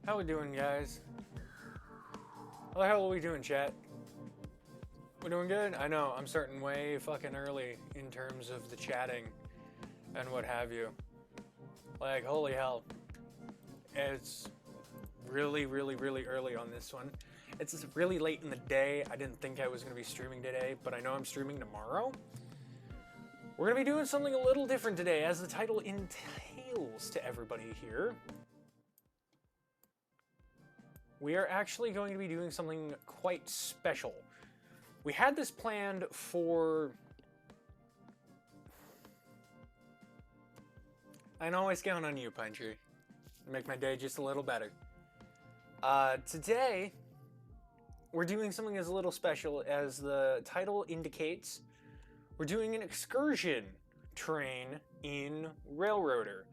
How we doing, guys? How the hell are we doing, chat? We doing good? I know, I'm starting way fucking early in terms of the chatting and what have you. Like, holy hell. It's really early on this one. It's really late in the day. I didn't think I was going to be streaming today, but I know I'm streaming tomorrow. We're going to be doing something a little different today, as the title entails to everybody here. We are actually going to be doing something quite special. We had this planned for... I can always count on you, Pine Tree. Make my day just a little better. Today, we're doing something that's a little special, as the title indicates. We're doing an excursion train in Railroader.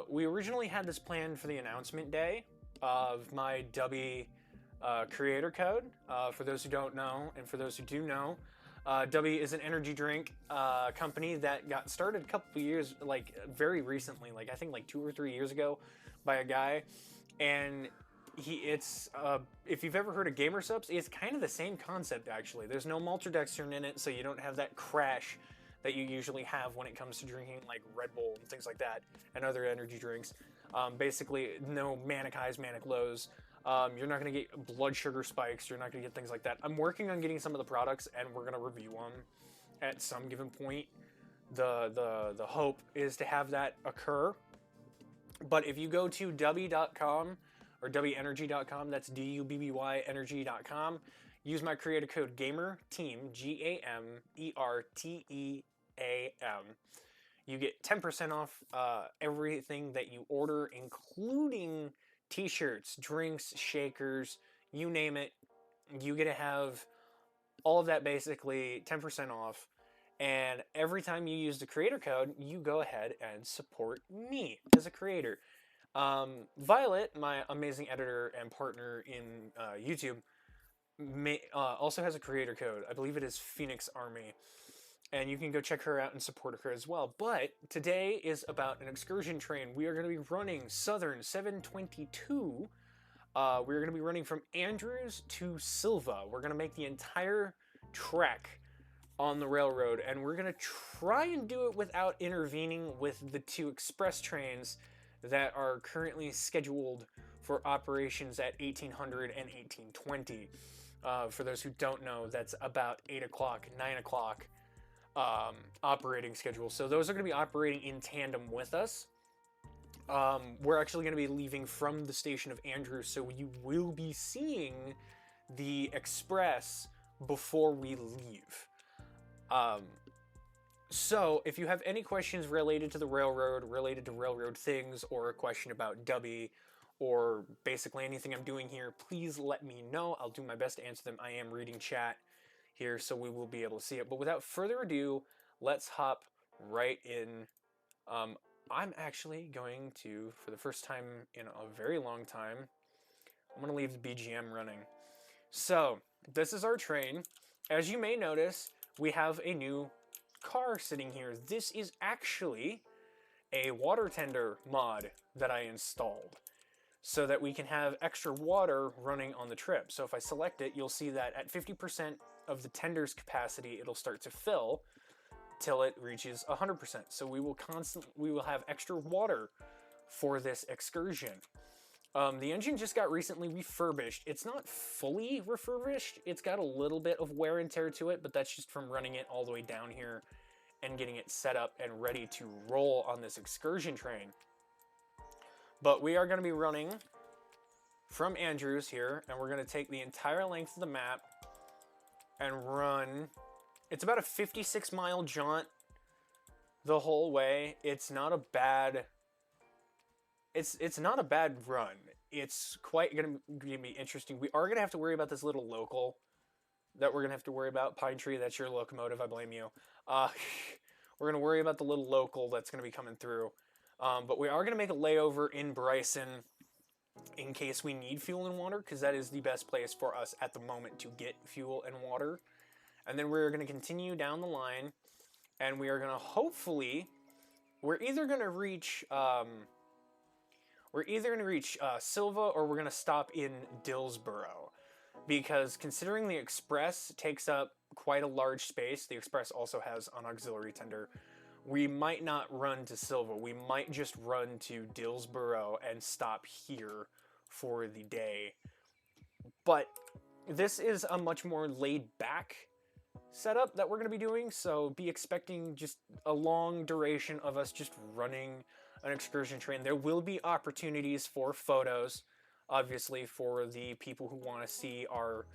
We originally had this planned for the announcement day of my Dubby creator code. For those who don't know, and for those who do know, Dubby is an energy drink company that got started a couple of years, like very recently, like I think like 2 or 3 years ago, by a guy. And if you've ever heard of Gamer Subs, it's kind of the same concept actually. There's no maltodextrin in it, so you don't have that crash that you usually have when it comes to drinking like Red Bull and things like that, and other energy drinks. Basically, no manic highs, manic lows. You're not going to get blood sugar spikes. You're not going to get things like that. I'm working on getting some of the products, and we're going to review them at some given point. The hope is to have that occur. But if you go to dubby.com or dubbyenergy.com, that's DUBBY energy.com, use my creator code GAMERTEAM, GAMERTEAM. You get 10% off everything that you order, including t-shirts, drinks, shakers, you name it. You get to have all of that, basically 10% off. And every time you use the creator code, you go ahead and support me as a creator. Violet, my amazing editor and partner in YouTube, also has a creator code. I believe it is Phoenix Army. And you can go check her out and support her as well. But today is about an excursion train. We are going to be running Southern 722. We're going to be running from Andrews to Silva. We're going to make the entire trek on the railroad, and we're going to try and do it without intervening with the 2 express trains that are currently scheduled for operations at 1800 and 1820. For those who don't know, that's about 8 o'clock, 9 o'clock operating schedule. So those are going to be operating in tandem with us. We're actually going to be leaving from the station of Andrews, so you will be seeing the express before we leave. So if you have any questions related to the railroad, related to railroad things, or a question about Dubby, or basically anything I'm doing here, please let me know. I'll do my best to answer them. I am reading chat here, so we will be able to see it. But without further ado, let's hop right in. I'm actually going to, for the first time in a very long time, I'm going to leave the BGM running. So, this is our train. As you may notice, we have a new car sitting here. This is actually a water tender mod that I installed, so that we can have extra water running on the trip. So if I select it, you'll see that at 50% of the tender's capacity, it'll start to fill till it reaches 100%. So we will have extra water for this excursion. The engine just got recently refurbished. It's not fully refurbished. It's got a little bit of wear and tear to it, but that's just from running it all the way down here and getting it set up and ready to roll on this excursion train. But we are going to be running from Andrews here, and we're going to take the entire length of the map and run. It's about a 56-mile jaunt the whole way. It's not a bad... It's not a bad run. It's quite going to be interesting. We are going to have to worry about this little local that we're going to have to worry about. Pine Tree, that's your locomotive. I blame you. We're going to worry about the little local that's going to be coming through. But we are going to make a layover in Bryson in case we need fuel and water, because that is the best place for us at the moment to get fuel and water. And then we're going to continue down the line, and we are going to hopefully... We're either going to reach... we're either going to reach Silva or we're going to stop in Dillsboro. Because considering the Express takes up quite a large space, the Express also has an auxiliary tender, we might not run to Silva. We might just run to Dillsboro and stop here for the day. But this is a much more laid back setup that we're going to be doing, so be expecting just a long duration of us just running an excursion train. There will be opportunities for photos, obviously, for the people who want to see our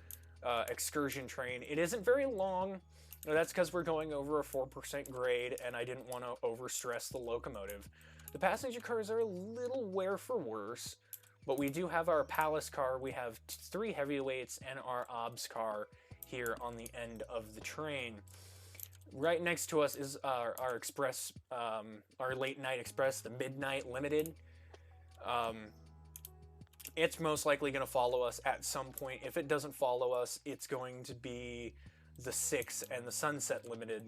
excursion train. It isn't very long. That's because we're going over a 4% grade, and I didn't want to overstress the locomotive. The passenger cars are a little wear for worse, but we do have our Palace car, we have 3 heavyweights, and our OBS car here on the end of the train. Right next to us is our express, our late night express, the Midnight Limited. It's most likely going to follow us at some point. If it doesn't follow us, it's going to be the 6 and the Sunset Limited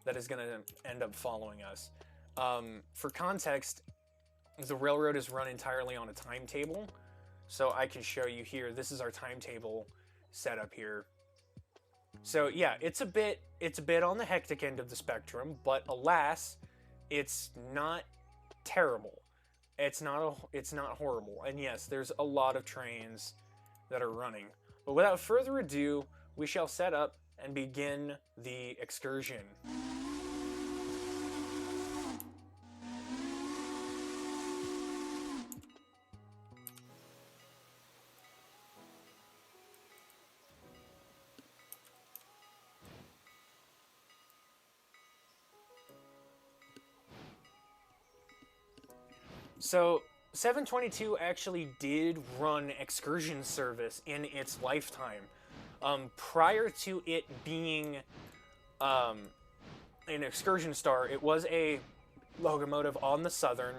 that is going to end up following us. For context, the railroad is run entirely on a timetable, so I can show you here. This is our timetable setup here. So yeah, it's a bit on the hectic end of the spectrum, but alas, it's not terrible. It's not horrible. And yes, there's a lot of trains that are running. But without further ado, we shall set up and begin the excursion. So, 722 actually did run excursion service in its lifetime. Prior to it being an excursion star, it was a locomotive on the Southern,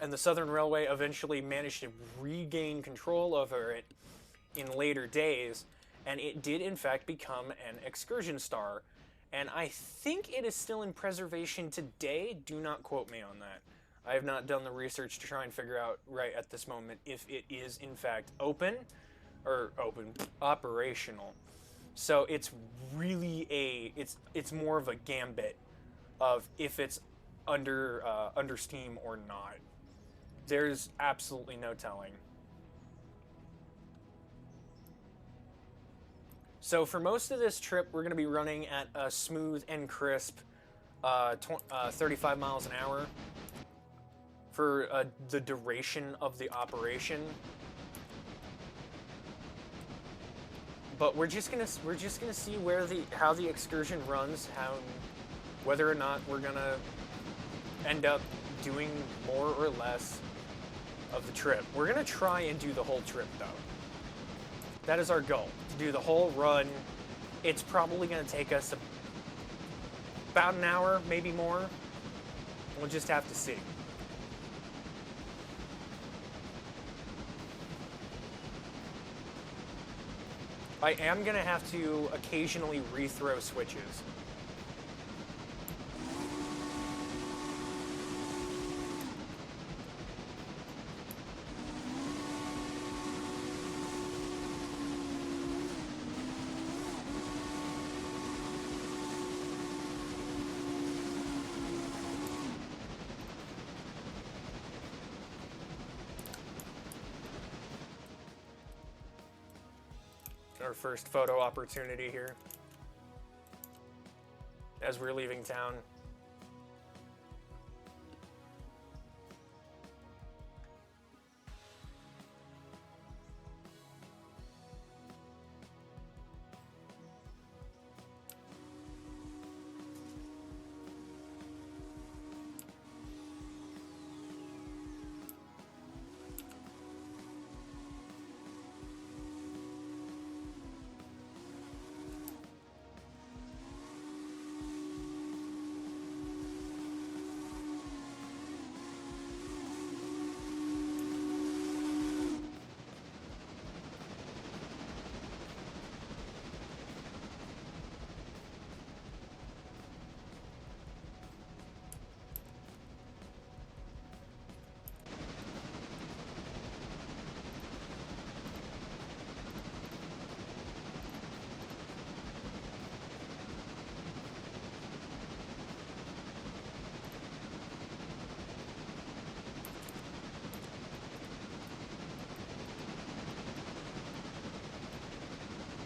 and the Southern Railway eventually managed to regain control over it in later days, and it did in fact become an excursion star. And I think it is still in preservation today. Do not quote me on that. I have not done the research to try and figure out right at this moment if it is in fact operational. So it's really it's more of a gambit of if it's under steam or not. There's absolutely no telling. So for most of this trip, we're going to be running at a smooth and crisp 35 miles an hour. For the duration of the operation, but we're just gonna see how the excursion runs, whether or not we're gonna end up doing more or less of the trip. We're gonna try and do the whole trip though. That is our goal, to do the whole run. It's probably gonna take us about an hour, maybe more. We'll just have to see. I am going to have to occasionally rethrow switches. Our first photo opportunity here as we're leaving town.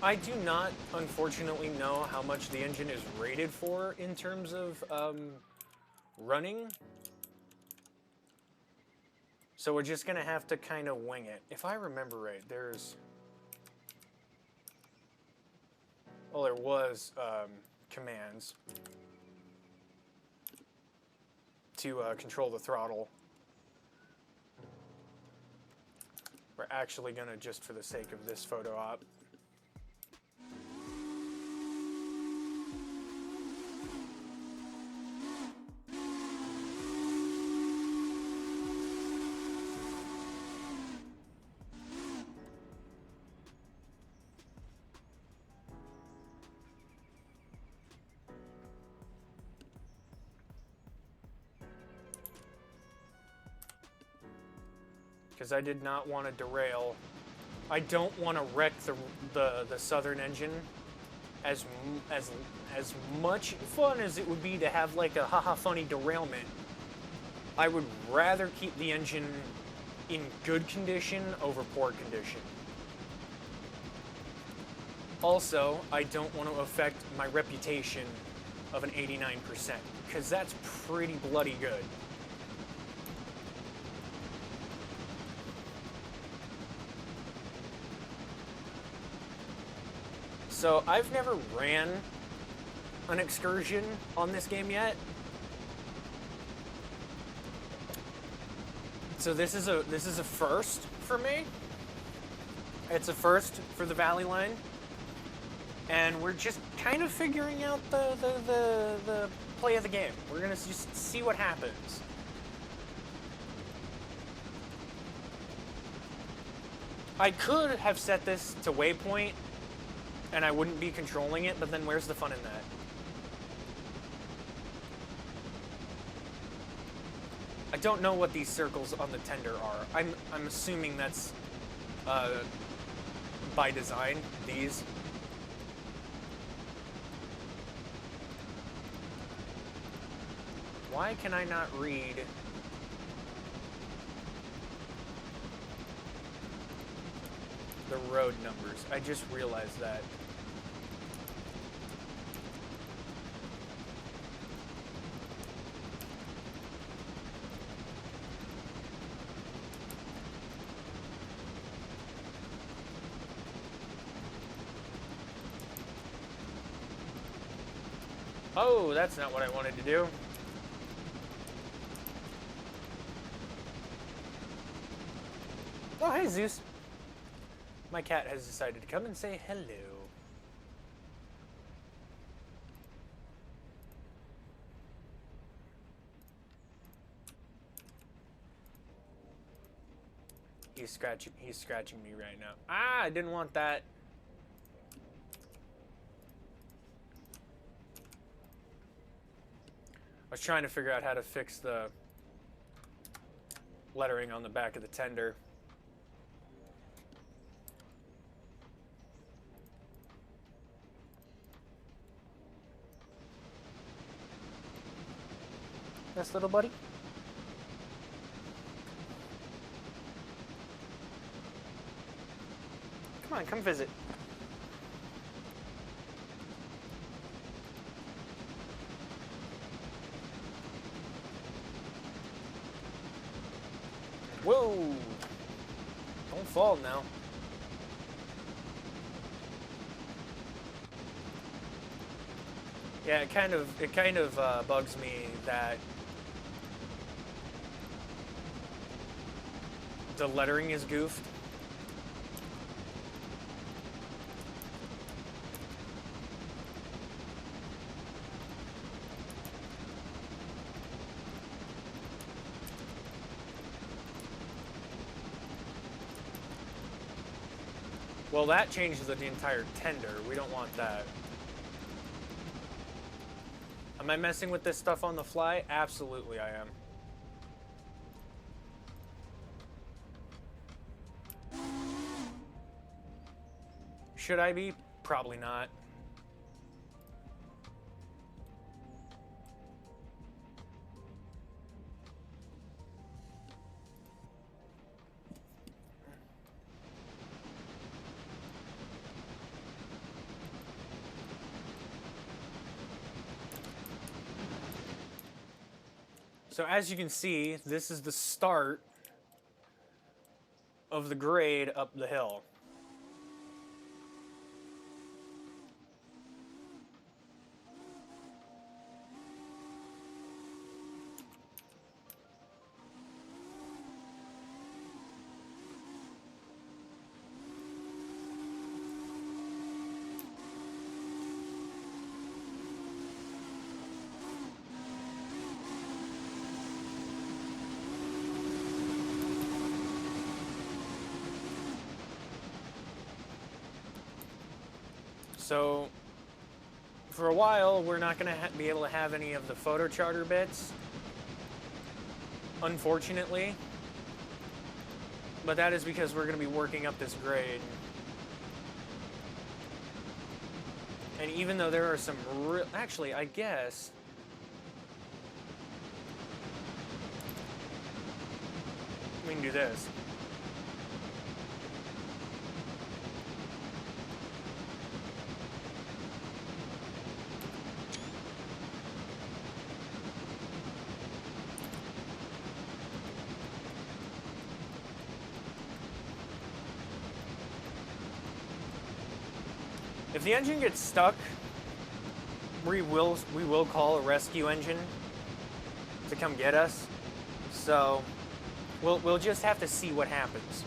I do not, unfortunately, know how much the engine is rated for in terms of running. So we're just gonna have to kind of wing it. If I remember right, there's... Well, there was commands to control the throttle. We're actually gonna, just for the sake of this photo op, because I did not want to derail. I don't want to wreck the Southern engine. As much fun as it would be to have like a haha funny derailment, I would rather keep the engine in good condition over poor condition. Also, I don't want to affect my reputation of an 89%, because that's pretty bloody good. So I've never ran an excursion on this game yet. So this is a first for me. It's a first for the Valley Line. And we're just kind of figuring out the play of the game. We're gonna just see what happens. I could have set this to waypoint and I wouldn't be controlling it, but then where's the fun in that? I don't know what these circles on the tender are. I'm assuming that's by design, these. Why can I not read the road numbers? I just realized that. Oh, that's not what I wanted to do. Oh, hey, Zeus. My cat has decided to come and say hello. He's scratching me right now. Ah, I didn't want that. I was trying to figure out how to fix the lettering on the back of the tender. Yes, little buddy? Come on, come visit. Whoa! Don't fall now. Yeah, it kind of bugs me that the lettering is goofed. Well, that changes the entire tender. We don't want that. Am I messing with this stuff on the fly? Absolutely I am. Should I be? Probably not. So as you can see, this is the start of the grade up the hill. So, for a while, we're not going to be able to have any of the photo charter bits, unfortunately. But that is because we're going to be working up this grade. And even though there are some actually, I guess... we can do this. If the engine gets stuck, we will call a rescue engine to come get us. So we'll just have to see what happens.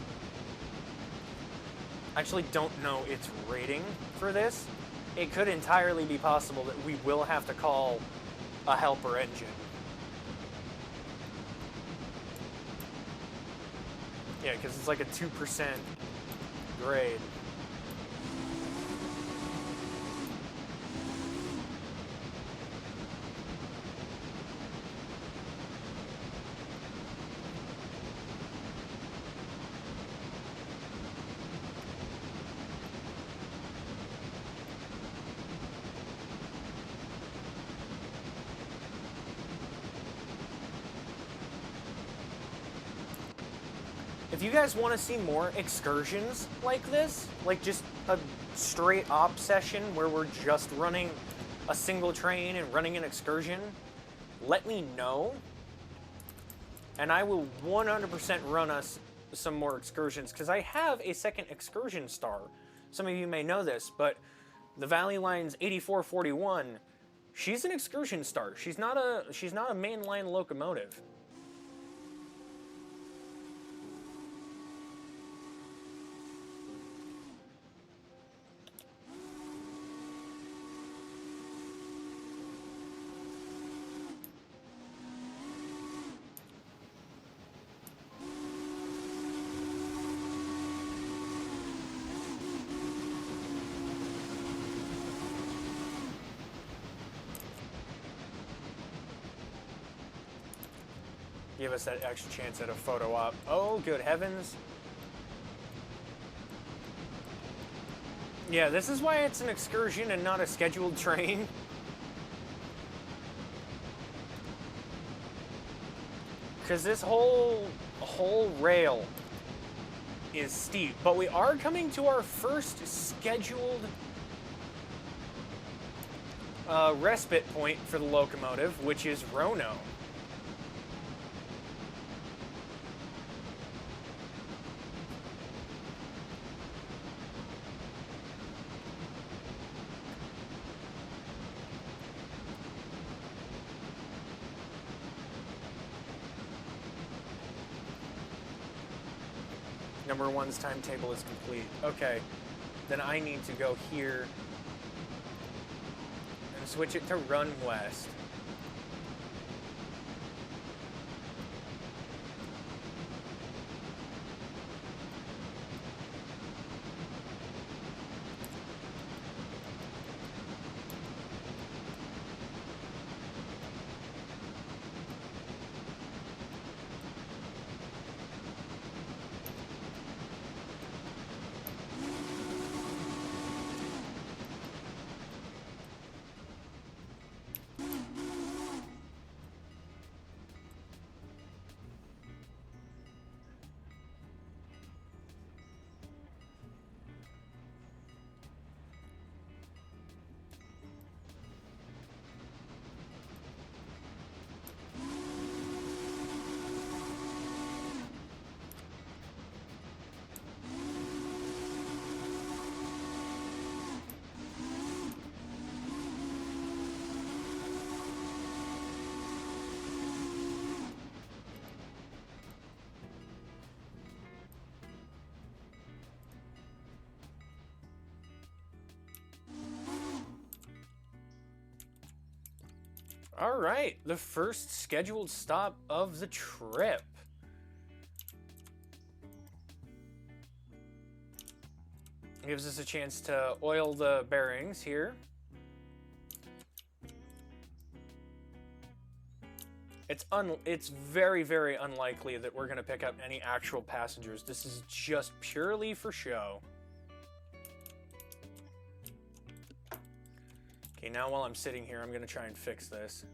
I actually don't know its rating for this. It could entirely be possible that we will have to call a helper engine. Yeah, because it's like a 2% grade. If you guys want to see more excursions like this, like just a straight op session where we're just running a single train and running an excursion, let me know. And I will 100% run us some more excursions, because I have a second excursion star. Some of you may know this, but the Valley Line's 8441, she's an excursion star. She's not a mainline locomotive. Give us that extra chance at a photo op. Oh, good heavens. Yeah, this is why it's an excursion and not a scheduled train. Because this whole rail is steep. But we are coming to our first scheduled respite point for the locomotive, which is Rono. Number one's timetable is complete. Okay, then I need to go here and switch it to run west. All right, the first scheduled stop of the trip. Gives us a chance to oil the bearings here. It's very, very unlikely that we're going to pick up any actual passengers. This is just purely for show. Okay, now while I'm sitting here, I'm going to try and fix this.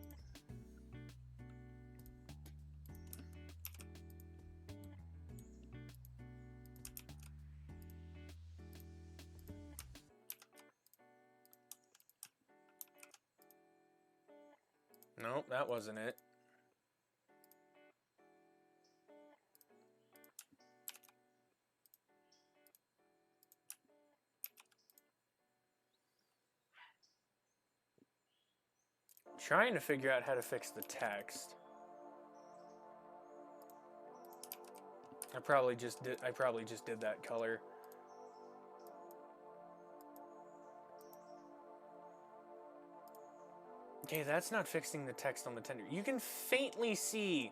Nope, that wasn't it. Trying to figure out how to fix the text. I probably just did that color. Okay, that's not fixing the text on the tender. You can faintly see.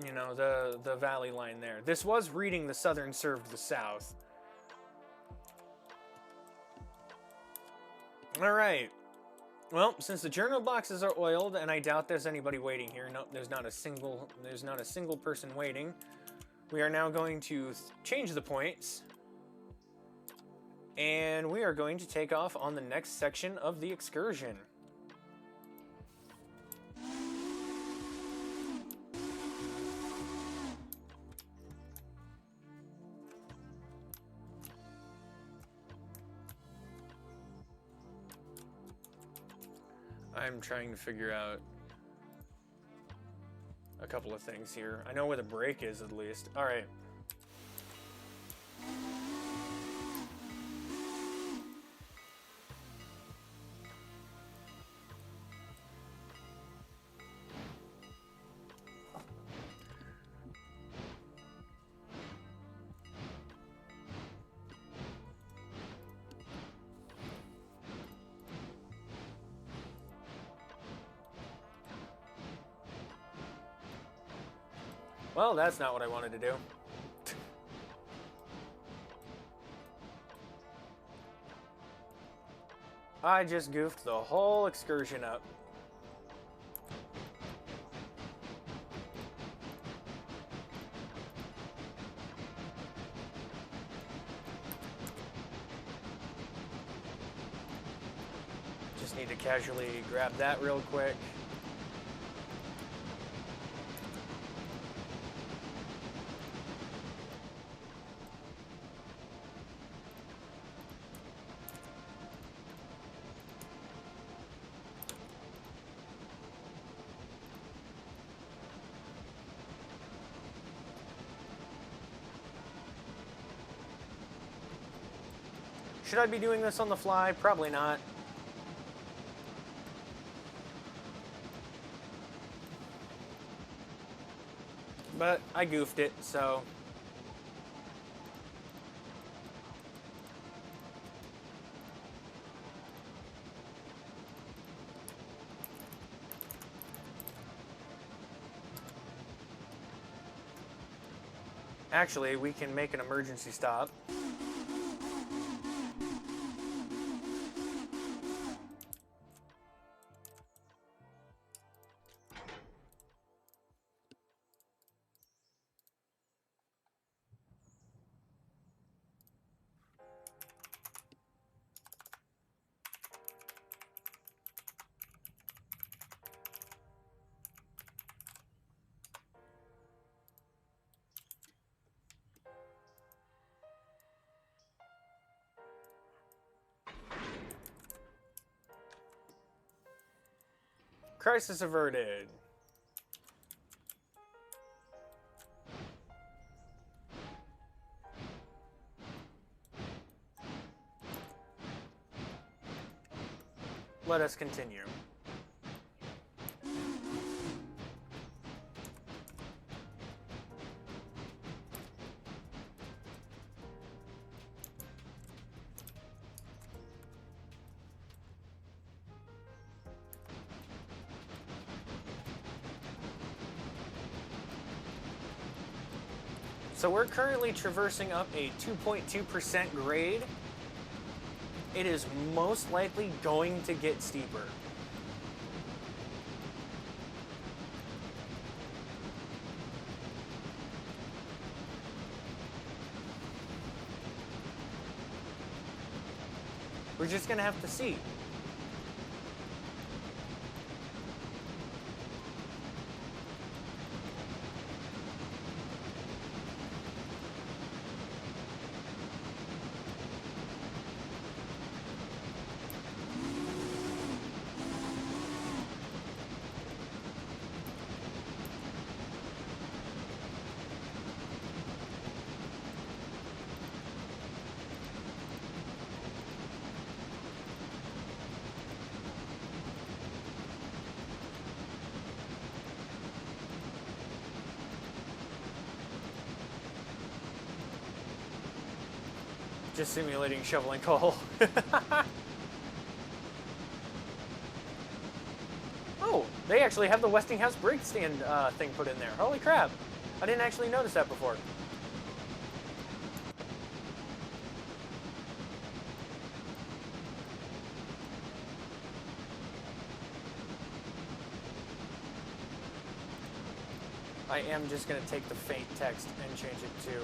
You know, the valley line there. This was reading the southern served the south. All right. Well, since the journal boxes are oiled, and I doubt there's anybody waiting here. Nope, there's not a single person waiting. We are now going to change the points. And we are going to take off on the next section of the excursion. I'm trying to figure out a couple of things here. I know where the brake is, at least. All right. Well, that's not what I wanted to do. I just goofed the whole excursion up. Just need to casually grab that real quick. Should I be doing this on the fly? Probably not. But I goofed it, so... Actually, we can make an emergency stop. Crisis averted. Let us continue. So we're currently traversing up a 2.2% grade. It is most likely going to get steeper. We're just gonna have to see. Just simulating shoveling coal. Oh, they actually have the Westinghouse brake stand thing put in there. Holy crap. I didn't actually notice that before. I am just going to take the faint text and change it to...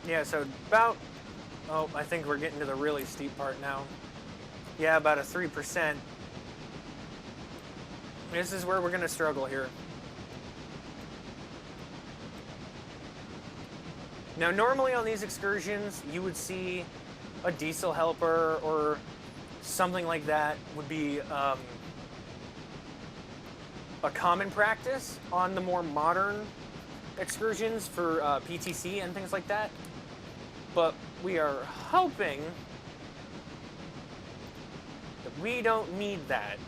Yeah, so about, oh, I think we're getting to the really steep part now. Yeah, about a 3%. This is where we're going to struggle here. Now, normally on these excursions, you would see a diesel helper or something like that would be a common practice on the more modern excursions for PTC and things like that. But we are hoping that we don't need that.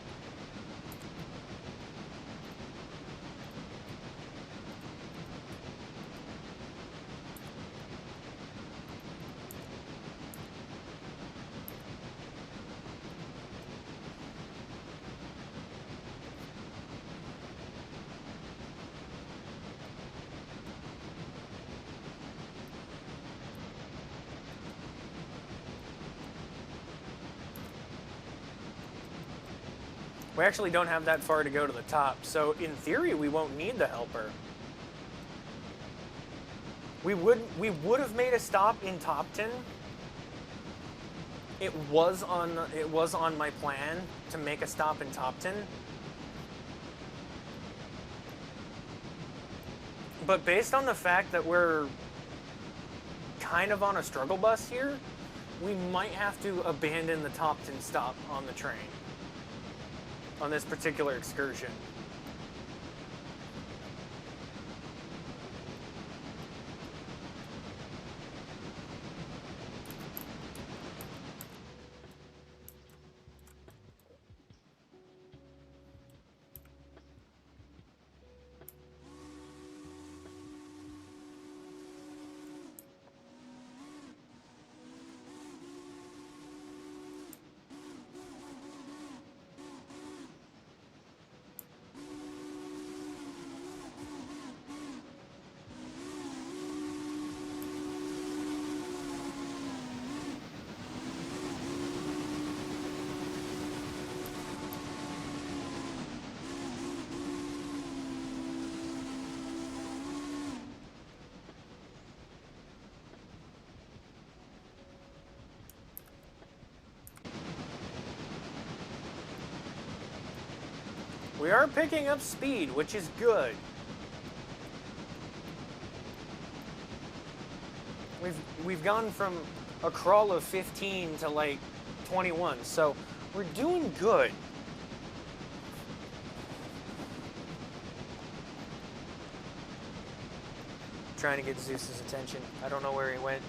We actually don't have that far to go to the top, so in theory we won't need the helper. We would have made a stop in Topton. It was on my plan to make a stop in Topton. But based on the fact that we're kind of on a struggle bus here, we might have to abandon the Topton stop on the train on this particular excursion. We are picking up speed, which is good. We've gone from a crawl of 15 to like 21, so we're doing good. Trying to get Zeus's attention. I don't know where he went.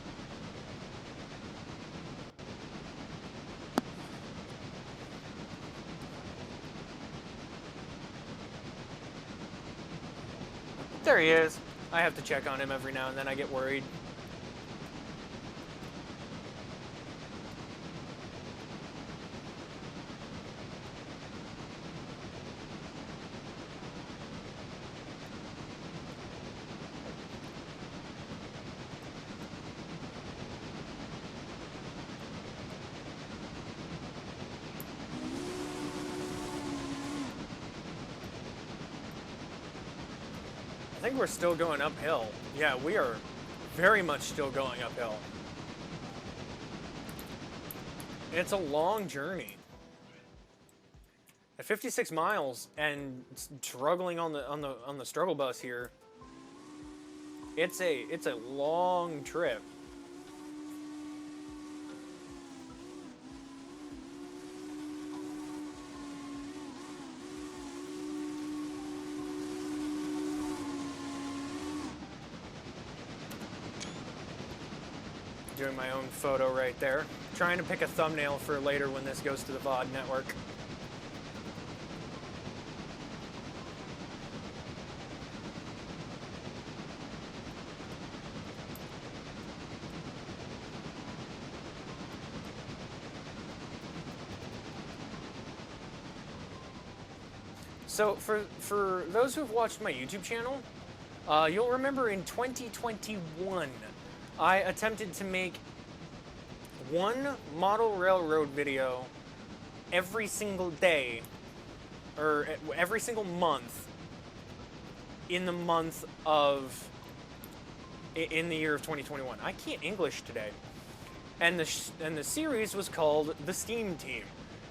There he is. I have to check on him every now and then. I get worried. I think we're still going uphill. Yeah, we are very much still going uphill. It's a long journey. At 56 miles and struggling on the struggle bus here. It's a long trip. Doing my own photo right there. Trying to pick a thumbnail for later when this goes to the VOD network. So for those who've watched my YouTube channel, you'll remember in 2021, I attempted to make one model railroad video every single day, or every single month, in the year of 2021. I can't English today. And the series was called The Steam Team.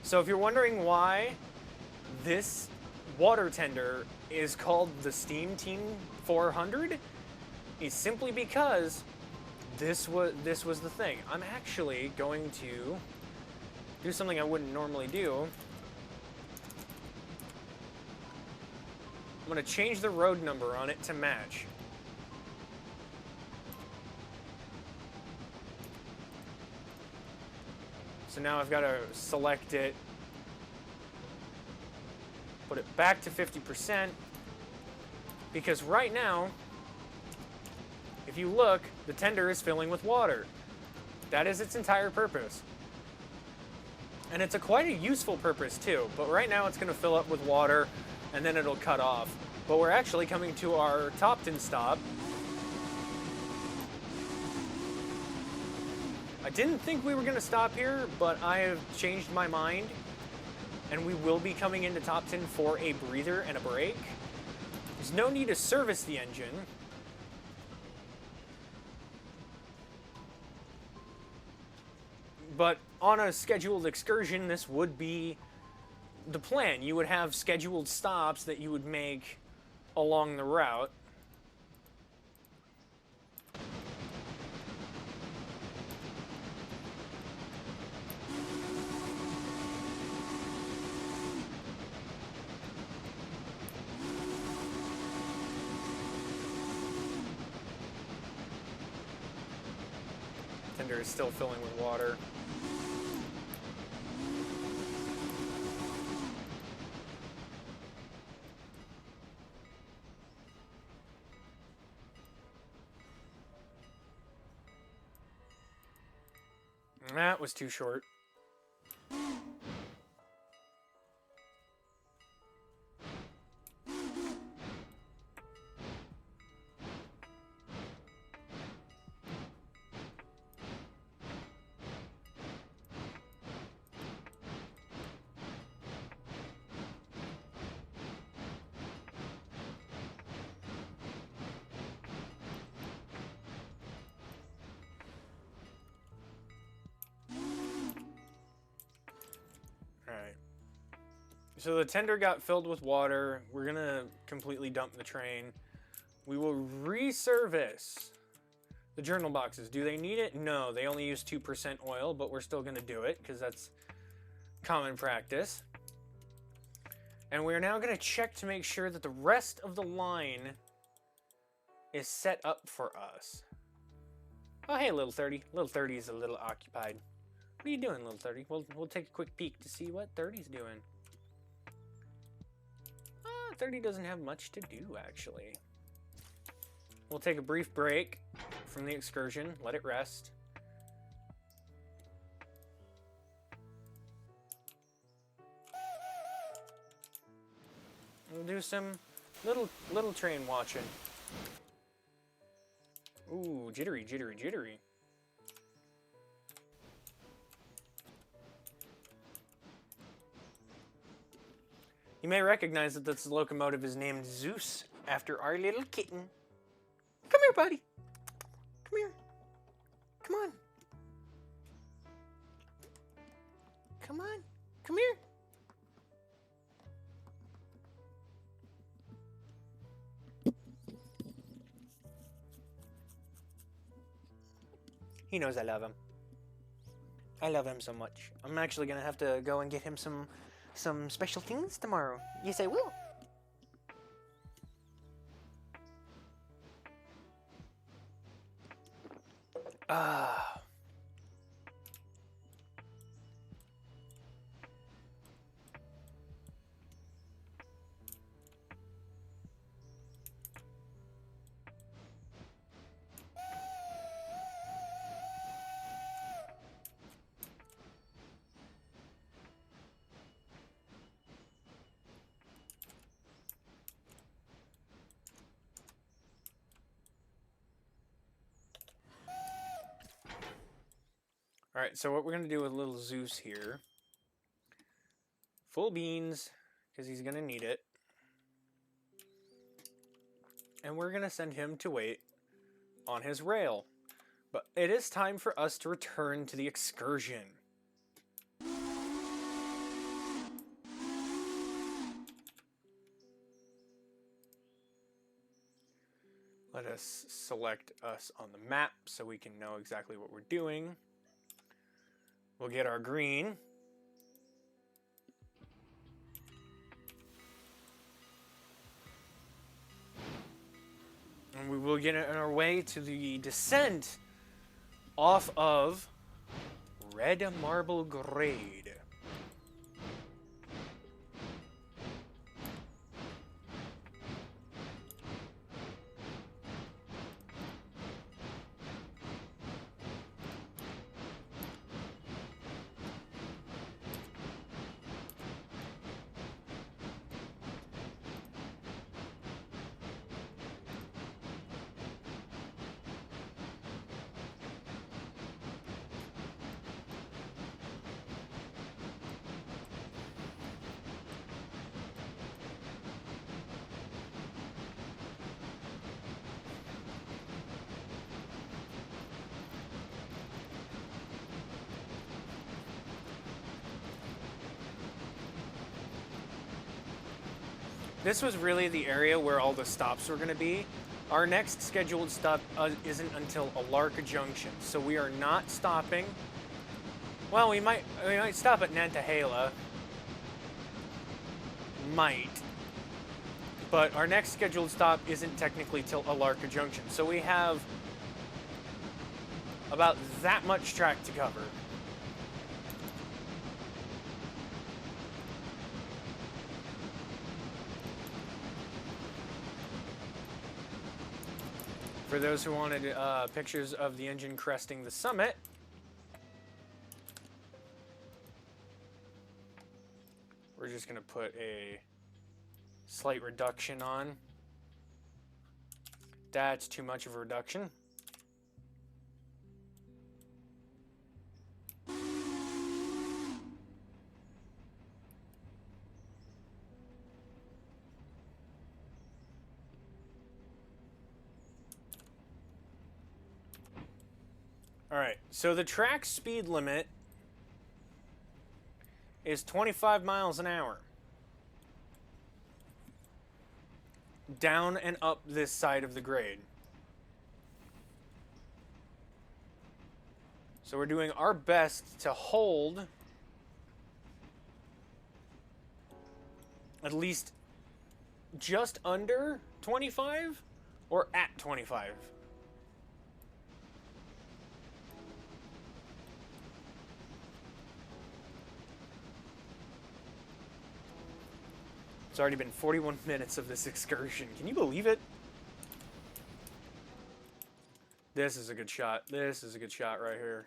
So if you're wondering why this water tender is called the Steam Team 400, is simply because this was the thing. I'm actually going to do something I wouldn't normally do. I'm going to change the road number on it to match. So now I've got to select it, put it back to 50%, because right now, if you look, the tender is filling with water. That is its entire purpose. And it's quite a useful purpose too, but right now it's going to fill up with water and then it'll cut off. But we're actually coming to our Topton stop. I didn't think we were going to stop here, but I have changed my mind, and we will be coming into Topton for a breather and a break. There's no need to service the engine. But on a scheduled excursion, this would be the plan. You would have scheduled stops that you would make along the route. Tender is still filling with water. That was too short. So the tender got filled with water. We're gonna completely dump the train. We will reservice the journal boxes. Do they need it? No, they only use 2% oil, but we're still gonna do it because that's common practice. And we're now gonna check to make sure that the rest of the line is set up for us. Oh, hey, little 30. Little 30 is a little occupied. What are you doing, little 30? We'll take a quick peek to see what 30's doing. 30 doesn't have much to do, actually. we'll take a brief break from the excursion, let it rest. We'll do some little train watching. Ooh, jittery, jittery, jittery. You may recognize that this locomotive is named Zeus after our little kitten. Come here, buddy. Come here. Come on. Come on. Come here. He knows I love him. I love him so much. I'm actually gonna have to go and get him some special things tomorrow. Yes, I will. Ah. Alright, so what we're going to do with little Zeus here, full beans, because he's going to need it, and we're going to send him to wait on his rail. But it is time for us to return to the excursion. Let us select us on the map so we can know exactly what we're doing. We'll get our green. And we will get on our way to the descent off of Red Marble Grade. This was really the area where all the stops were going to be. Our next scheduled stop isn't until Alarka Junction, so we are not stopping. Well, we might stop at Nantahala. Might. But our next scheduled stop isn't technically till Alarka Junction, so we have about that much track to cover. For those who wanted pictures of the engine cresting the summit, we're just going to put a slight reduction on. That's too much of a reduction. Alright, so the track speed limit is 25 miles an hour. Down and up this side of the grade. So we're doing our best to hold at least just under 25 or at 25. It's already been 41 minutes of this excursion. Can you believe it? This is a good shot. This is a good shot right here.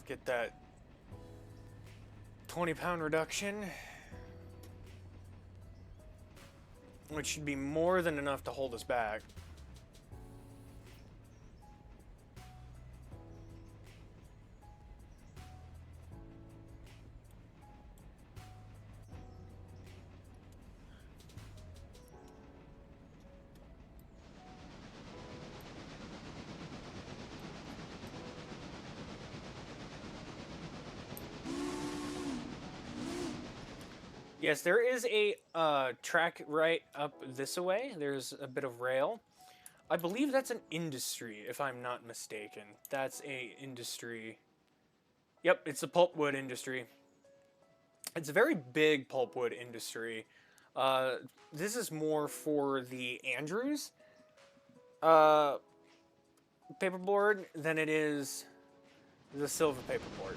Get that 20-pound reduction, which should be more than enough to hold us back. Yes, there is a track right up this way. There's a bit of rail. I believe that's an industry, if I'm not mistaken. That's a industry. Yep, it's a pulpwood industry. It's a very big pulpwood industry. This is more for the Andrews paperboard than it is the silver paperboard.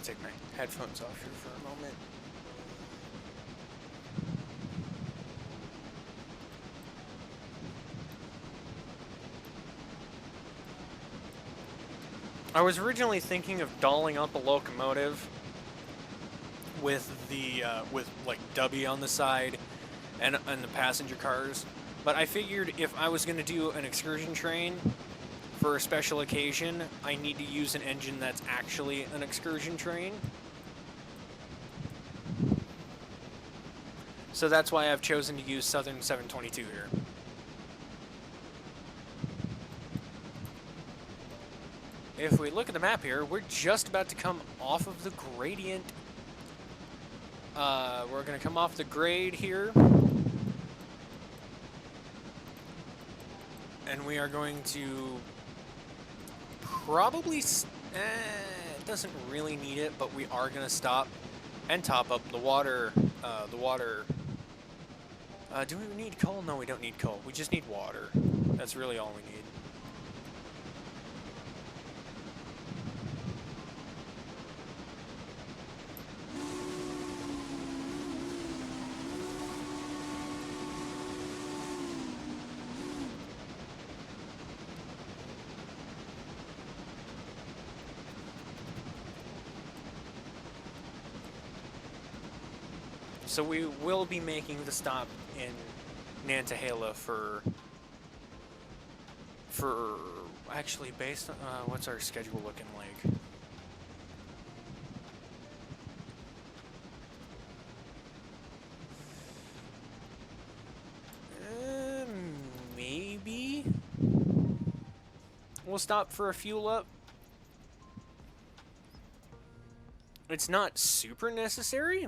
Take my headphones off here for a moment. I was originally thinking of dolling up a locomotive with the with like W on the side and the passenger cars, but I figured if I was going to do an excursion train for a special occasion, I need to use an engine that's actually an excursion train. So that's why I've chosen to use Southern 722 here. If we look at the map here, we're just about to come off of the gradient. We're going to come off the grade here. And we are going to probably, it doesn't really need it, but we are going to stop and top up the water, do we need coal? No, we don't need coal. We just need water. That's really all we need. So we will be making the stop in Nantahala for actually based on what's our schedule looking like? Maybe we'll stop for a fuel up. It's not super necessary.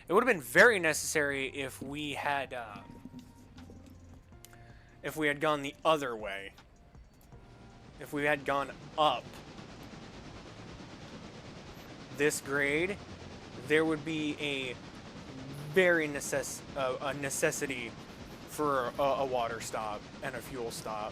It would have been very necessary if we had gone the other way. If we had gone up this grade, there would be a very necessity for a water stop and a fuel stop.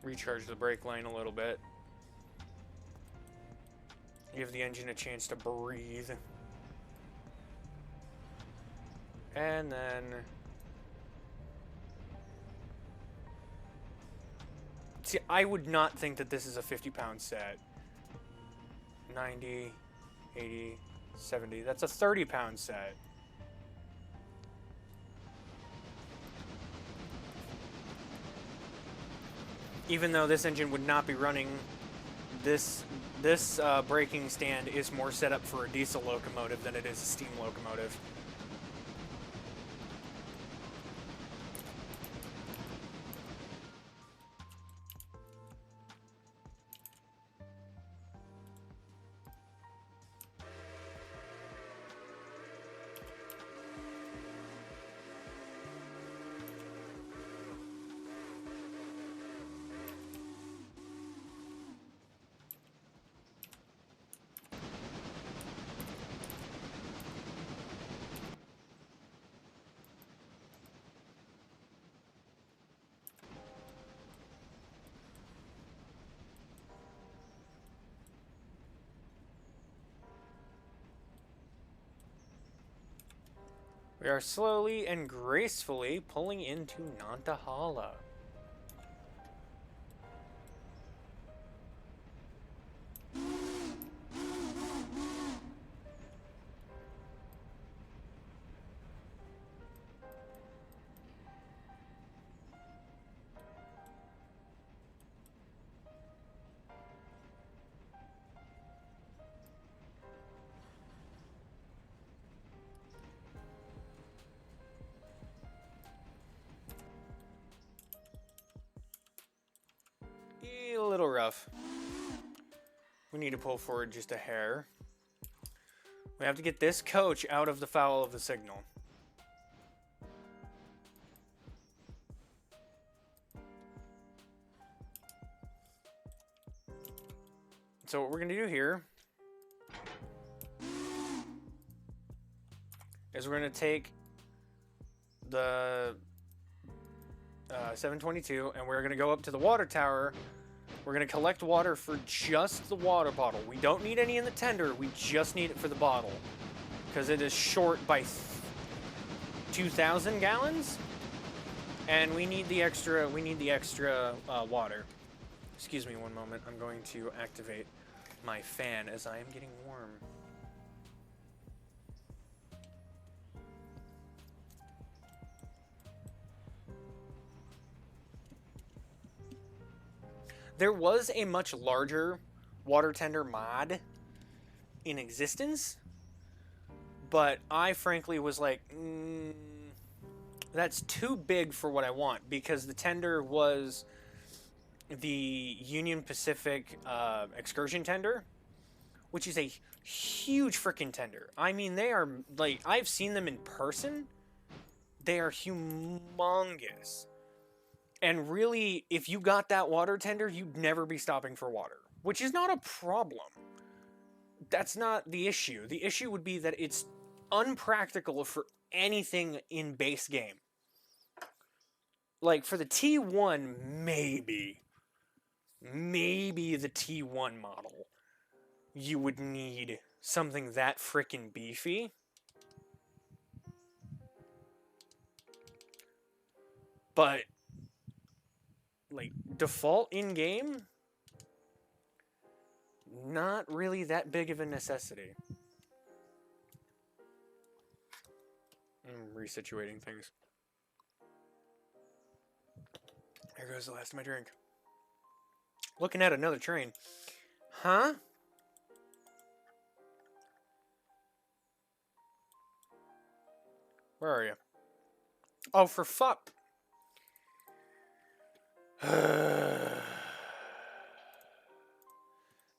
recharge the brake line a little bit. Give the engine a chance to breathe. And then... See, I would not think that this is a 50-pound set. 90, 80, 70. That's a 30-pound set. Even though this engine would not be running, this braking stand is more set up for a diesel locomotive than it is a steam locomotive. We are slowly and gracefully pulling into Nantahala. A little rough. We need to pull forward just a hair. We have to get this coach out of the foul of the signal. So what we're going to do here is we're going to take the 722 and we're going to go up to the water tower. We're going to collect water for just the water bottle. We don't need any in the tender. We just need it for the bottle because it is short by 2,000 gallons and we need the extra water. Excuse me one moment. I'm going to activate my fan as I am getting warm. There was a much larger water tender mod in existence, but I frankly was like, that's too big for what I want, because the tender was the Union Pacific excursion tender, which is a huge freaking tender. I mean, they are, like, I've seen them in person. They are humongous. And really, if you got that water tender, you'd never be stopping for water, which is not a problem. That's not the issue. The issue would be that it's unpractical for anything in base game. Like, for the T1, maybe the T1 model, you would need something that freaking beefy. But like, default in-game, not really that big of a necessity. I'm resituating things. There goes the last of my drink. Looking at another train. Huh? Where are you? Oh, for fuck.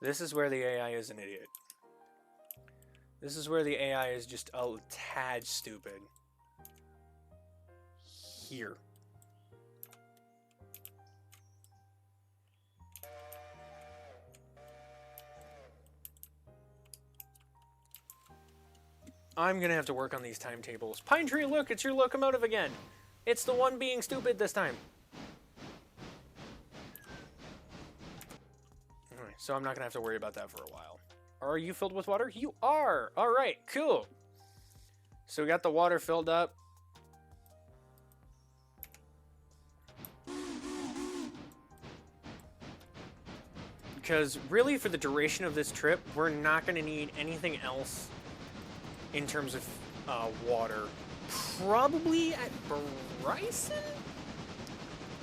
This is where the AI is an idiot. This is where the AI is just a tad stupid. Here. I'm gonna have to work on these timetables. Pine Tree, look, it's your locomotive again. It's the one being stupid this time. So I'm not going to have to worry about that for a while. Are you filled with water? You are! Alright, cool. So we got the water filled up. Because really, for the duration of this trip, we're not going to need anything else in terms of water. Probably at Bryson?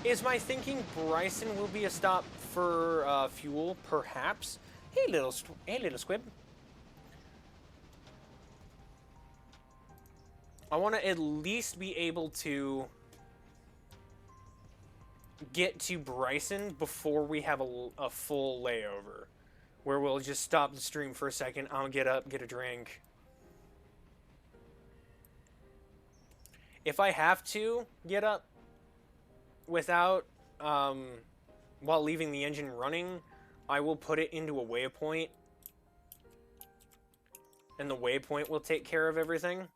Is my thinking Bryson will be a stop for fuel, perhaps? Hey, little squib. I want to at least be able to get to Bryson before we have a full layover, where we'll just stop the stream for a second. I'll get up, get a drink. If I have to get up without, while leaving the engine running, I will put it into a waypoint, and the waypoint will take care of everything.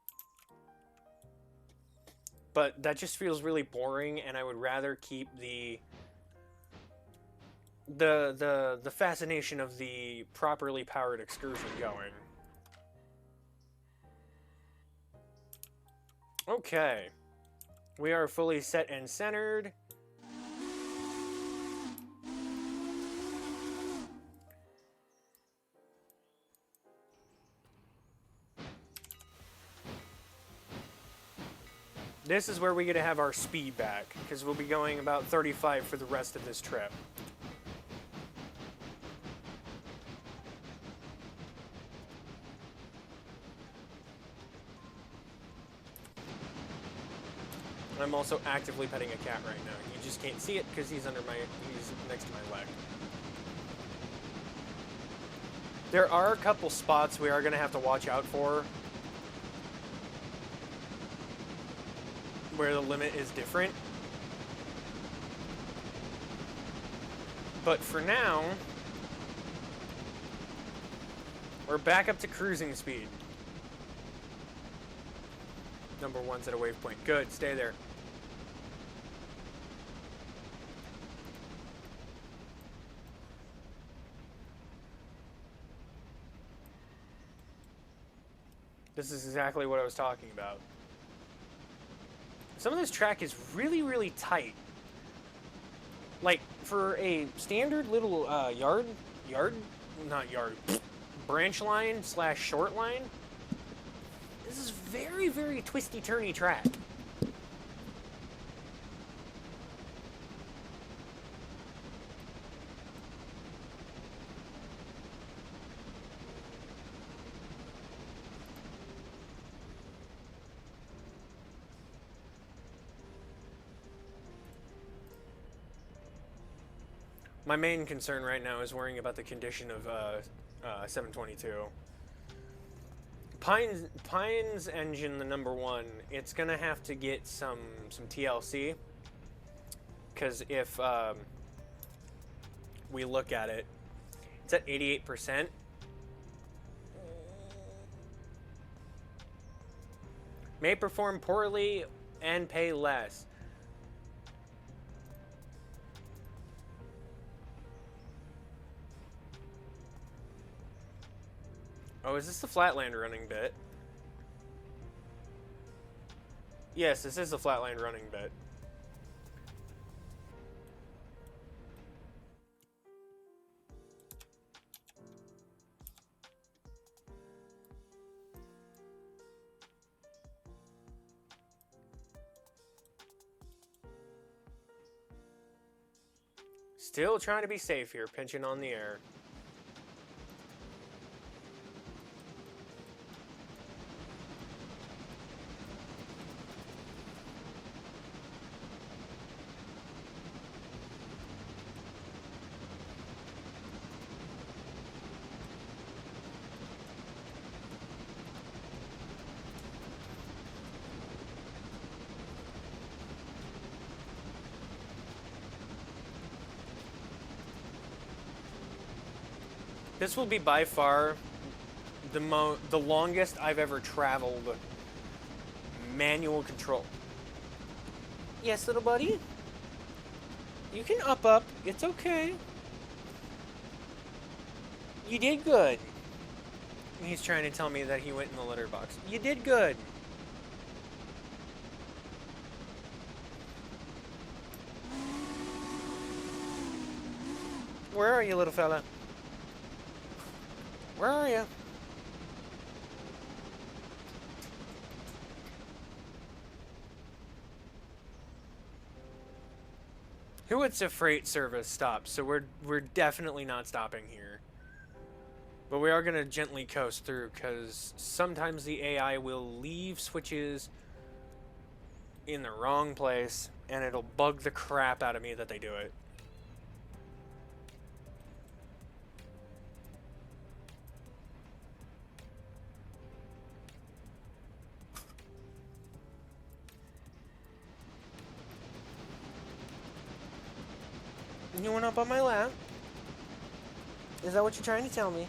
But that just feels really boring, and I would rather keep the fascination of the properly powered excursion going. Okay. We are fully set and centered. This is where we get to have our speed back, because we'll be going about 35 for the rest of this trip. I'm also actively petting a cat right now. You just can't see it because he's next to my leg. There are a couple spots we are going to have to watch out for, where the limit is different. But for now, we're back up to cruising speed. Number one's at a waypoint. Good, stay there. This is exactly what I was talking about. Some of this track is really, really tight. Like, for a standard little branch line / short line, this is very, very twisty-turny track. My main concern right now is worrying about the condition of 722. Pine's engine, the number one, it's gonna have to get some TLC, because if we look at it, it's at 88%. May perform poorly and pay less. Oh, is this the flatland running bit? Yes, this is the flatland running bit. Still trying to be safe here, pinching on the air. This will be by far the longest I've ever traveled manual control. Yes, little buddy? You can up. It's okay. You did good. He's trying to tell me that he went in the litter box. You did good. Where are you, little fella? Where are you? Who it's a freight service stop, so we're definitely not stopping here. But we are gonna gently coast through, because sometimes the AI will leave switches in the wrong place, and it'll bug the crap out of me that they do it. You went up on my lap? Is that what you're trying to tell me?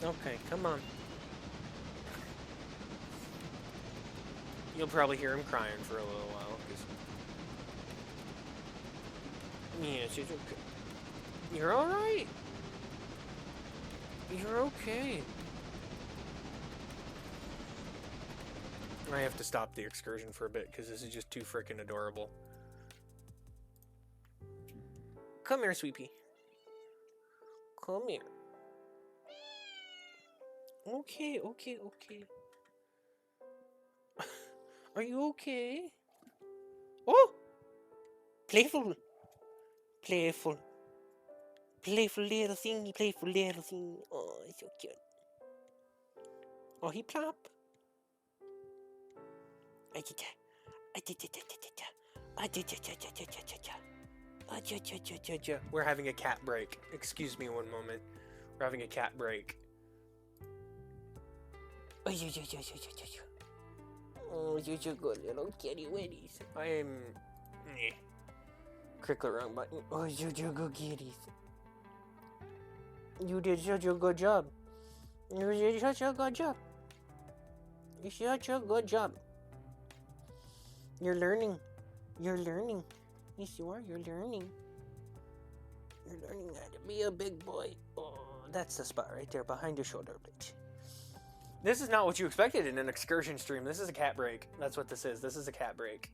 Okay, come on. You'll probably hear him crying for a little while, because... Yes, it's okay. You're alright. You're okay. I have to stop the excursion for a bit, because this is just too freaking adorable. Come here, Sweepy. Come here. Okay, okay, okay. Are you okay? Oh! Playful. Playful. Playful little thingy, playful little thingy. Oh, it's so cute. Oh, he plop. We're having a cat break. Excuse me one moment. We're having a cat break. Oh, you're so good, little kitty witties. I am... Click the wrong button. Oh, you're so good kitties. You did such a good job. You did such a good job. You did such a good job. You're learning. You're learning. Yes, you are. You're learning. You're learning how to be a big boy. Oh, that's the spot right there behind your shoulder blade. This is not what you expected in an excursion stream. This is a cat break. That's what this is. This is a cat break.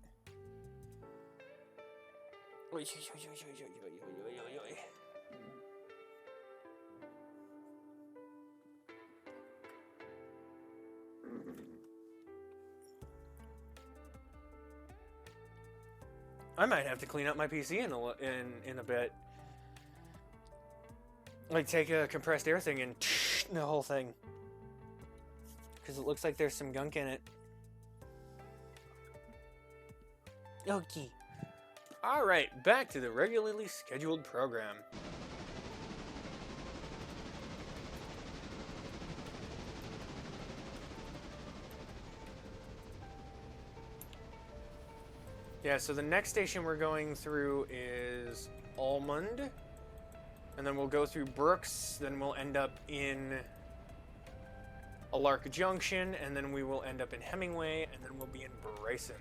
I might have to clean up my PC in a bit. Like take a compressed air thing and the whole thing. Because it looks like there's some gunk in it. Okay. Alright, back to the regularly scheduled program. Yeah, so the next station we're going through is Almond. And then we'll go through Brooks, then we'll end up in Alark Junction, and then we will end up in Hemingway, and then we'll be in Bryson.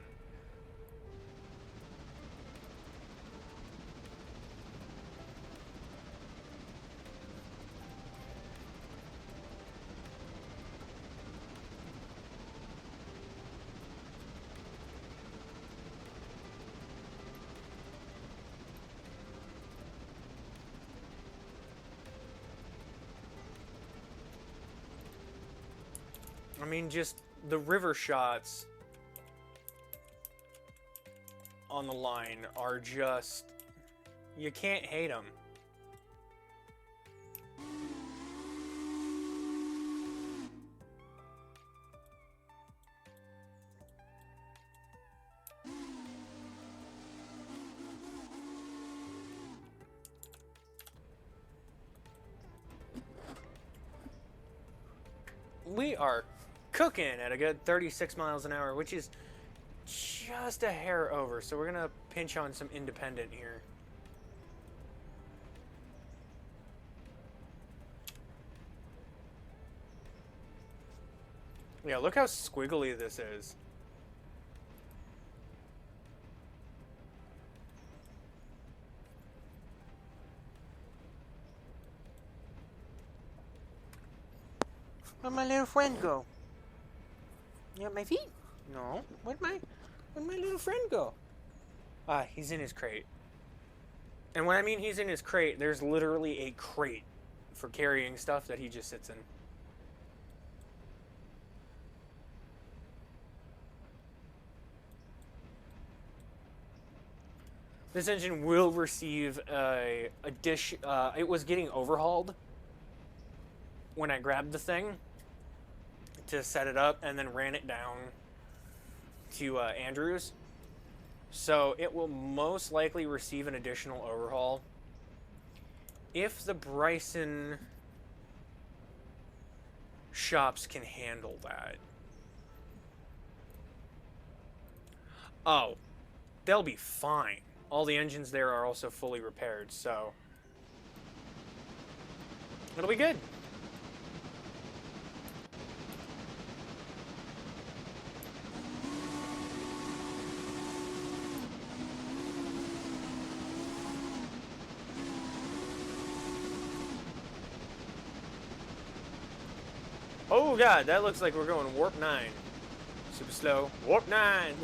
I mean, just the river shots on the line are just... You can't hate them. We are cooking at a good 36 miles an hour, which is just a hair over. So we're gonna pinch on some independent here. Yeah, look how squiggly this is. Where'd my little friend go? You got my feet? No. Where'd my little friend go? Ah, he's in his crate. And when I mean he's in his crate, there's literally a crate for carrying stuff that he just sits in. This engine will receive a dish. It was getting overhauled when I grabbed the thing to set it up and then ran it down to Andrews. So it will most likely receive an additional overhaul if the Bryson shops can handle that. Oh, they'll be fine. All the engines there are also fully repaired, so it'll be good. Oh god, that looks like we're going warp 9. Super slow. Warp 9!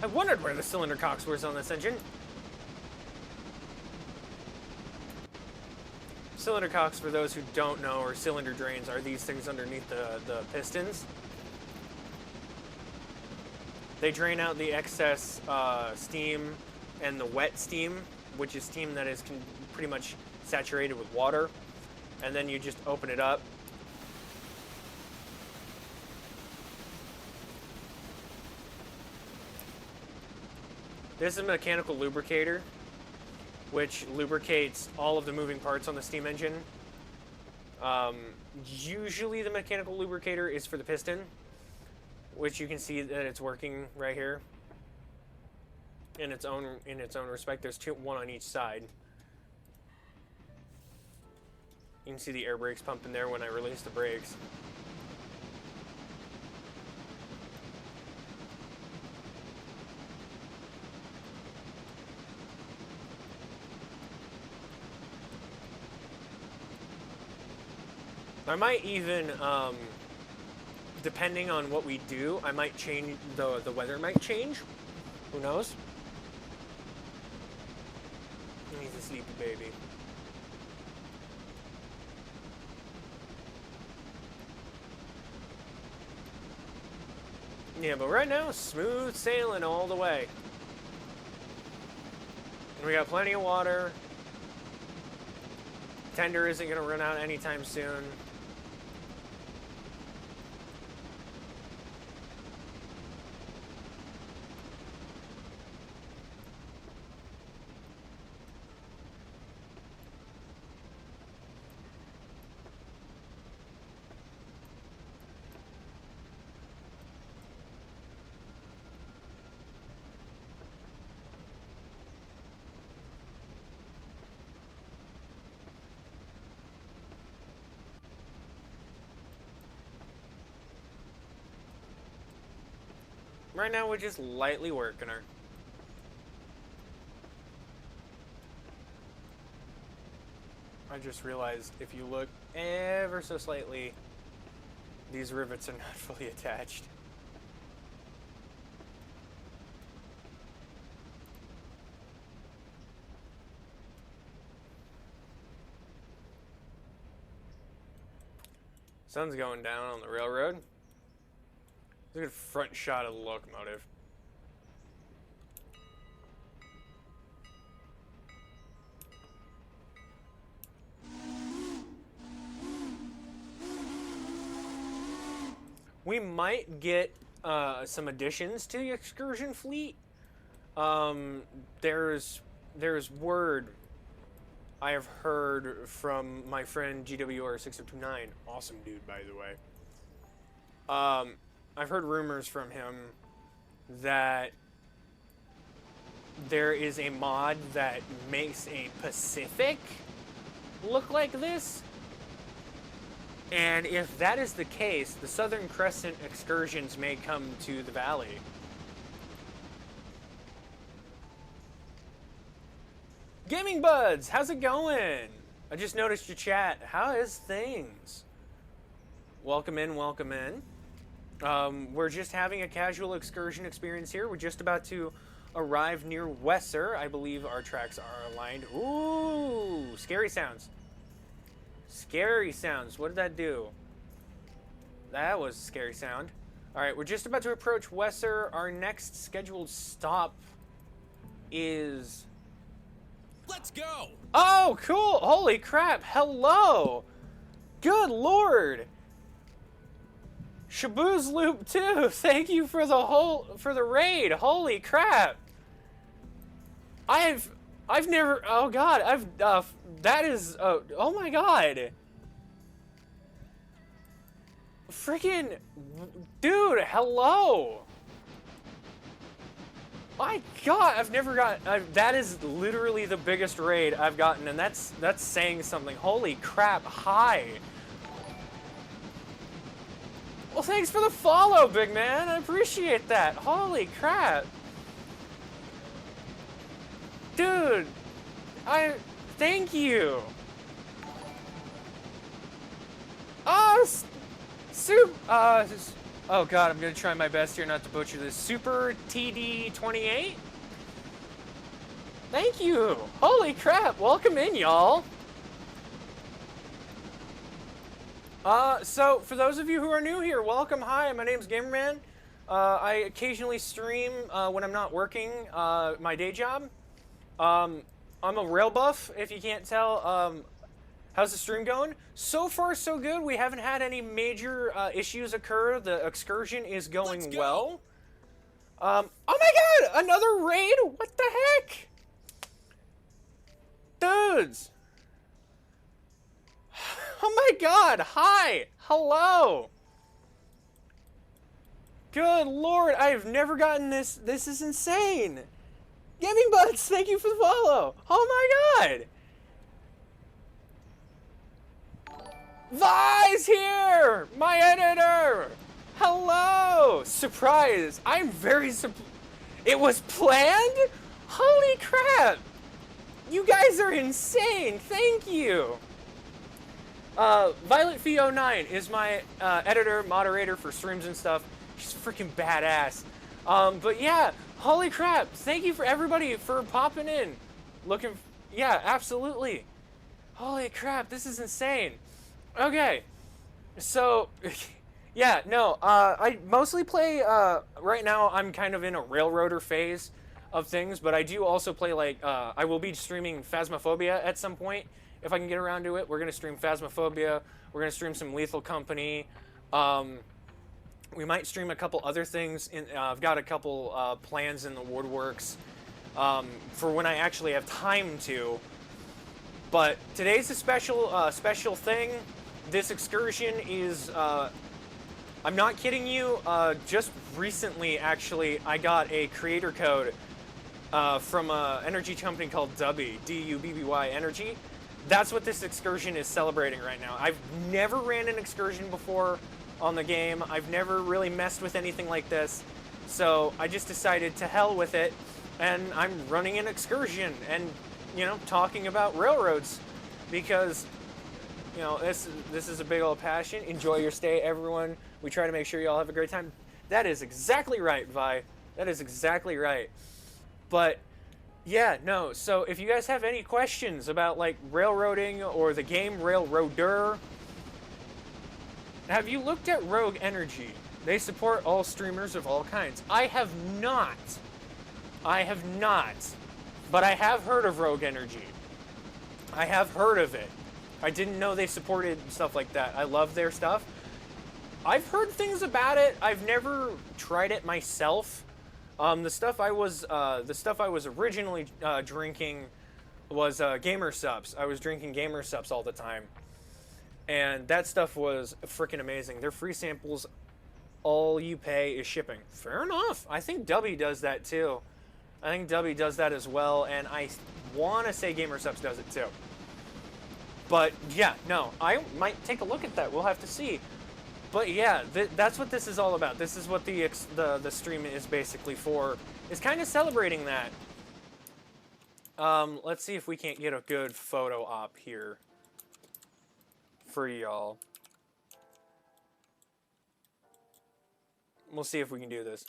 I wondered where the cylinder cocks was on this engine. Cylinder cocks, for those who don't know, or cylinder drains, are these things underneath the pistons. They drain out the excess steam and the wet steam, which is steam that is pretty much saturated with water. And then you just open it up. This is a mechanical lubricator, which lubricates all of the moving parts on the steam engine. Usually the mechanical lubricator is for the piston, which you can see that it's working right here. In its own respect, there's one on each side. You can see the air brakes pumping there when I release the brakes. I might even, depending on what we do, I might change, the weather might change. Who knows? He's a sleepy baby. Yeah, but right now, smooth sailing all the way. And we got plenty of water. Tender isn't going to run out anytime soon. Right now, we're just lightly working her. I just realized if you look ever so slightly, these rivets are not fully attached. Sun's going down on the railroad. Look at the front shot of the locomotive. We might get some additions to the excursion fleet. There's word I have heard from my friend GWR6029. Awesome dude, by the way. I've heard rumors from him that there is a mod that makes a Pacific look like this. And if that is the case, the Southern Crescent excursions may come to the valley. Gaming Buds, how's it going? I just noticed your chat. How is things? Welcome in, welcome in. We're just having a casual excursion experience here. We're just about to arrive near Wesser. I believe our tracks are aligned. Ooh, scary sounds. Scary sounds. What did that do? That was a scary sound. All right, we're just about to approach Wesser. Our next scheduled stop is... Let's go! Oh, cool! Holy crap! Hello! Good lord! Shaboo's Loop 2, thank you for the raid. Holy crap! I've never, oh god, that is, oh my god. Freaking, dude, hello! My god, I've never got, that is literally the biggest raid I've gotten, and that's saying something. Holy crap, hi! Well, thanks for the follow, big man. I appreciate that. Holy crap. Dude, thank you. Oh, oh god, I'm gonna try my best here not to butcher this. Super TD28? Thank you. Holy crap, welcome in, y'all. So, for those of you who are new here, welcome. Hi, my name's Gamerman. I occasionally stream when I'm not working my day job. I'm a rail buff, if you can't tell. How's the stream going? So far, so good. We haven't had any major issues occur. The excursion is going well. Oh my god! Another raid? What the heck? Dudes! Oh my god! Hi! Hello! Good lord, I've never gotten this. This is insane! Gaming Buds, thank you for the follow! Oh my god! Vi's here! My editor! Hello! Surprise! I'm very surprised. It was planned? Holy crap! You guys are insane! Thank you! Violet Fee09 is my editor, moderator for streams and stuff. She's freaking badass. But yeah, holy crap. Thank you for everybody for popping in. Yeah, absolutely. Holy crap, this is insane. Okay, so, yeah, no, I mostly play, right now I'm kind of in a railroader phase of things, but I do also play, like, I will be streaming Phasmophobia at some point. If I can get around to it, we're going to stream Phasmophobia. We're going to stream some Lethal Company. We might stream a couple other things. I've got a couple plans in the woodworks for when I actually have time to. But today's a special thing. This excursion is, I'm not kidding you, just recently, actually, I got a creator code from an energy company called Dubby, D-U-B-B-Y Energy. That's what this excursion is celebrating right now. I've never ran an excursion before on the game. I've never really messed with anything like this. So I just decided to hell with it, and I'm running an excursion and, you know, talking about railroads because, you know, this is a big old passion. Enjoy your stay, everyone. We try to make sure you all have a great time. That is exactly right, Vi. That is exactly right. But yeah, no, so if you guys have any questions about, like, railroading or the game Railroader, have you looked at Rogue Energy? They support all streamers of all kinds. I have not. But I have heard of Rogue Energy. I have heard of it. I didn't know they supported stuff like that. I love their stuff. I've heard things about it. I've never tried it myself. The stuff I was originally drinking was Gamer Subs. I was drinking Gamer Subs all the time, and that stuff was freaking amazing. Their free samples, all you pay is shipping. Fair enough. I think Dubby does that too. I think Dubby does that as well, and I want to say Gamer Subs does it too. But yeah, no, I might take a look at that. We'll have to see. But yeah, that's what this is all about. This is what the stream is basically for. Is kind of celebrating that. Let's see if we can't get a good photo op here for y'all. We'll see if we can do this.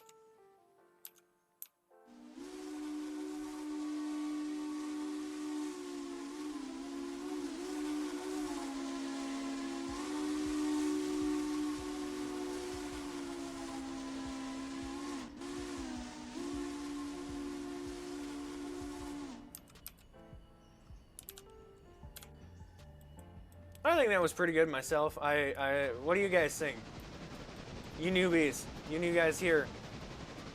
I think that was pretty good myself. What do you guys think? You newbies, you new guys here.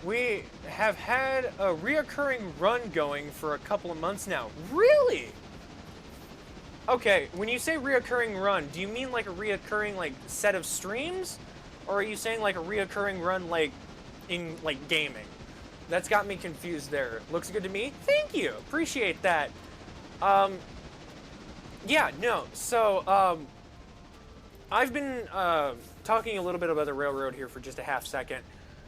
We have had a reoccurring run going for a couple of months now. Really? Okay, when you say reoccurring run, do you mean like a reoccurring like set of streams? Or are you saying like a reoccurring run like in like gaming? That's got me confused there. Looks good to me. Thank you. Appreciate that. Yeah, no. So, I've been talking a little bit about the railroad here for just a half second,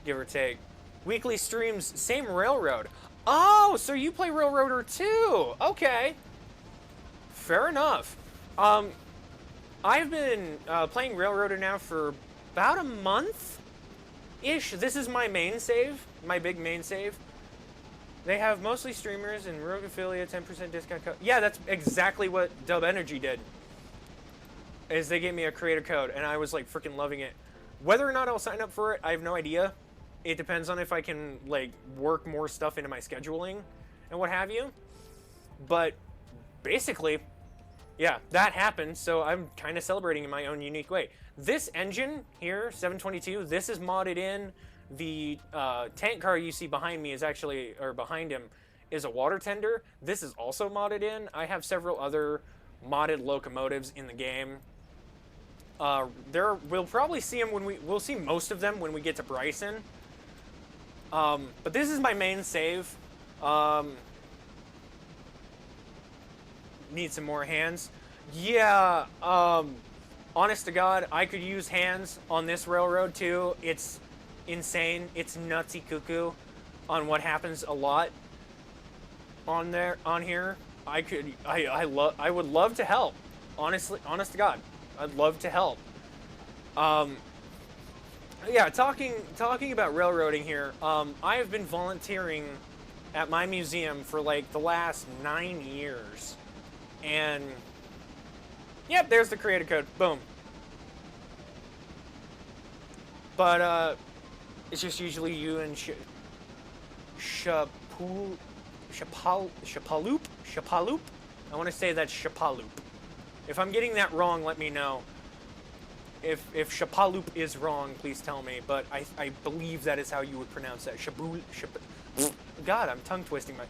give or take. Weekly streams, same railroad. Oh, so you play Railroader too? Okay. Fair enough. I've been playing Railroader now for about a month-ish. This is my main save, my big main save. They have mostly streamers and Rogue Affiliate 10% discount code. Yeah, that's exactly what Dub Energy did. Is they gave me a creator code, and I was like freaking loving it. Whether or not I'll sign up for it, I have no idea. It depends on if I can like work more stuff into my scheduling and what have you. But basically, yeah, that happened, so I'm kind of celebrating in my own unique way. This engine here, 722, this is modded in. The tank car you see behind me is actually, or behind him, is a water tender. This is also modded in. I have several other modded locomotives in the game. We'll probably see them we'll see most of them when we get to Bryson. But this is my main save. Need some more hands. Yeah, honest to God, I could use hands on this railroad too. It's insane. It's nutsy cuckoo on what happens a lot on here. I would love to help. Honestly, honest to God, I'd love to help. Yeah, talking about railroading here. I have been volunteering at my museum for like the last 9 years, and yep, there's the creator code. Boom. But it's just usually you and Shapaloop. I want to say that's Shapaloop. If I'm getting that wrong, let me know. If Shapaloop is wrong, please tell me. But I believe that is how you would pronounce that. God, I'm tongue twisting my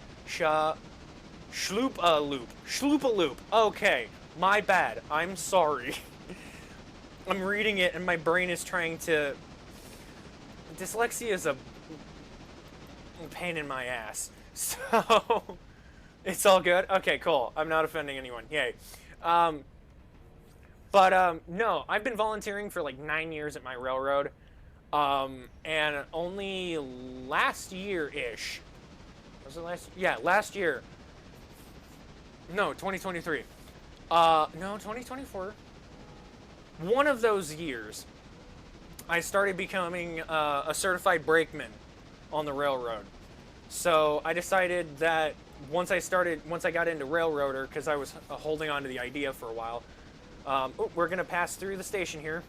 Shloopaloop. Okay, my bad. I'm sorry. I'm reading it and my brain is trying to. Dyslexia is a pain in my ass. So it's all good. Okay, cool. I'm not offending anyone. Yay. No, I've been volunteering for like 9 years at my railroad. And only last year-ish. Was it last? Yeah, last year. No, 2023. No, 2024. One of those years, I started becoming a certified brakeman on the railroad. So I decided that once I got into Railroader, because I was holding on to the idea for a while, we're going to pass through the station here.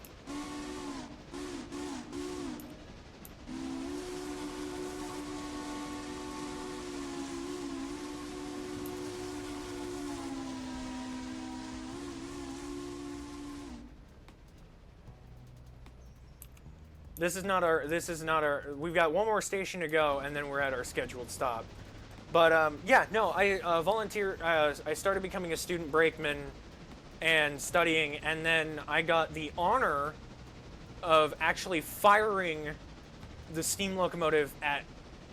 This is not our, we've got one more station to go, and then we're at our scheduled stop. But, yeah, no, I I started becoming a student brakeman and studying, and then I got the honor of actually firing the steam locomotive at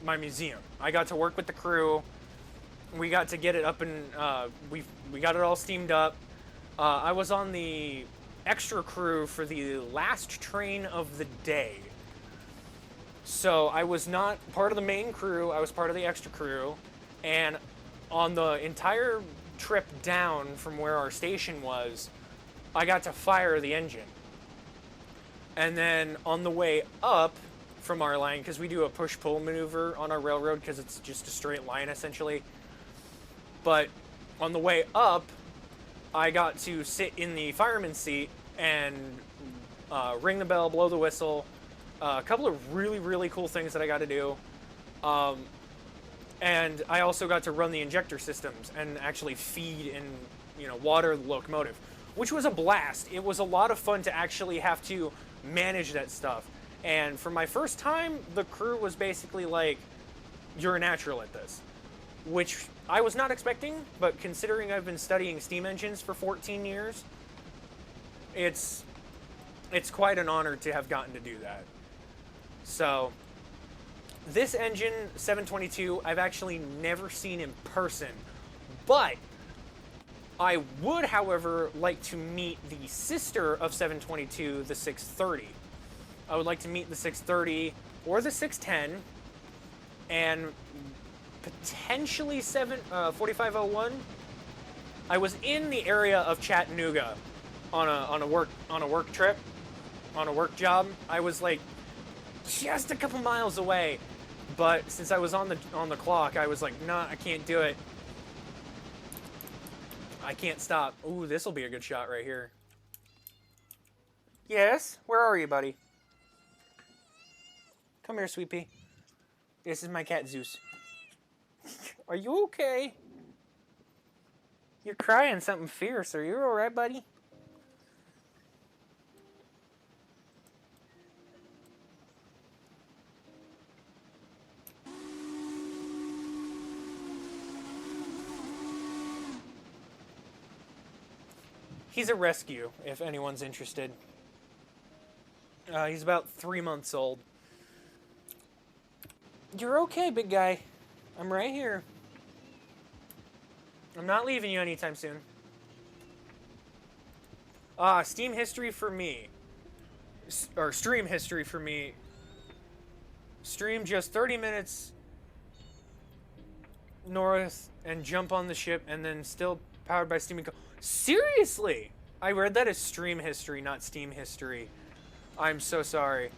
my museum. I got to work with the crew. We got to get it up and, we got it all steamed up. I was on the extra crew for the last train of the day. So I was not part of the main crew, I was part of the extra crew, and on the entire trip down from where our station was, I got to fire the engine. And then on the way up from our line, because we do a push-pull maneuver on our railroad because it's just a straight line essentially. But on the way up, I got to sit in the fireman's seat and ring the bell, blow the whistle. A couple of really, really cool things that I got to do. And I also got to run the injector systems and actually feed and, water the locomotive, which was a blast. It was a lot of fun to actually have to manage that stuff. And for my first time, the crew was basically like, you're a natural at this, which I was not expecting, but considering I've been studying steam engines for 14 years, it's quite an honor to have gotten to do that. So, this engine, 722, I've actually never seen in person, but I would, however, like to meet the sister of 722, the 630. I would like to meet the 630 or the 610, and potentially 4501. I was in the area of Chattanooga on a work trip, on a work job. I was like just a couple miles away, but since I was on the clock, I was like, nah, I can't do it. I can't stop. Ooh, this will be a good shot right here. Yes, where are you, buddy? Come here, sweet pea. This is my cat, Zeus. Are you okay? You're crying something fierce. Are you alright, buddy? He's a rescue, if anyone's interested. He's about 3 months old. You're okay, big guy. I'm right here. I'm not leaving you anytime soon. Steam history for me. Or stream history for me. Stream just 30 minutes north and jump on the ship and then still powered by steam and go. Seriously? I read that as stream history, not Steam history. I'm so sorry.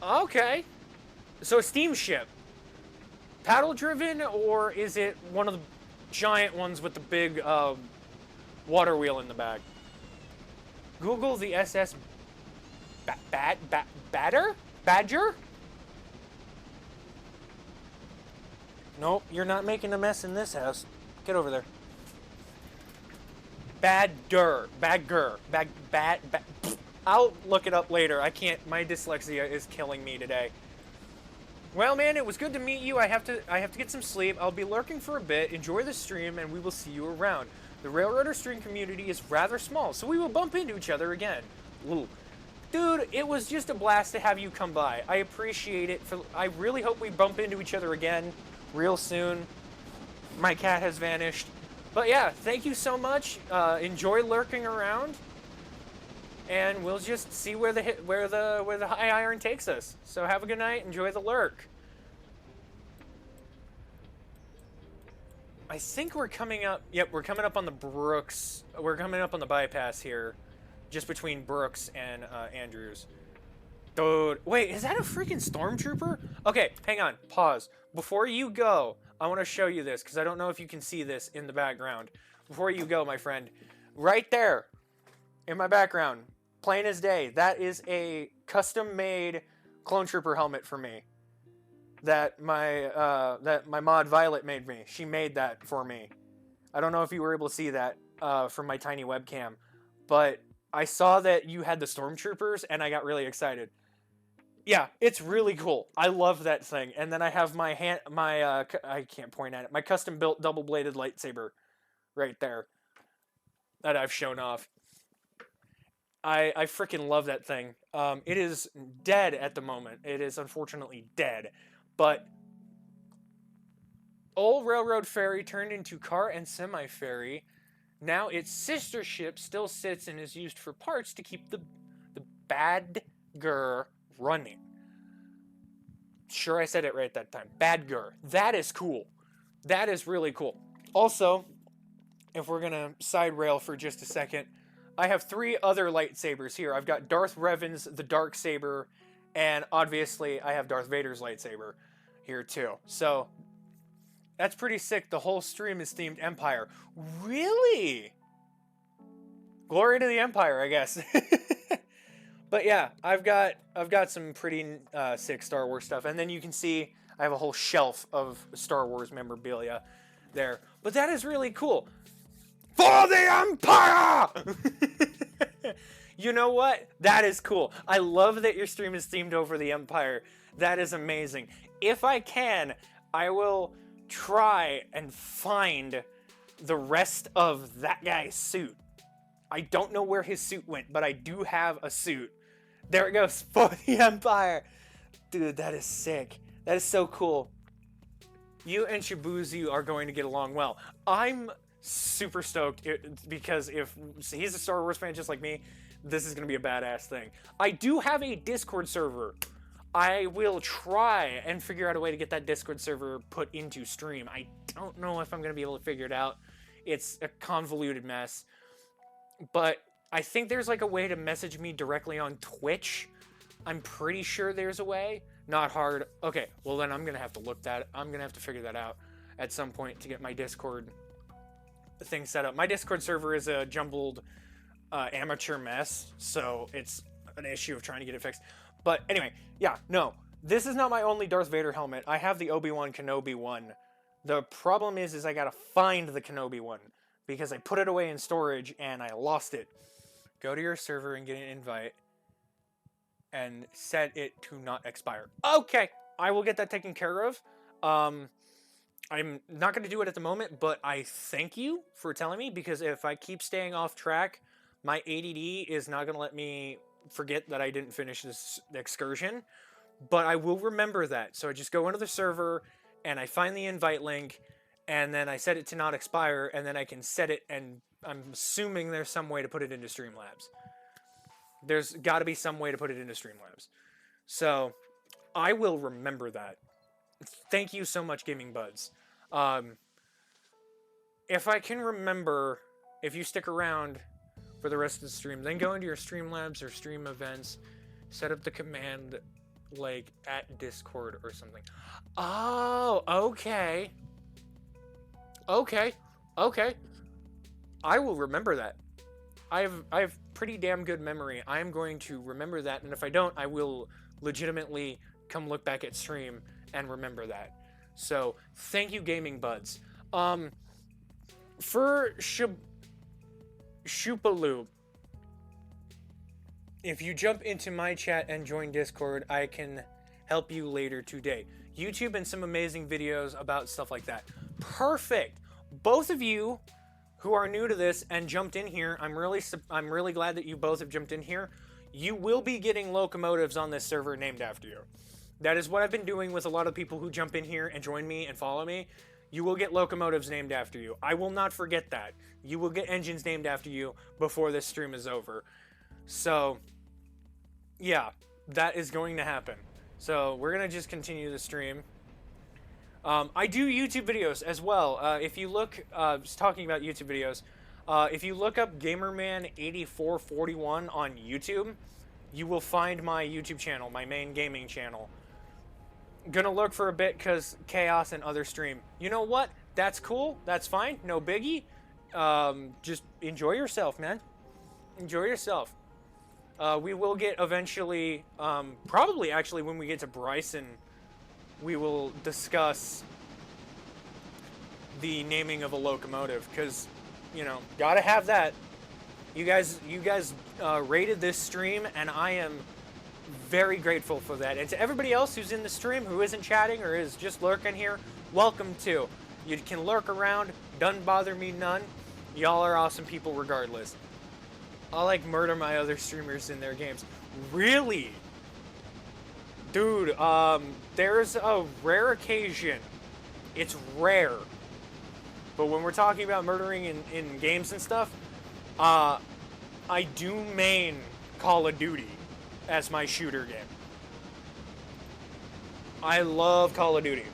Okay. So steamship. Paddle driven, or is it one of the giant ones with the big water wheel in the back? Google the SS Badger? Nope, you're not making a mess in this house. Get over there. Badger. I'll look it up later. I can't. My dyslexia is killing me today. Well, man, it was good to meet you. I have to get some sleep. I'll be lurking for a bit. Enjoy the stream, and we will see you around. The Railroader stream community is rather small, so we will bump into each other again. Ooh. Dude, it was just a blast to have you come by. I appreciate it. I really hope we bump into each other again real soon. My cat has vanished. But yeah, thank you so much. Enjoy lurking around. And we'll just see where the high iron takes us. So have a good night. Enjoy the lurk. I think we're coming up. Yep, we're coming up on the Brooks. We're coming up on the bypass here, just between Brooks and Andrews. Dude, wait, is that a freaking stormtrooper? Okay, hang on. Pause. Before you go, I want to show you this because I don't know if you can see this in the background. Before you go, my friend, right there in my background. Plain as day. That is a custom-made clone trooper helmet for me. That my mod Violet made me. She made that for me. I don't know if you were able to see that from my tiny webcam, but I saw that you had the stormtroopers, and I got really excited. Yeah, it's really cool. I love that thing. And then I have my I can't point at it. My custom-built double-bladed lightsaber, right there, that I've shown off. I freaking love that thing. It is dead at the moment. It is unfortunately dead. But old railroad ferry turned into car and semi-ferry. Now its sister ship still sits and is used for parts to keep the Badger running. Sure, I said it right that time. Badger. That is cool. That is really cool. Also, if we're gonna side rail for just a second, I have 3 other lightsabers here. I've got Darth Revan's the dark saber, and obviously I have Darth Vader's lightsaber here too. So that's pretty sick. The whole stream is themed Empire. Really? Glory to the Empire, I guess. But yeah, I've got some pretty sick Star Wars stuff, and then you can see I have a whole shelf of Star Wars memorabilia there. But that is really cool. For the Empire! You know what? That is cool. I love that your stream is themed over the Empire. That is amazing. If I can, I will try and find the rest of that guy's suit. I don't know where his suit went, but I do have a suit. There it goes. For the Empire. Dude, that is sick. That is so cool. You and Shibuzu are going to get along well. I'm super stoked because if he's a Star Wars fan just like me, this is going to be a badass thing. I do have a Discord server. I will try and figure out a way to get that Discord server put into stream. I don't know if I'm going to be able to figure it out. It's a convoluted mess. But I think there's like a way to message me directly on Twitch. I'm pretty sure there's a way. Not hard. Okay, well then I'm going to have to I'm going to have to figure that out at some point to get my Discord thing set up. My Discord server is a jumbled amateur mess, so it's an issue of trying to get it fixed. But anyway, yeah, no. This is not my only Darth Vader helmet. I have the Obi-Wan Kenobi one. The problem is I gotta find the Kenobi one because I put it away in storage and I lost it. Go to your server and get an invite and set it to not expire. Okay, I will get that taken care of. I'm not going to do it at the moment, but I thank you for telling me, because if I keep staying off track, my ADD is not going to let me forget that I didn't finish this excursion. But I will remember that. So I just go into the server and I find the invite link and then I set it to not expire and then I can set it, and I'm assuming there's some way to put it into Streamlabs. There's got to be some way to put it into Streamlabs. So I will remember that. Thank you so much, Gaming Buds. If I can remember, if you stick around for the rest of the stream, then go into your Streamlabs or stream events, set up the command like at Discord or something. Oh, okay. Okay. I will remember that. I have pretty damn good memory. I am going to remember that, and if I don't, I will legitimately come look back at stream and remember that. So, thank you, Gaming Buds. For Shoopaloop, if you jump into my chat and join Discord, I can help you later today. YouTube and some amazing videos about stuff like that. Perfect! Both of you who are new to this and jumped in here, I'm really glad that you both have jumped in here. You will be getting locomotives on this server named after you. That is what I've been doing with a lot of people who jump in here and join me and follow me. You will get locomotives named after you. I will not forget that. You will get engines named after you before this stream is over. So, yeah, that is going to happen. So, we're going to just continue the stream. I do YouTube videos as well. If you look, talking about YouTube videos, if you look up Gamerman8441 on YouTube, you will find my YouTube channel, my main gaming channel. Gonna look for a bit because Chaos and other stream. You know what? That's cool. That's fine. No biggie. Just enjoy yourself, man. Enjoy yourself. We will get eventually, probably actually when we get to Bryson, we will discuss the naming of a locomotive, because, you know, gotta have that. You guys rated this stream, and I am very grateful for that. And to everybody else who's in the stream who isn't chatting or is just lurking here, welcome too. You can lurk around, doesn't bother me none. Y'all are awesome people regardless. I'll like murder my other streamers in their games. Really? Dude, there's a rare occasion. It's rare. But when we're talking about murdering in games and stuff, I do main Call of Duty as my shooter game. I love Call of Duty.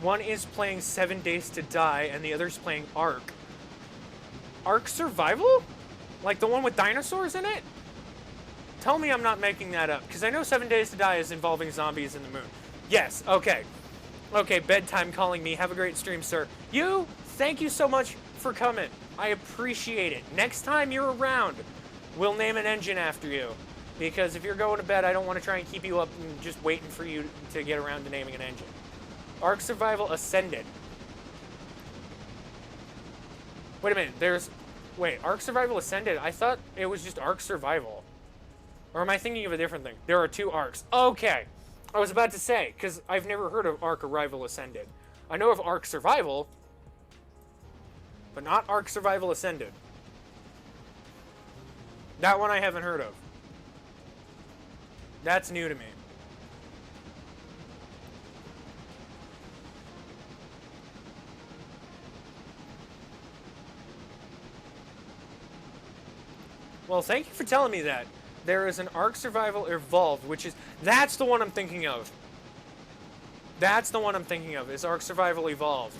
One is playing 7 Days to Die, and the other's playing Ark. Ark Survival? Like the one with dinosaurs in it? Tell me I'm not making that up, because I know 7 Days to Die is involving zombies in the moon. Yes, okay. Okay, bedtime calling me. Have a great stream, sir. You, thank you so much for coming. I appreciate it. Next time you're around, we'll name an engine after you. Because if you're going to bed, I don't want to try and keep you up and just waiting for you to get around to naming an engine. Ark Survival Ascended. Wait a minute, wait, Ark Survival Ascended? I thought it was just Ark Survival. Or am I thinking of a different thing? There are 2 Arks. Okay. I was about to say, because I've never heard of Ark Arrival Ascended. I know of Ark Survival, but not Ark Survival Ascended. That one I haven't heard of. That's new to me. Well, thank you for telling me that. There is an Ark Survival Evolved, that's the one I'm thinking of. That's the one I'm thinking of, is Ark Survival Evolved.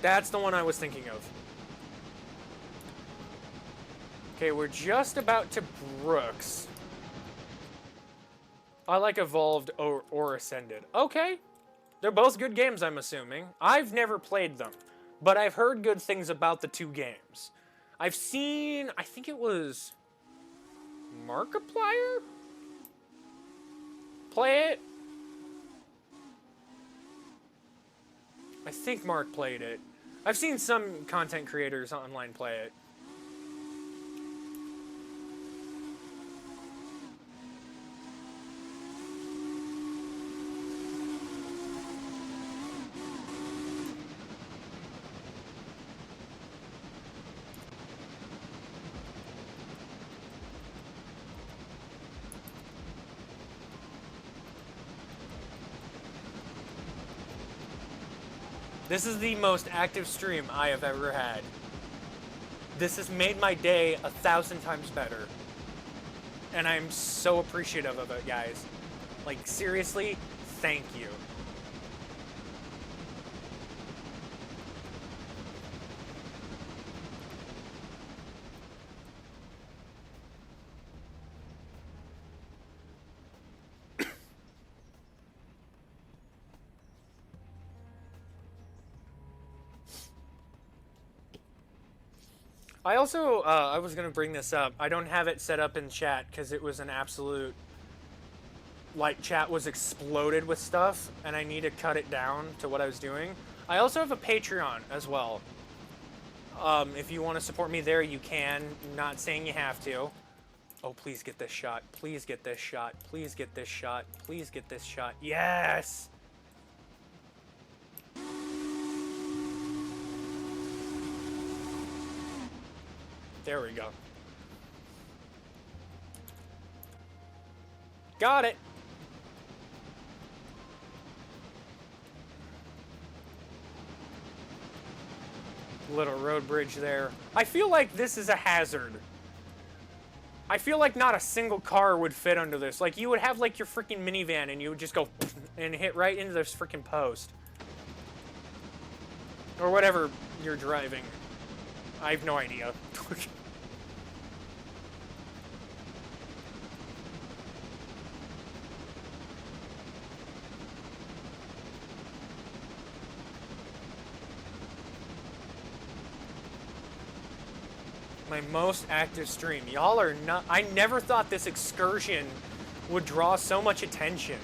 That's the one I was thinking of. Okay, we're just about to Brooks. I like Evolved or Ascended. Okay. They're both good games, I'm assuming. I've never played them, but I've heard good things about the 2 games. I've seen, I think it was Markiplier play it. I think Mark played it. I've seen some content creators online play it. This is the most active stream I have ever had. This has made my day 1,000 times better. And I'm so appreciative of it, guys. Like, seriously, thank you. I also, I was going to bring this up. I don't have it set up in chat because it was an absolute, like, chat was exploded with stuff, and I need to cut it down to what I was doing. I also have a Patreon as well. If you want to support me there, you can. Not saying you have to. Oh, please get this shot. Please get this shot. Please get this shot. Please get this shot. Yes! There we go. Got it. Little road bridge there. I feel like this is a hazard. I feel like not a single car would fit under this. Like, you would have, like, your freaking minivan and you would just go and hit right into this freaking post. Or whatever you're driving. I have no idea. My most active stream. Y'all are not... I never thought this excursion would draw so much attention.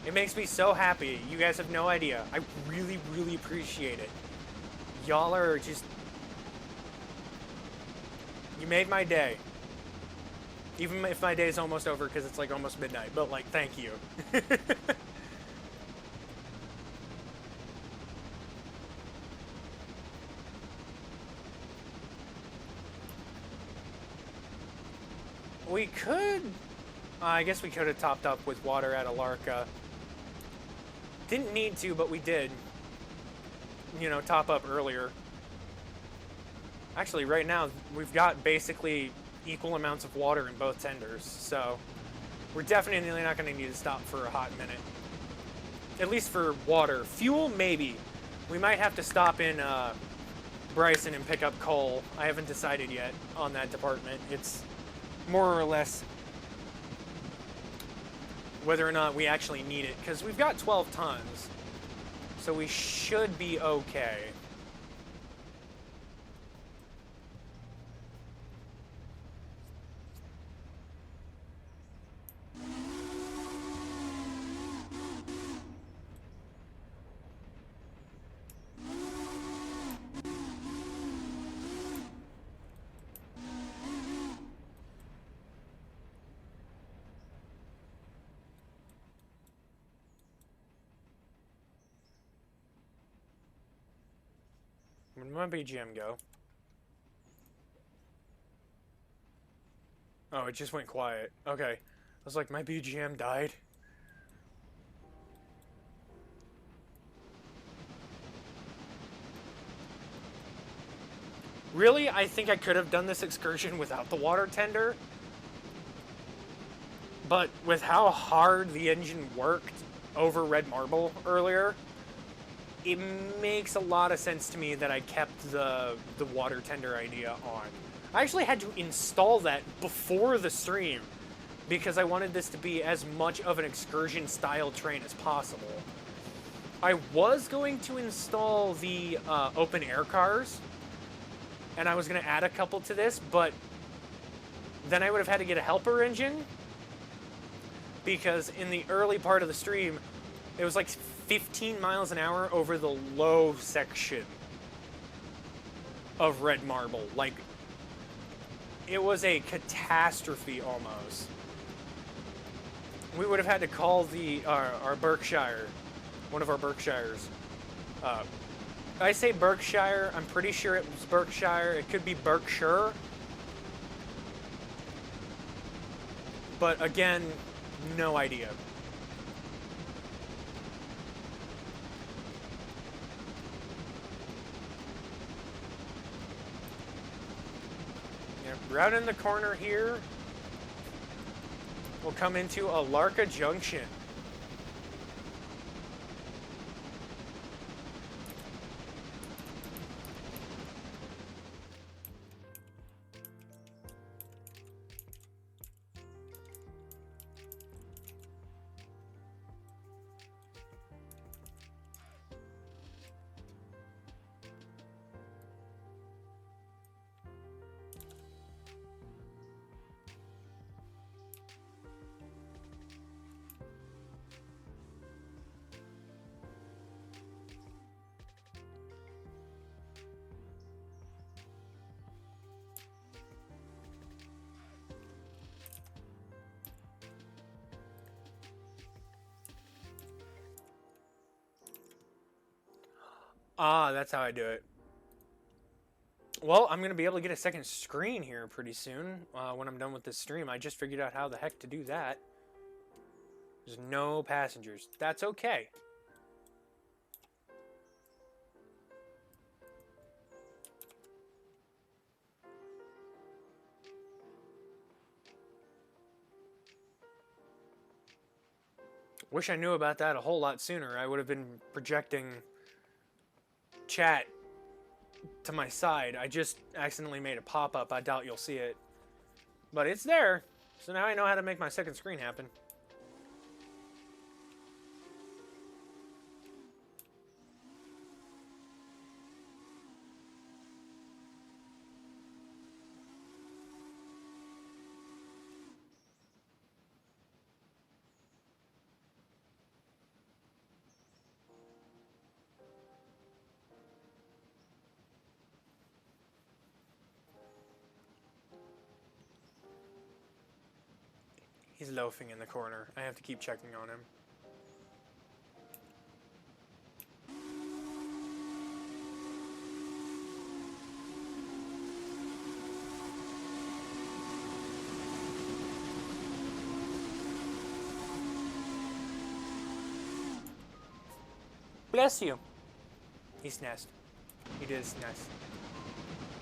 It makes me so happy. You guys have no idea. I really, really appreciate it. Y'all are just... You made my day. Even if my day's almost over because it's like almost midnight. But, like, thank you. We could... I guess we could have topped up with water at Alarka. Didn't need to, but we did. You know, top up earlier. Actually, right now, we've got basically equal amounts of water in both tenders, so we're definitely not going to need to stop for a hot minute. At least for water. Fuel, maybe. We might have to stop in Bryson and pick up coal. I haven't decided yet on that department. It's more or less whether or not we actually need it, because we've got 12 tons, so we should be okay. Where did my BGM go? Oh, it just went quiet. Okay. I was like, my BGM died. Really, I think I could have done this excursion without the water tender. But with how hard the engine worked over red marble earlier, it makes a lot of sense to me that I kept the water tender idea on. I actually had to install that before the stream because I wanted this to be as much of an excursion style train as possible. I was going to install the open air cars, and I was going to add a couple to this, but then I would have had to get a helper engine, because in the early part of the stream, it was like 15 miles an hour over the low section of red marble. Like, it was a catastrophe almost. We would have had to call our Berkshire, one of our Berkshires. I say Berkshire, I'm pretty sure it was Berkshire. It could be Berkshire. But again, no idea. Right in the corner here, we'll come into Alarka Junction. Ah, that's how I do it. Well, I'm going to be able to get a second screen here pretty soon when I'm done with this stream. I just figured out how the heck to do that. There's no passengers. That's okay. Wish I knew about that a whole lot sooner. I would have been projecting chat to my side. I just accidentally made a pop-up. I doubt you'll see it. But it's there. So now I know how to make my second screen happen. He's loafing in the corner. I have to keep checking on him. Bless you. He sneezed. He did sneeze.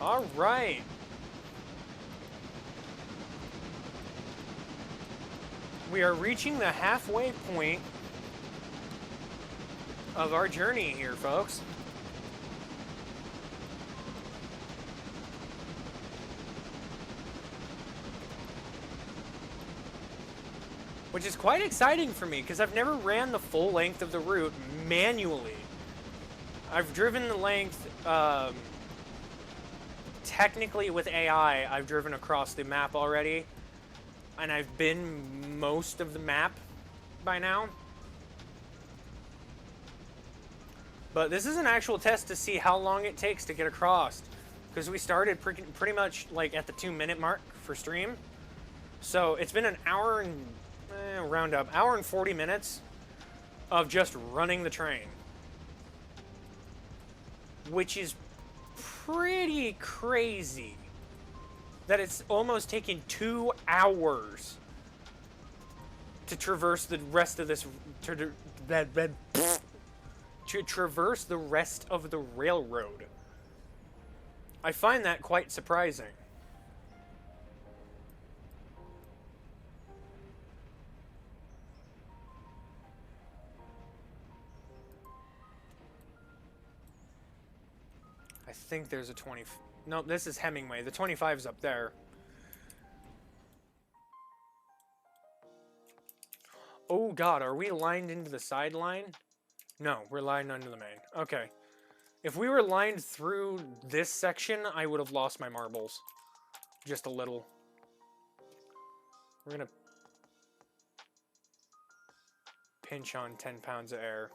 All right. We are reaching the halfway point of our journey here, folks. Which is quite exciting for me, because I've never ran the full length of the route manually. I've driven the length, technically with AI, I've driven across the map already. And I've been most of the map by now. But this is an actual test to see how long it takes to get across. Because we started pretty much like at the 2-minute mark for stream. So it's been an hour and, round up, hour and 40 minutes of just running the train. Which is pretty crazy. That it's almost taken 2 hours to traverse the rest of this, to traverse the rest of the railroad. I find that quite surprising. I think there's a 20... No, this is Hemingway. The 25's up there. Oh god, are we lined into the sideline? No, we're lined under the main. Okay. If we were lined through this section, I would have lost my marbles. Just a little. We're gonna pinch on 10 pounds of air.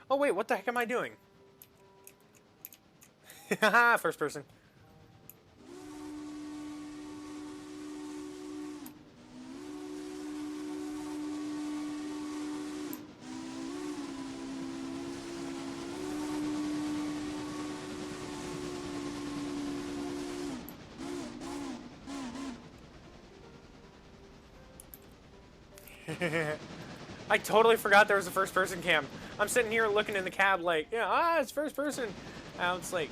Oh wait, what the heck am I doing? Haha, first person. I totally forgot there was a first person cam. I'm sitting here looking in the cab like, yeah, it's first person. And it's like,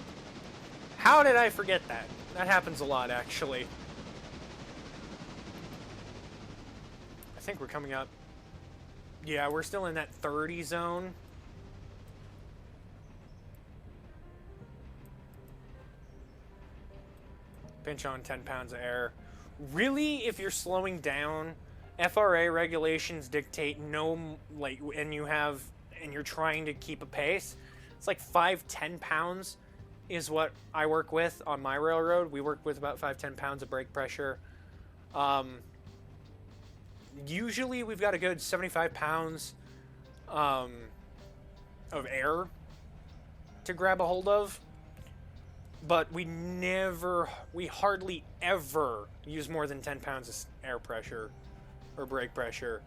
how did I forget that? That happens a lot, actually. I think we're coming up. Yeah, we're still in that 30 zone. Pinch on 10 pounds of air. Really, if you're slowing down, FRA regulations dictate no, like, and you're trying to keep a pace, it's like 5-10 pounds is what I work with on my railroad. We work with about 5-10 pounds of brake pressure. Usually we've got a good 75 pounds of air to grab a hold of, but we hardly ever use more than 10 pounds of air pressure or brake pressure.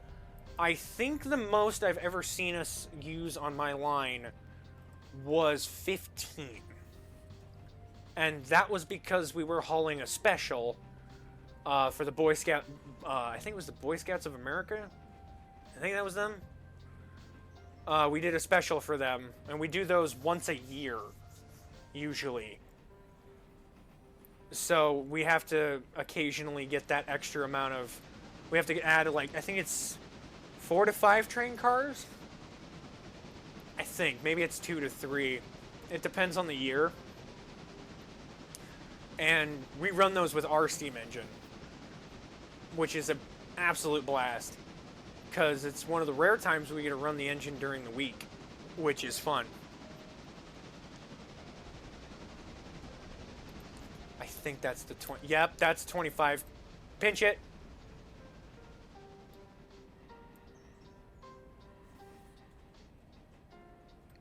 I think the most I've ever seen us use on my line was 15. And that was because we were hauling a special for the Boy Scout, I think it was the Boy Scouts of America? I think that was them. We did a special for them, and we do those once a year, usually. So we have to occasionally get that extra amount of, we have to add, like, I think it's 4 to 5 train cars? I think. Maybe it's 2 to 3. It depends on the year. And we run those with our steam engine, which is an absolute blast. Because it's one of the rare times we get to run the engine during the week, which is fun. I think that's the 20. Yep, that's 25. Pinch it.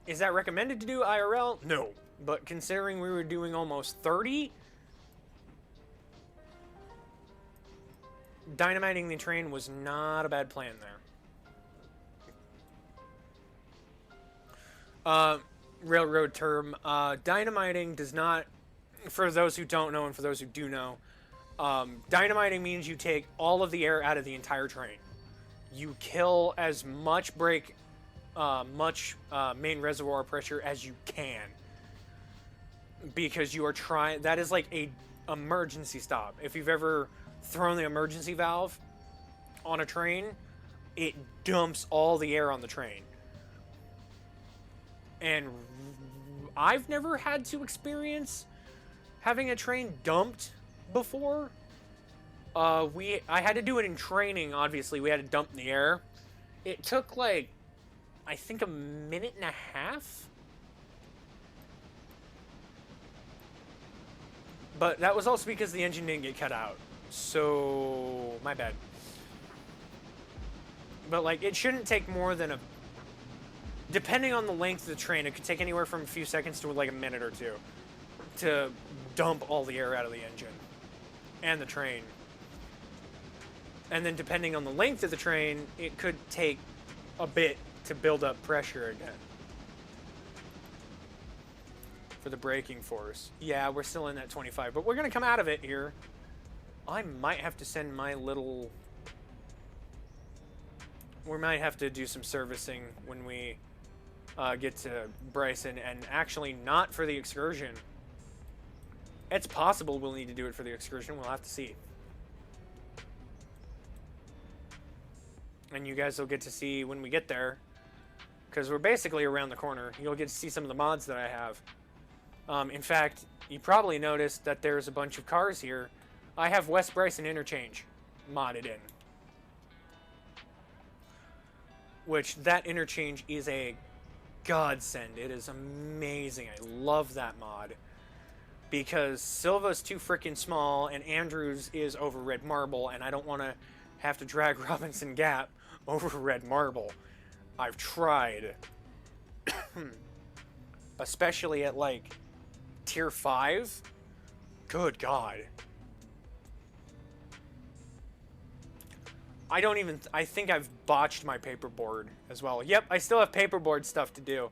Is that recommended to do IRL? No. But considering we were doing almost 30, dynamiting the train was not a bad plan there. Uh, railroad term. Dynamiting does not, for those who don't know and for those who do know, dynamiting means you take all of the air out of the entire train. You kill as much main reservoir pressure as you can, because you are trying. That is like a emergency stop. If you've ever thrown the emergency valve on a train, it dumps all the air on the train. And I've never had to experience having a train dumped before. I had to do it in training. Obviously, we had to dump in the air. It took like, I think, a minute and a half. But that was also because the engine didn't get cut out. So, my bad. But like, it shouldn't take more than depending on the length of the train, it could take anywhere from a few seconds to like a minute or two to dump all the air out of the engine and the train. And then depending on the length of the train, it could take a bit to build up pressure again. For the braking force. Yeah, we're still in that 25, but we're going to come out of it here. I might have to send my little... We might have to do some servicing when we get to Bryson, and actually not for the excursion. It's possible we'll need to do it for the excursion. We'll have to see. And you guys will get to see when we get there, because we're basically around the corner. You'll get to see some of the mods that I have. In fact, you probably noticed that there's a bunch of cars here. I have West Bryson Interchange modded in. Which, that interchange is a godsend. It is amazing. I love that mod. Because Silva's too freaking small, and Andrews is over Red Marble, and I don't want to have to drag Robinson Gap over Red Marble. I've tried. Especially at, like, Tier 5. Good God. I think I've botched my paperboard as well. Yep, I still have paperboard stuff to do.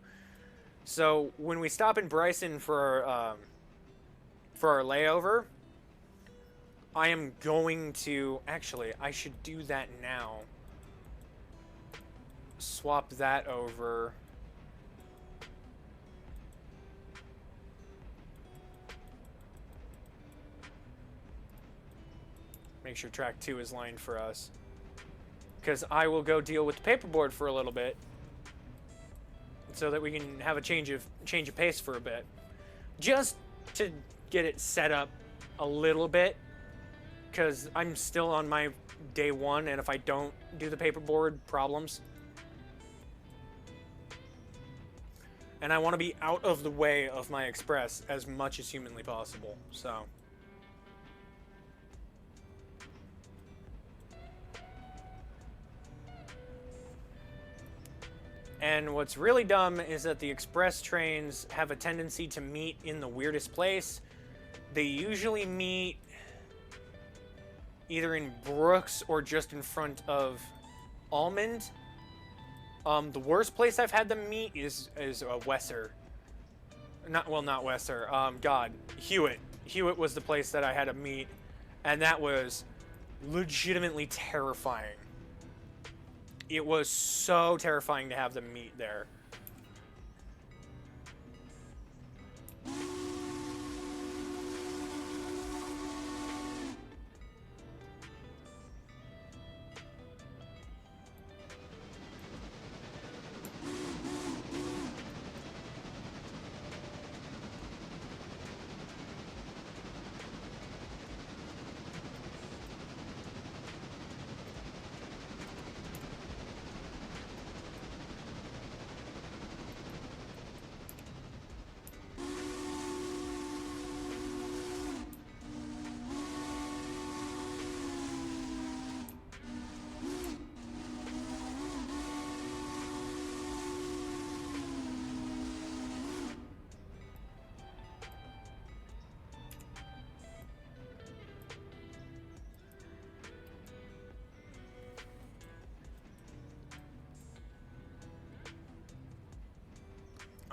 So, when we stop in Bryson for our layover, I am going to... Actually, I should do that now. Swap that over. Make sure track 2 is lined for us. Because I will go deal with the paperboard for a little bit, so that we can have a change of pace for a bit, just to get it set up a little bit. Because I'm still on my day 1, and if I don't do the paperboard, problems. And I want to be out of the way of my express as much as humanly possible. So. And what's really dumb is that the express trains have a tendency to meet in the weirdest place. They usually meet either in Brooks or just in front of Almond. The worst place I've had them meet is Wesser. Not Wesser. God, Hewitt. Hewitt was the place that I had to meet, and that was legitimately terrifying. It was so terrifying to have them meet there.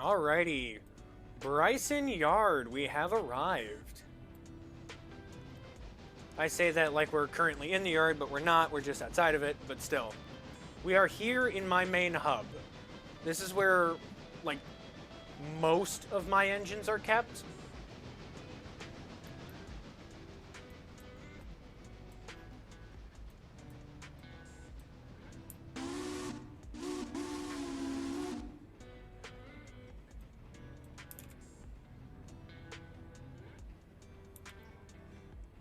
Alrighty. Bryson Yard, we have arrived. I say that like we're currently in the yard, but we're not. We're just outside of it, but still. We are here in my main hub. This is where, like, most of my engines are kept.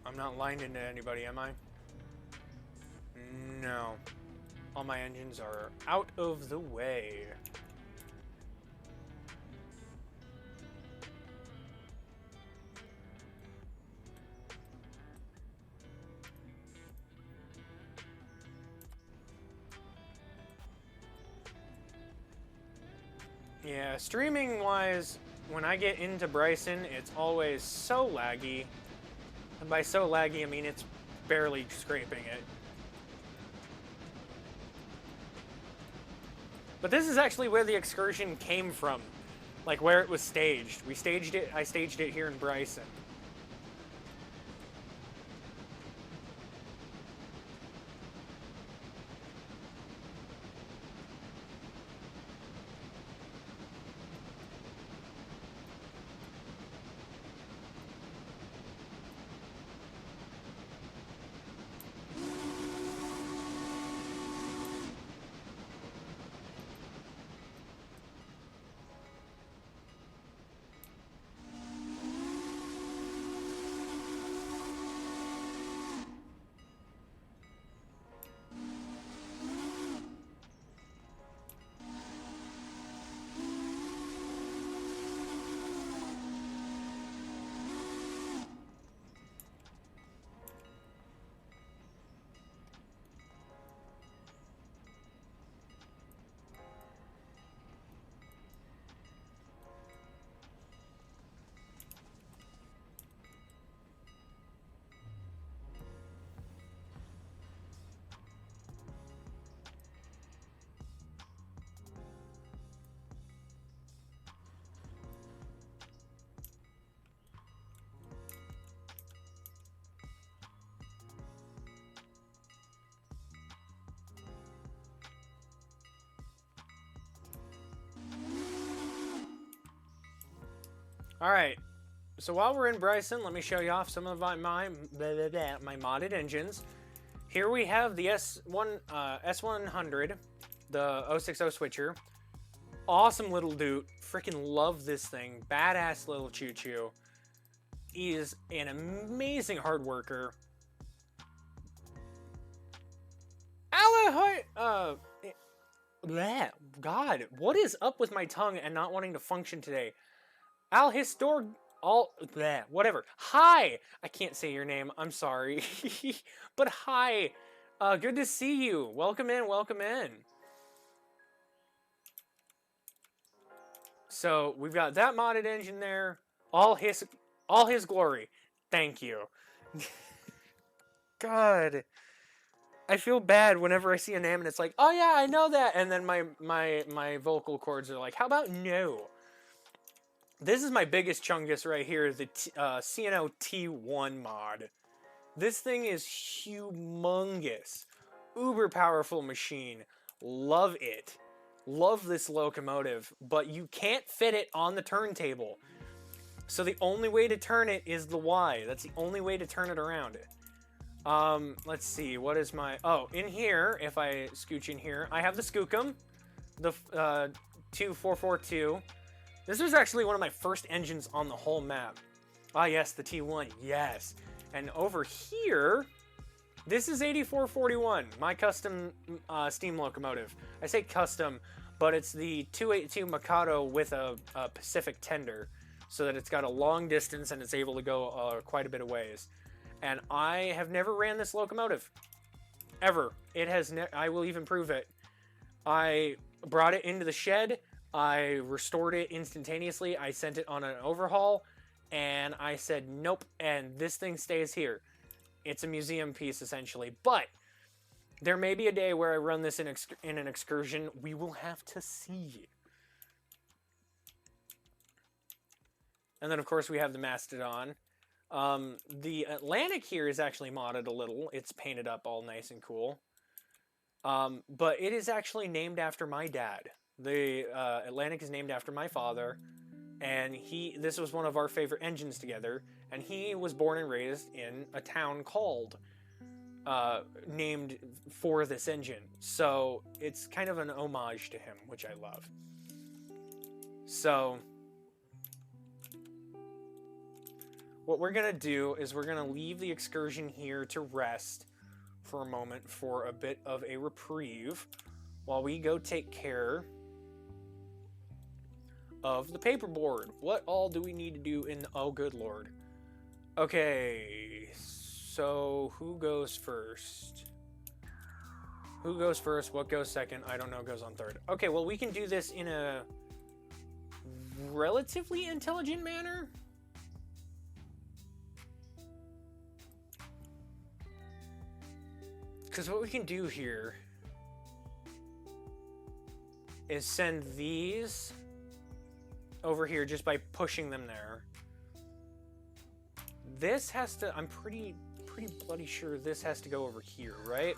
I'm not lined into anybody, am I? No. All my engines are out of the way. Yeah, streaming-wise, when I get into Bryson, it's always so laggy. And by so laggy, I mean it's barely scraping it. But this is actually where the excursion came from. Like, where it was staged. I staged it here in Bryson. Alright, so while we're in Bryson, let me show you off some of my modded engines. Here we have the S100, the 060 switcher. Awesome little dude. Freaking love this thing. Badass little choo-choo. He is an amazing hard worker. God, what is up with my tongue and not wanting to function today? Whatever. Hi! I can't say your name, I'm sorry. But hi! Good to see you. Welcome in, welcome in. So, we've got that modded engine there. All his glory. Thank you. God. I feel bad whenever I see a name and it's like, oh yeah, I know that. And then my vocal cords are like, how about no? This is my biggest chungus right here, the CNO T1 mod. This thing is humongous. Uber powerful machine. Love it. Love this locomotive, but you can't fit it on the turntable. So the only way to turn it is the Y. That's the only way to turn it around. Let's see, what is my... Oh, in here, if I scooch in here, I have the Skookum, the 2442. This was actually one of my first engines on the whole map. Ah, yes, the T1, yes. And over here, this is 8441, my custom steam locomotive. I say custom, but it's the 282 Mikado with a Pacific tender, so that it's got a long distance and it's able to go quite a bit of ways. And I have never ran this locomotive. Ever. It has I will even prove it. I brought it into the shed. I restored it instantaneously. I sent it on an overhaul. And I said, nope. And this thing stays here. It's a museum piece, essentially. But there may be a day where I run this in an excursion. We will have to see. And then, of course, we have the Mastodon. The Atlantic here is actually modded a little. It's painted up all nice and cool. But it is actually named after my dad. The Atlantic is named after my father, and this was one of our favorite engines together, and he was born and raised in a town called named for this engine. So it's kind of an homage to him, which I love. So what we're gonna do is we're gonna leave the excursion here to rest for a moment for a bit of a reprieve while we go take care of the paperboard. What all do we need to do in... Oh, good lord. Okay, so who goes first? Who goes first? What goes second? I don't know. Goes on third. Okay, well, we can do this in a relatively intelligent manner. Because what we can do here is send these over here just by pushing them there. This has to... I'm pretty bloody sure this has to go over here, right?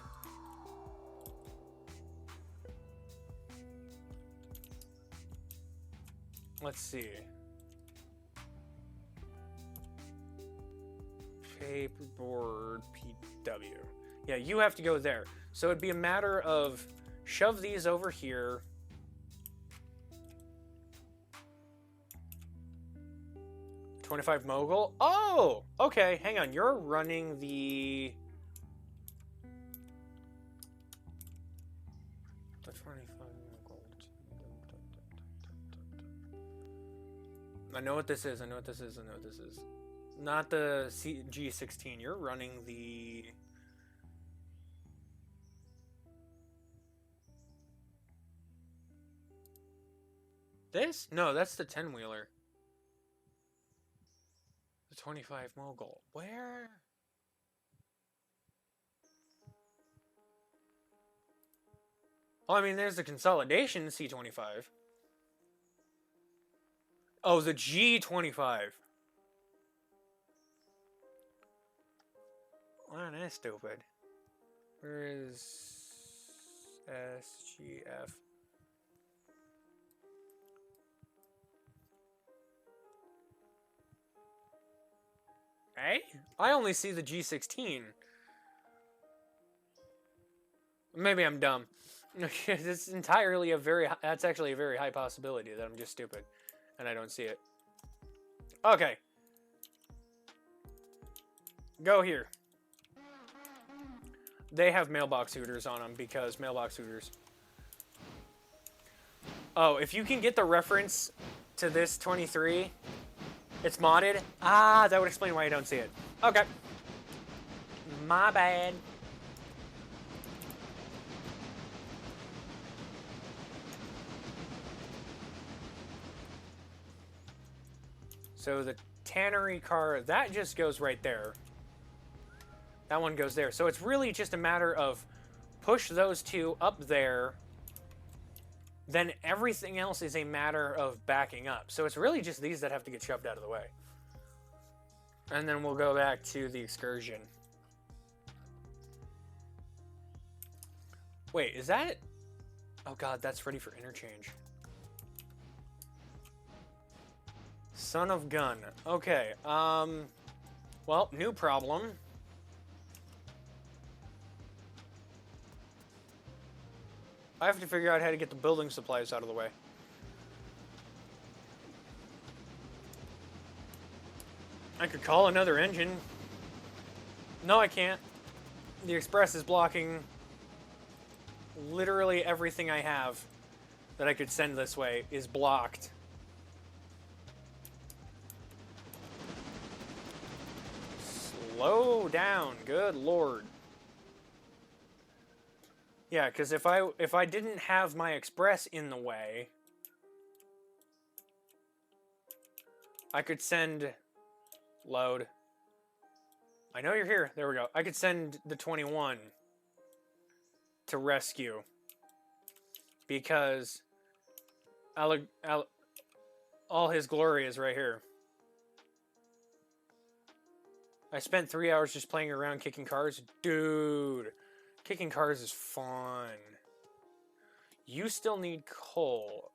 Let's see. Paperboard PW. Yeah, you have to go there. So it'd be a matter of shove these over here. $25 mogul. Oh, okay. Hang on. You're running the 25 mogul. I know what this is. I know what this is. I know what this is. Not the G16. You're running the... This? No, that's the 10-wheeler. The 25 mogul. Where? Oh, I mean, there's the consolidation C25. Oh, the G25. Wow, that's stupid. Where is SGF? Hey? I only see the G16. Maybe I'm dumb. It's entirely that's actually a very high possibility that I'm just stupid and I don't see it. Okay. Go here. They have mailbox hooters on them because mailbox hooters. Oh, if you can get the reference to this 23, it's modded. Ah, that would explain why you don't see it. Okay. My bad. So the tannery car, that just goes right there. That one goes there. So it's really just a matter of push those two up there. Then everything else is a matter of backing up. So it's really just these that have to get shoved out of the way. And then we'll go back to the excursion. Wait, is that... Oh god, that's ready for interchange. Son of gun. Okay, well, new problem. I have to figure out how to get the building supplies out of the way. I could call another engine. No, I can't. The express is blocking literally everything I have that I could send this way is blocked. Slow down, good lord. Yeah, because if I didn't have my express in the way, I could send load. I know you're here. There we go. I could send the 21 to rescue because all his glory is right here. I spent 3 hours just playing around kicking cars. Dude, kicking cars is fun. You still need coal.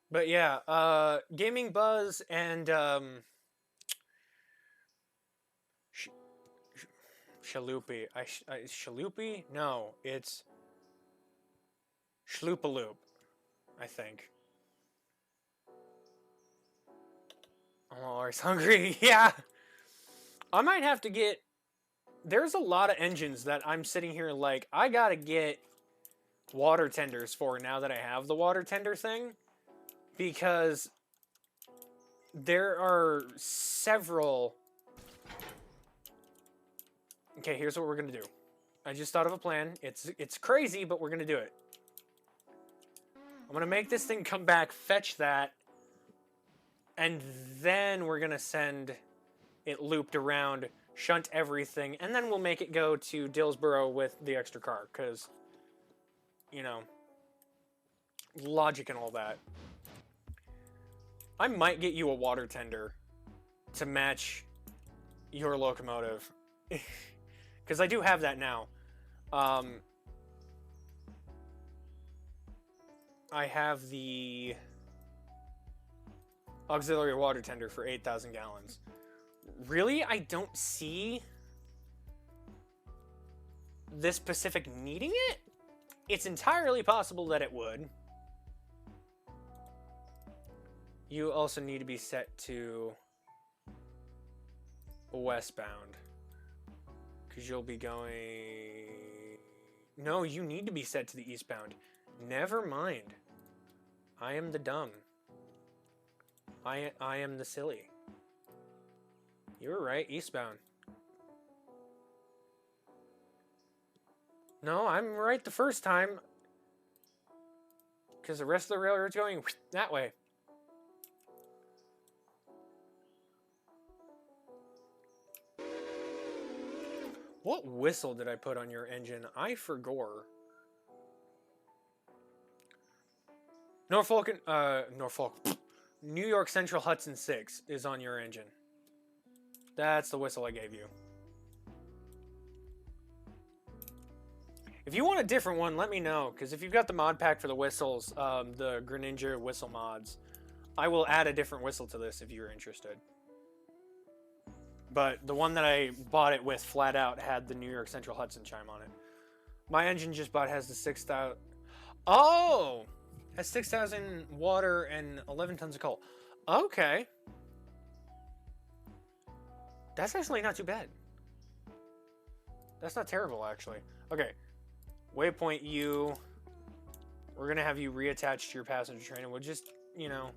But yeah, Gaming Buzz and Shaloopy. Shaloopy? No, it's Shloopaloop, I think. I'm always hungry. Yeah. I might have to get... There's a lot of engines that I'm sitting here like, I gotta get water tenders for now that I have the water tender thing. Because there are several... Okay, here's what we're gonna do. I just thought of a plan. It's crazy, but we're gonna do it. I'm gonna make this thing come back, fetch that, and then we're gonna send it looped around, shunt everything, and then we'll make it go to Dillsboro with the extra car, because, you know, logic and all that. I might get you a water tender to match your locomotive. Because I do have that now. I have the auxiliary water tender for 8,000 gallons. Really? I don't see this Pacific needing it? It's entirely possible that it would. You also need to be set to westbound. Because you'll be going... No, you need to be set to the eastbound. Never mind. I am the dumb. I am the silly. You were right, eastbound. No, I'm right the first time. Because the rest of the railroad's going that way. What whistle did I put on your engine? I forgot. Norfolk, New York Central Hudson 6 is on your engine. That's the whistle I gave you. If you want a different one, let me know. Because if you've got the mod pack for the whistles, the Greninja whistle mods, I will add a different whistle to this if you're interested. But the one that I bought it with flat out had the New York Central Hudson chime on it. My engine just bought has the 6,000... Oh! Has 6,000 water and 11 tons of coal. Okay. That's actually not too bad. That's not terrible, actually. Okay. Waypoint U. We're going to have you reattached to your passenger train. And we'll just, you know...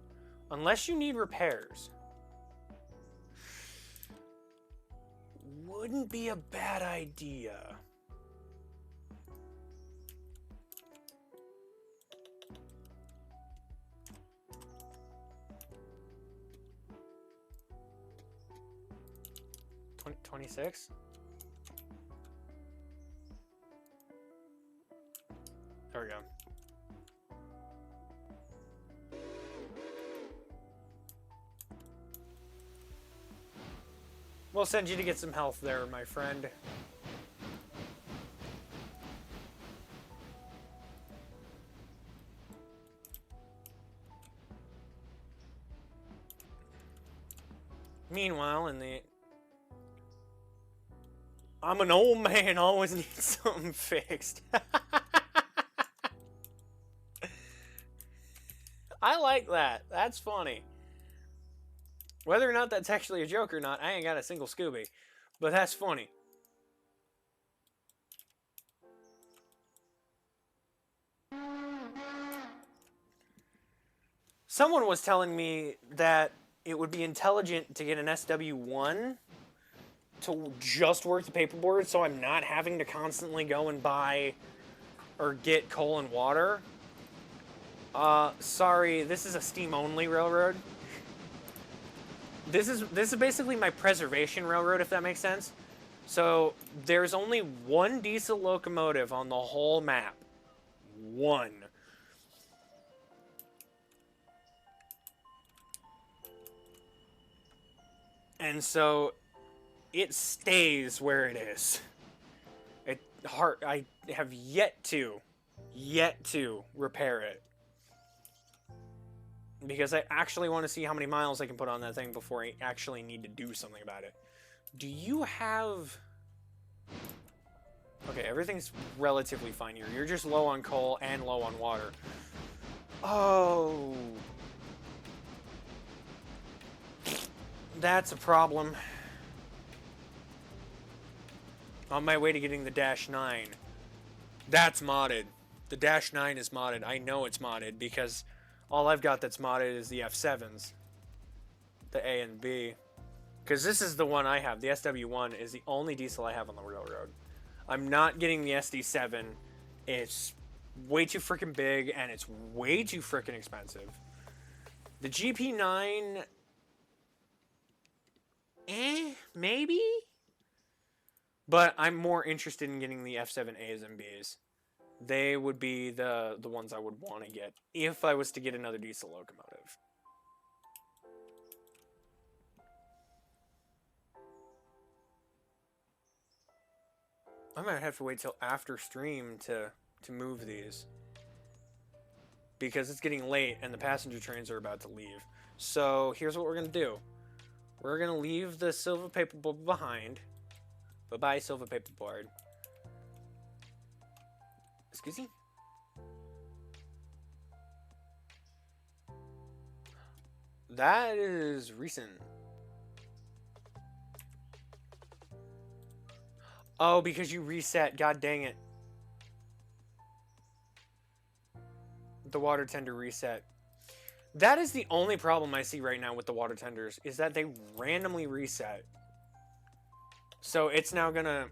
Unless you need repairs... Wouldn't be a bad idea. $26? There we go. We'll send you to get some health there, my friend. Meanwhile, in the... I'm an old man, always need something fixed. I like that. That's funny. Whether or not that's actually a joke or not, I ain't got a single Scooby. But that's funny. Someone was telling me that it would be intelligent to get an SW1 to just work the paperboard so I'm not having to constantly go and buy or get coal and water. Sorry, this is a steam-only railroad. This is basically my preservation railroad, if that makes sense. So there's only one diesel locomotive on the whole map. One. And so it stays where it is. I have yet to repair it. Because I actually want to see how many miles I can put on that thing before I actually need to do something about it. Do you have... Okay, everything's relatively fine here. You're just low on coal and low on water. Oh... That's a problem. On my way to getting the Dash 9. That's modded. The Dash 9 is modded. I know it's modded because all I've got that's modded is the F7s. The A and B. Because this is the one I have. The SW1 is the only diesel I have on the railroad. I'm not getting the SD7. It's way too freaking big and it's way too freaking expensive. The GP9... maybe? But I'm more interested in getting the F7As and Bs. They would be the ones I would want to get if I was to get another diesel locomotive. I might have to wait till after stream to move these. Because it's getting late and the passenger trains are about to leave. So here's what we're going to do. We're going to leave the silver paperboard behind. Bye-bye, silver paperboard. Excuse me? That is recent. Oh, because you reset. God dang it. The water tender reset. That is the only problem I see right now with the water tenders, is that they randomly reset. So it's now gonna...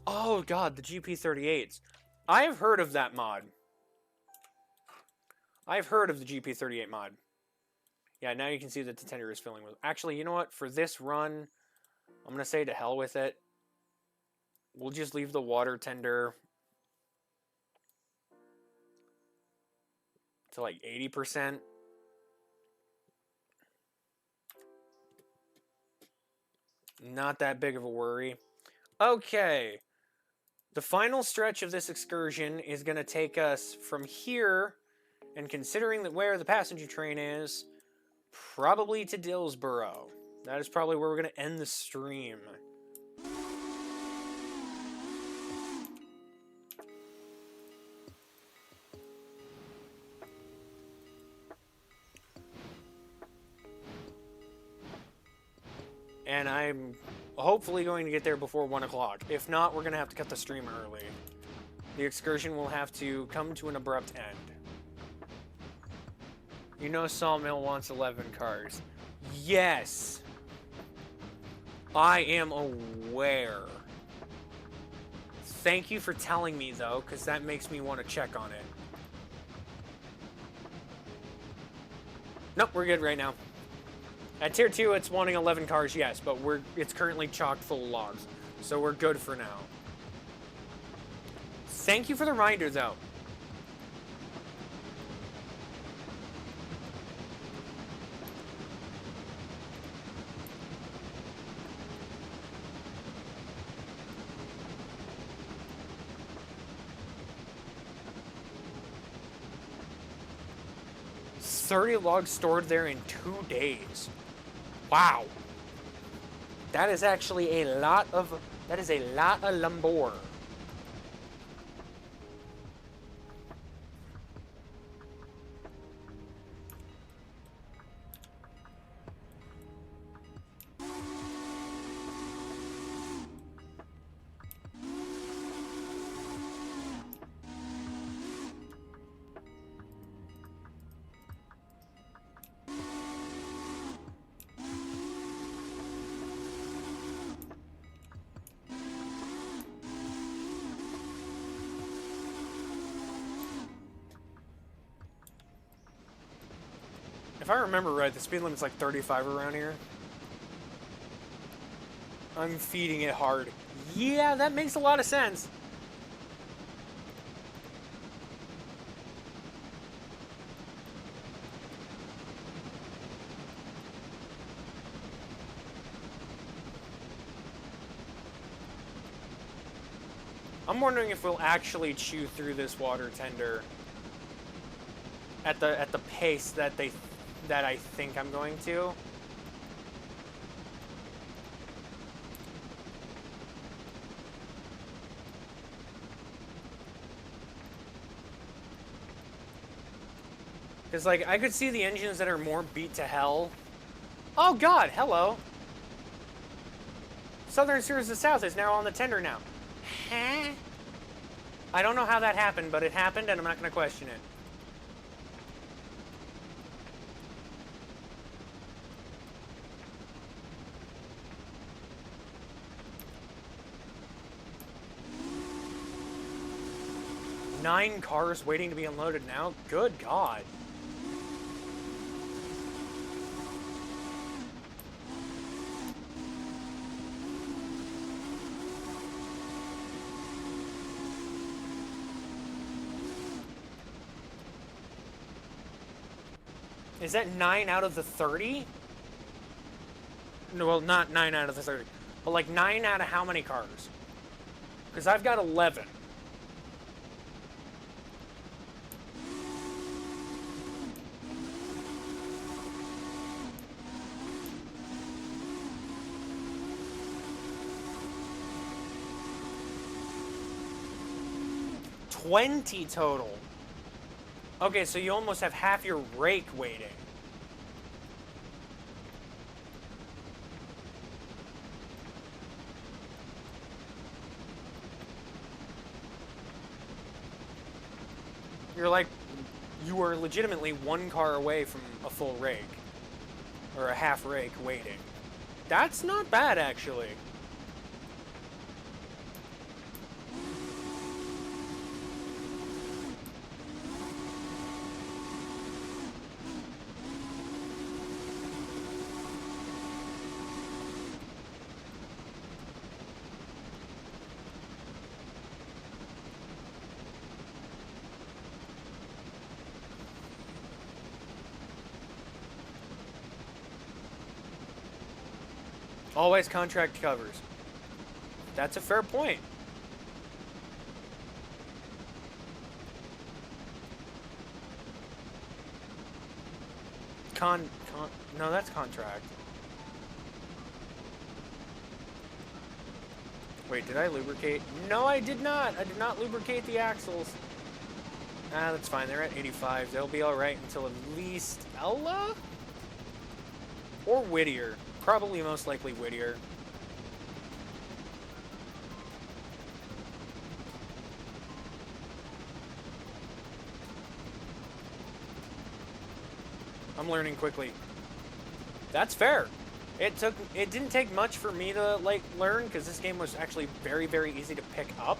Oh god, the GP38s. I've heard of that mod. I've heard of the GP38 mod. Yeah, now you can see that the tender is filling with... Actually, you know what? For this run, I'm gonna say to hell with it. We'll just leave the water tender... to like 80%. Not that big of a worry. Okay. The final stretch of this excursion is going to take us from here, and considering that where the passenger train is, probably to Dillsboro. That is probably where we're going to end the stream. And I'm hopefully going to get there before 1 o'clock. If not, we're going to have to cut the stream early. The excursion will have to come to an abrupt end. You know Sawmill wants 11 cars. Yes! I am aware. Thank you for telling me, though, because that makes me want to check on it. Nope, we're good right now. At Tier 2, it's wanting 11 cars, yes, but it's currently chocked full of logs. So we're good for now. Thank you for the reminder, though. $30 logs stored there in 2 days. Wow. That is actually a lot of lumber. If I remember right, the speed limit's like 35 around here. I'm feeding it hard. Yeah, that makes a lot of sense. I'm wondering if we'll actually chew through this water tender at the pace that I think I'm going to. Because, like, I could see the engines that are more beat to hell. Oh, God, hello. Southern Series of the South is now on the tender now. Huh? I don't know how that happened, but it happened, and I'm not going to question it. Nine cars waiting to be unloaded now? Good God. Is that 9 out of the 30? No, well, not 9 out of the 30. But like 9 out of how many cars? Because I've got 11. $20 total. Okay, so you almost have half your rake waiting. You're like, you are legitimately one car away from a full rake. Or a half rake waiting. That's not bad, actually. Always contract covers. That's a fair point. No, that's contract. Wait, did I lubricate? No, I did not. I did not lubricate the axles. Ah, that's fine. They're at 85. They'll be all right until at least Ella? Or Whittier. Probably most likely Whittier. I'm learning quickly. That's fair. It didn't take much for me to like learn because this game was actually very, very easy to pick up.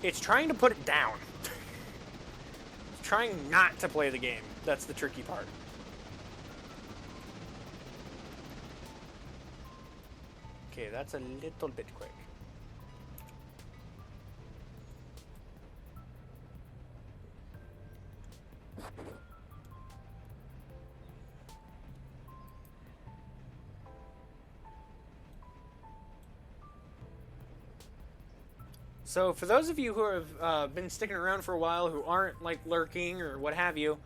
It's trying to put it down. It's trying not to play the game. That's the tricky part. Okay, that's a little bit quick. So for those of you who have been sticking around for a while, who aren't like lurking or what have you,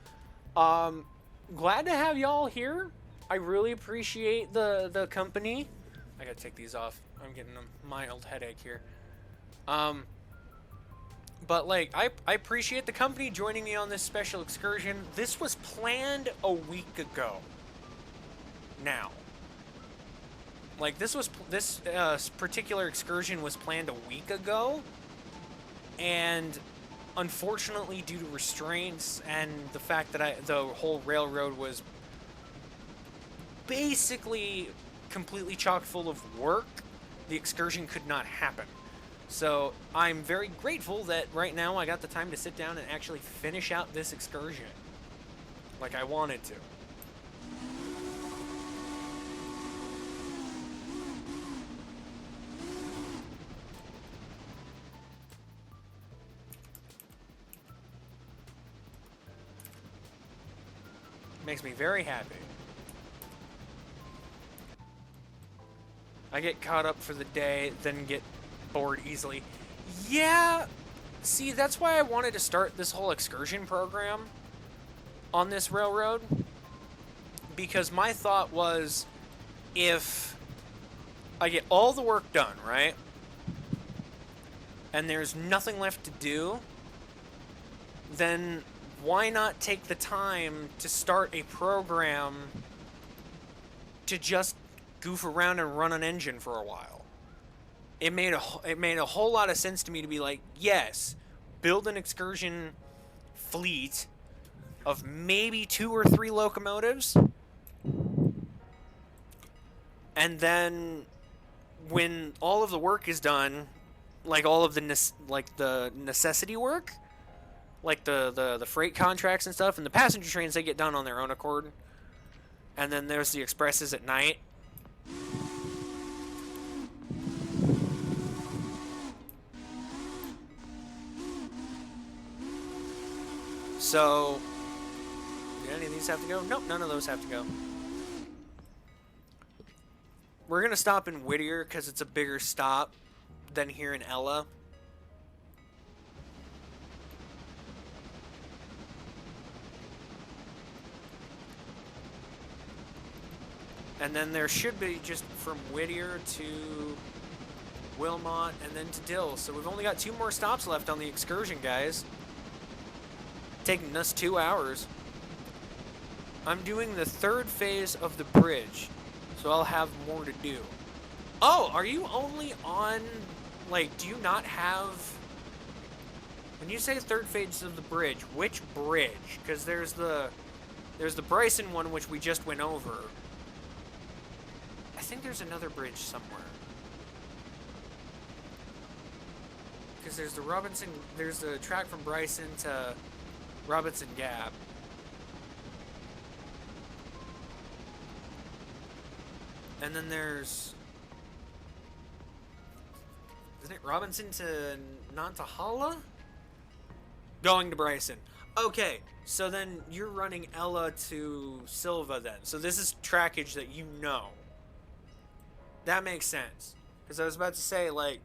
glad to have y'all here. I really appreciate the company. I gotta take these off. I'm getting a mild headache here. But like, I appreciate the company joining me on this special excursion. This was planned a week ago. Now. Like, this particular excursion was planned a week ago, and unfortunately, due to restraints and the fact that the whole railroad was basically completely chock full of work, the excursion could not happen. So I'm very grateful that right now I got the time to sit down and actually finish out this excursion like I wanted to. Makes me very happy. I get caught up for the day, then get bored easily. Yeah, see, that's why I wanted to start this whole excursion program on this railroad. Because my thought was, if I get all the work done, right? And there's nothing left to do, then why not take the time to start a program to just goof around and run an engine for a while? It made a whole lot of sense to me to be like, yes, build an excursion fleet of maybe 2 or 3 locomotives, and then when all of the work is done, like all of the necessity work, like the freight contracts and stuff, and the passenger trains, they get done on their own accord. And then there's the expresses at night. So, do any of these have to go? Nope, none of those have to go. We're going to stop in Whittier because it's a bigger stop than here in Ella. And then there should be just from Whittier to Wilmot and then to Dill. So we've only got 2 more stops left on the excursion, guys. Taking us 2 hours. I'm doing the 3rd phase of the bridge, so I'll have more to do. Oh, are you only on, like, do you not have... When you say 3rd phase of the bridge, which bridge? Because there's the Bryson one, which we just went over. I think there's another bridge somewhere. Because there's the Robinson, there's the track from Bryson to Robinson Gap. And then there's... Isn't it Robinson to Nantahala? Going to Bryson. Okay, so then you're running Ella to Silva then. So this is trackage that you know. That makes sense. Because I was about to say, like,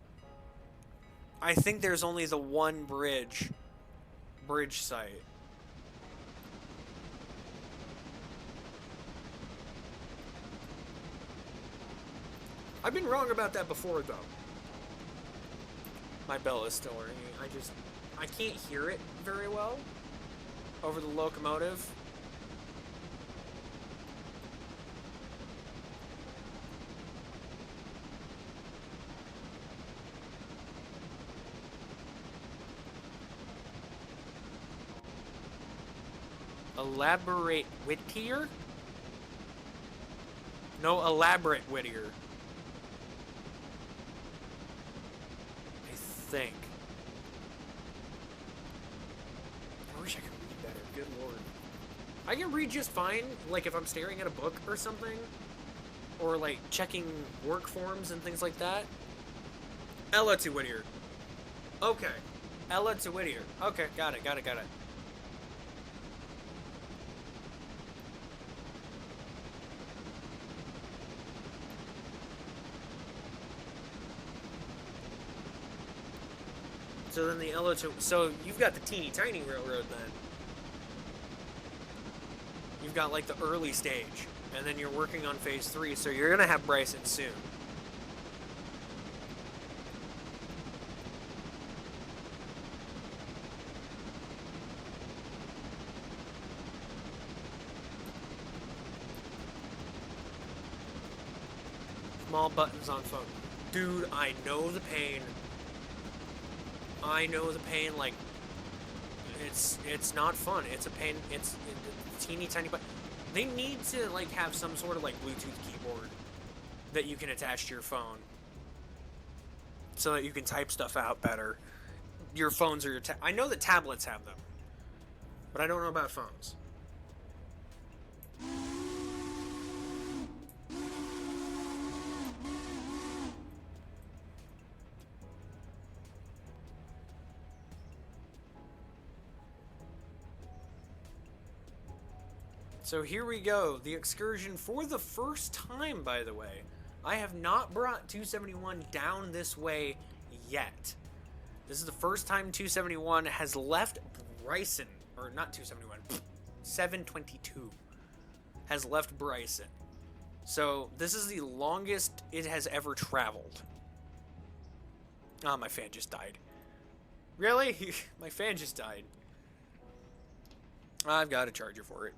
I think there's only the one bridge site. I've been wrong about that before, though. My bell is still ringing. I can't hear it very well over the locomotive. Elaborate Whittier? No, elaborate Whittier. I think. I wish I could read better. Good lord. I can read just fine, like if I'm staring at a book or something. Or like checking work forms and things like that. Ella to Whittier. Okay. Ella to Whittier. Okay, got it. So then the Ella to... So you've got the teeny tiny railroad then. You've got like the early stage. And then you're working on phase 3. So you're going to have Bryson soon. Small buttons on phone. Dude, I know the pain. I know the pain, like, it's not fun. It's a pain. It's a teeny tiny, but they need to, like, have some sort of, like, Bluetooth keyboard that you can attach to your phone so that you can type stuff out better. Your phones or your I know that tablets have them, but I don't know about phones. So here we go. The excursion for the first time, by the way. I have not brought 271 down this way yet. This is the first time 271 has left Bryson. Or not 271. 722 has left Bryson. So this is the longest it has ever traveled. Ah, my fan just died. Really? My fan just died. I've got a charger for it.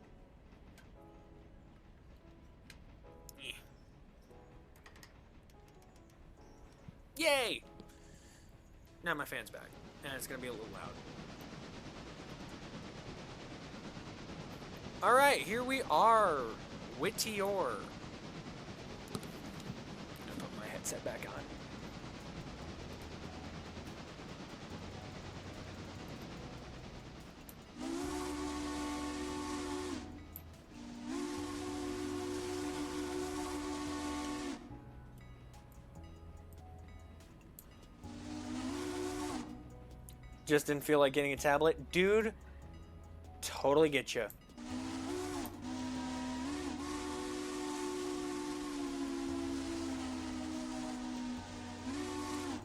Yay! Now my fan's back. And it's going to be a little loud. Alright, here we are. Whittier. I'll put my headset back on. Just didn't feel like getting a tablet. Dude, totally get you.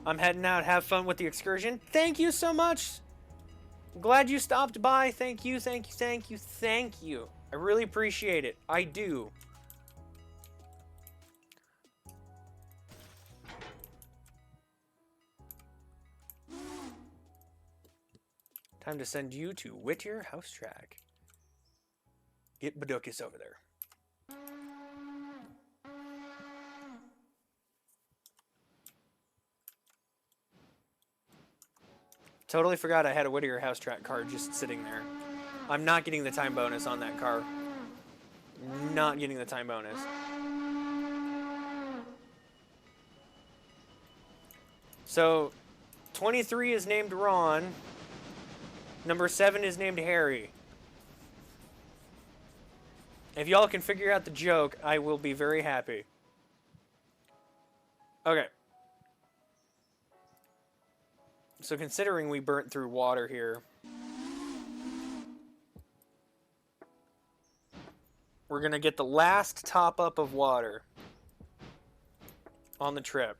I'm heading out. Have fun with the excursion. Thank you so much. Glad you stopped by. Thank you, thank you, thank you, thank you. I really appreciate it. I do. Time to send you to Whittier House Track. Get Badukas over there. Totally forgot I had a Whittier House Track card just sitting there. I'm not getting the time bonus on that car. Not getting the time bonus. So, 23 is named Ron. Number 7 is named Harry. If y'all can figure out the joke, I will be very happy. Okay. So considering we burnt through water here, we're going to get the last top up of water on the trip.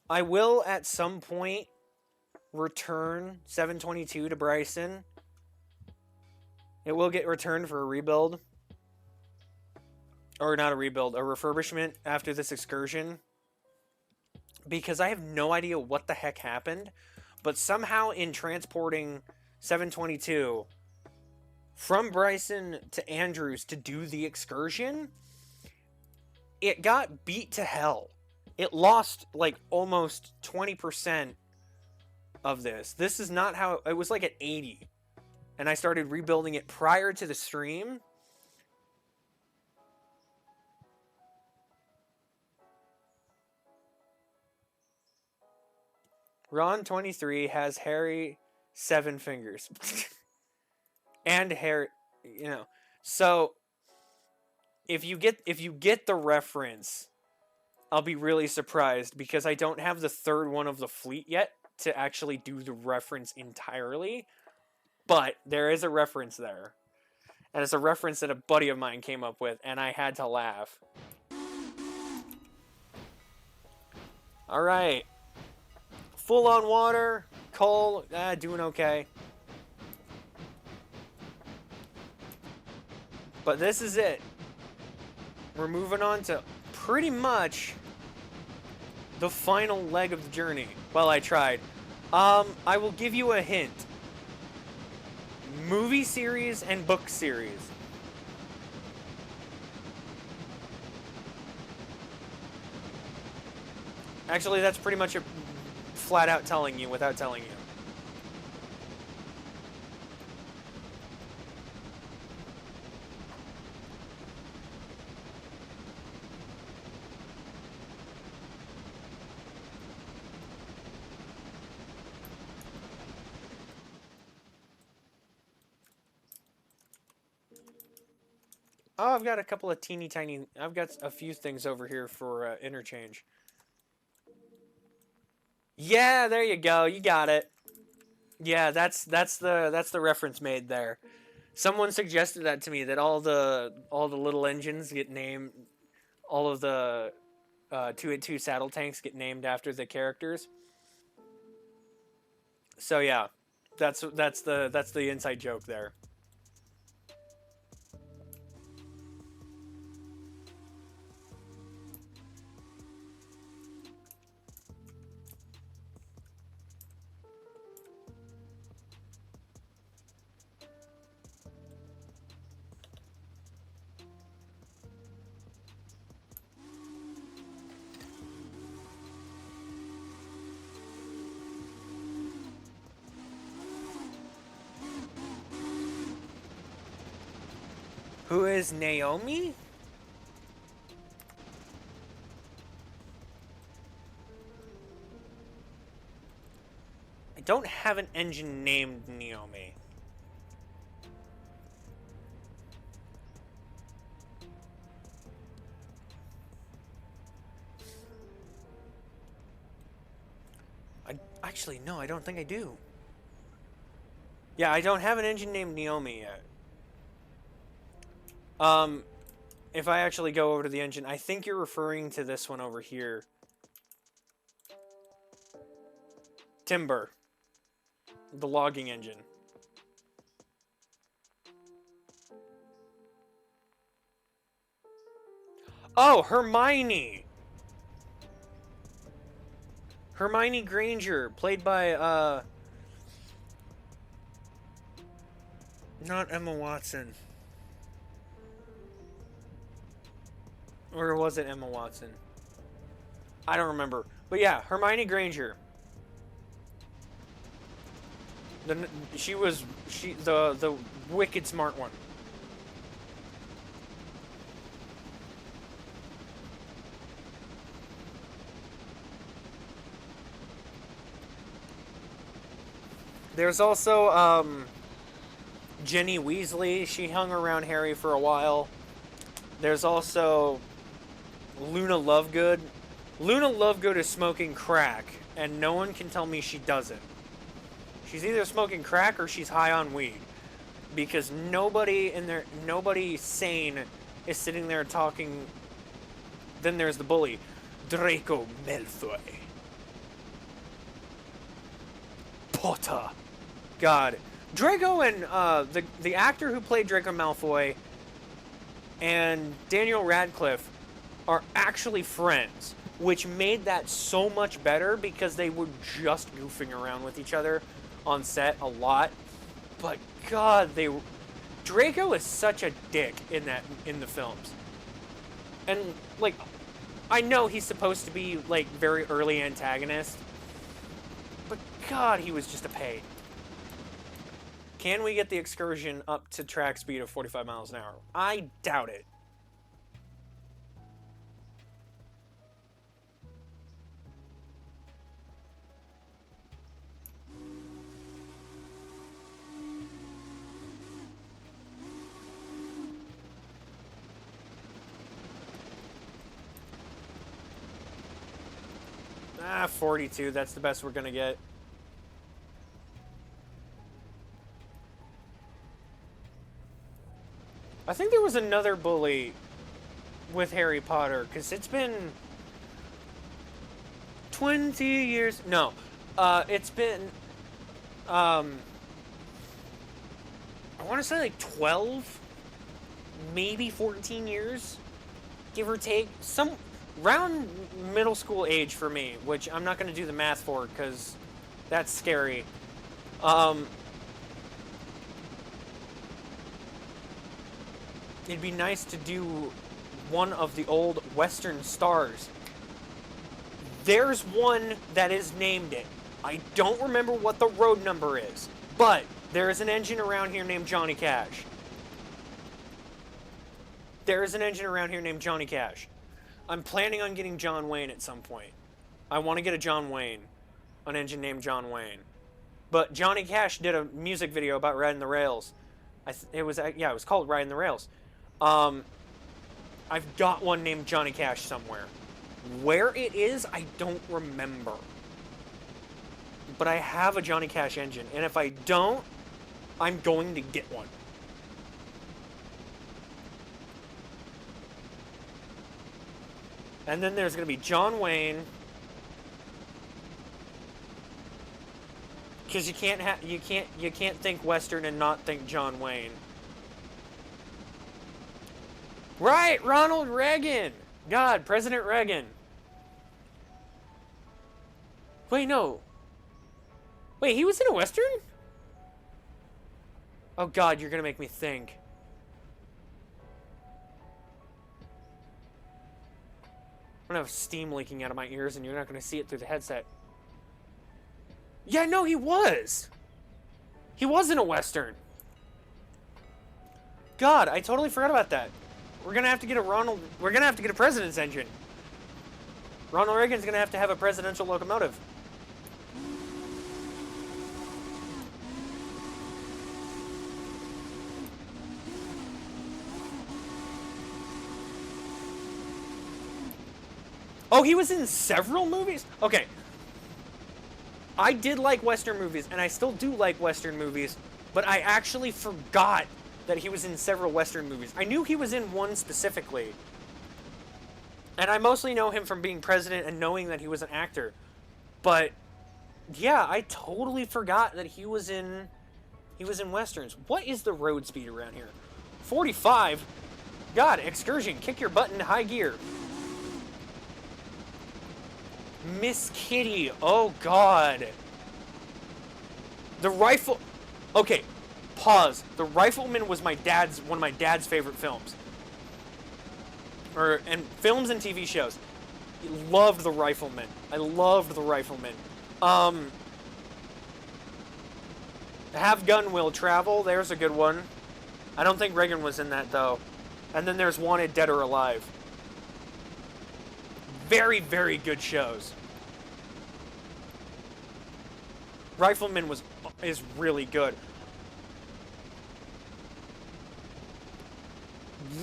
I will at some point return 722 to Bryson. It will get returned for a rebuild. Or not a rebuild, a refurbishment after this excursion. Because I have no idea what the heck happened. But somehow in transporting 722 from Bryson to Andrews to do the excursion, it got beat to hell. It lost like almost 20% of this. This is not how... It was like at 80. And I started rebuilding it prior to the stream. Ron 23 has Harry 7 fingers. And Harry, you know. So if you get the reference, I'll be really surprised because I don't have the third one of the fleet yet to actually do the reference entirely. But there is a reference there. And it's a reference that a buddy of mine came up with, and I had to laugh. Alright. Full on water. Coal, doing okay. But this is it. We're moving on to pretty much the final leg of the journey. Well, I tried. I will give you a hint. Movie series and book series. Actually, that's pretty much a flat out telling you without telling you. Oh, I've got a couple of teeny tiny... I've got a few things over here for interchange. Yeah, there you go. You got it. Yeah, that's the reference made there. Someone suggested that to me, that all the little engines get named, all of the 2-in-2 saddle tanks get named after the characters. So yeah, that's the inside joke there. Who is Naomi? I don't have an engine named Naomi. Actually, no, I don't think I do. Yeah, I don't have an engine named Naomi yet. If I actually go over to the engine, I think you're referring to this one over here. Timber. The logging engine. Oh, Hermione! Hermione Granger, played by, not Emma Watson. Or was it Emma Watson? I don't remember. But yeah, Hermione Granger. The wicked smart one. There's also Ginny Weasley. She hung around Harry for a while. There's also Luna Lovegood. Luna Lovegood is smoking crack, and no one can tell me she doesn't. She's either smoking crack or she's high on weed, because nobody sane is sitting there talking. Then there's the bully, Draco Malfoy. Potter. God, Draco and the actor who played Draco Malfoy and Daniel Radcliffe are actually friends, which made that so much better because they were just goofing around with each other on set a lot. But God, Draco is such a dick in the films. And like, I know he's supposed to be like very early antagonist, but God, he was just a pain. Can we get the excursion up to track speed of 45 miles an hour? I doubt it. Ah, 42. That's the best we're gonna get. I think there was another bully with Harry Potter, because it's been 20 years. No, it's been, I want to say like 12, maybe 14 years, give or take. Some round middle school age for me, which I'm not going to do the math for because that's scary. It'd be nice to do one of the old Western stars. There's one that is named it. I don't remember what the road number is, but there is an engine around here named Johnny Cash. There is an engine around here named Johnny Cash. I'm planning on getting John Wayne at some point. I want to get a John Wayne, an engine named John Wayne. But Johnny Cash did a music video about riding the rails. It was called Riding the Rails. I've got one named Johnny Cash somewhere. Where it is, I don't remember. But I have a Johnny Cash engine, and if I don't, I'm going to get one. And then there's going to be John Wayne. Because you can't think Western and not think John Wayne. Right, Ronald Reagan. God, President Reagan. Wait, no. Wait, he was in a Western? Oh God, you're gonna make me think. I'm gonna have steam leaking out of my ears and you're not gonna see it through the headset. Yeah, no, he was. He was in a Western. God, I totally forgot about that. We're gonna have to get a president's engine. Ronald Reagan's gonna have to have a presidential locomotive. Oh, he was in several movies? Okay. I did like Western movies, and I still do like Western movies, but I actually forgot that he was in several Western movies. I knew he was in one specifically. And I mostly know him from being president and knowing that he was an actor. But yeah, I totally forgot that he was in Westerns. What is the road speed around here? 45? God, excursion, kick your butt into high gear. Miss Kitty, oh God. The rifle, okay, pause. The Rifleman was one of my dad's favorite films. And films and TV shows. He loved The Rifleman. I loved The Rifleman. Have Gun Will Travel, there's a good one. I don't think Reagan was in that though. And then there's Wanted Dead or Alive. Very, very good shows. Rifleman is really good.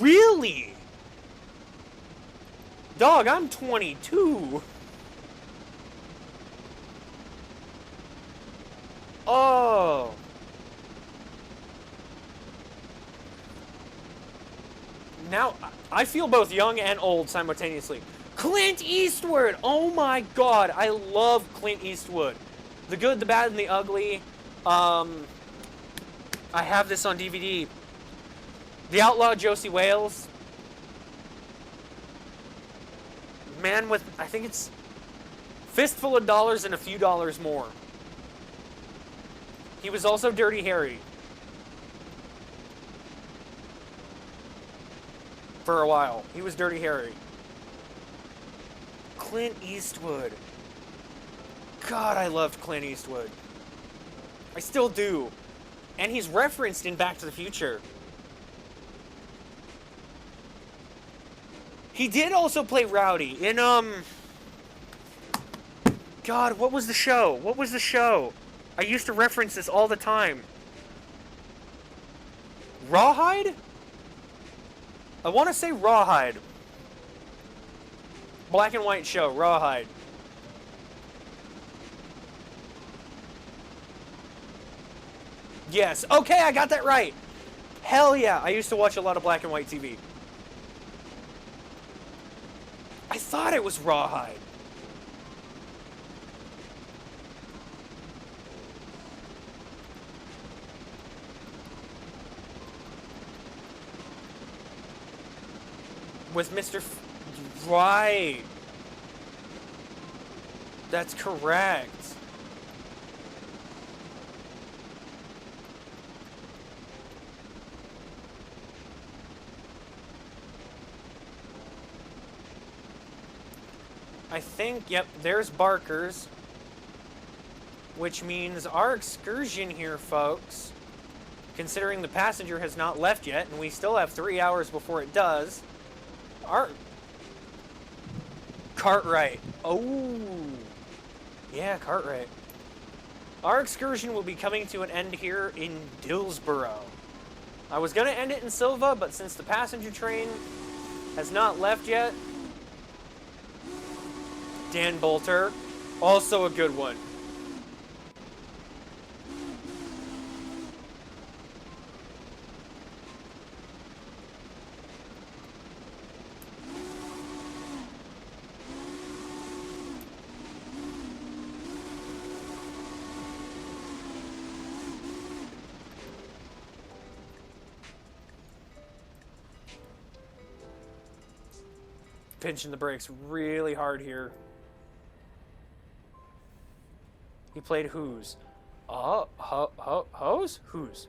Really? Dog, I'm 22. Oh. Now, I feel both young and old simultaneously. Clint Eastwood! Oh my God, I love Clint Eastwood. The Good, the Bad, and the Ugly. I have this on DVD. The Outlaw Josie Wales. Man with, I think it's Fistful of Dollars and a Few Dollars More. He was also Dirty Harry. For a while. He was Dirty Harry. Clint Eastwood. God, I loved Clint Eastwood. I still do. And he's referenced in Back to the Future. He did also play Rowdy in, God, what was the show? What was the show? I used to reference this all the time. Rawhide? I want to say Rawhide. Black and white show, Rawhide. Yes, okay, I got that right. Hell yeah, I used to watch a lot of black and white TV. I thought it was Rawhide. With Mr. Right. That's correct. I think, yep, there's Barker's. Which means our excursion here, folks, considering the passenger has not left yet, and we still have 3 hours before it does, our... Cartwright. Oh. Yeah, Cartwright. Our excursion will be coming to an end here in Dillsboro. I was going to end it in Silva, but since the passenger train has not left yet, Dan Bolter, also a good one. Pinching the brakes really hard here. He played Who's. Hose? Who's?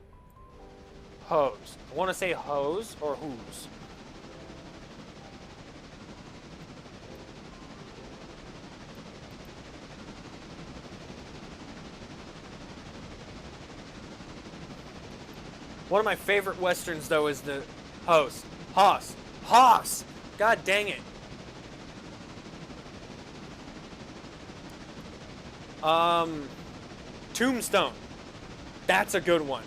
Hose. I want to say Hose or Who's. One of my favorite westerns, though, is the Hose. Hoss! God dang it. Tombstone. That's a good one.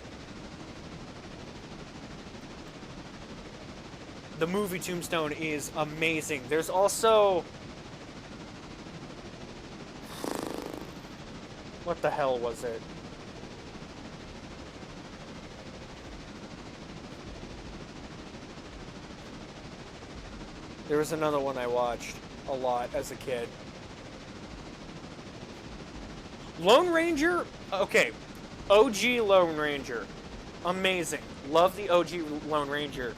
The movie Tombstone is amazing. There's also... What the hell was it? There was another one I watched a lot as a kid. Lone Ranger? Okay. OG Lone Ranger. Amazing. Love the OG Lone Ranger.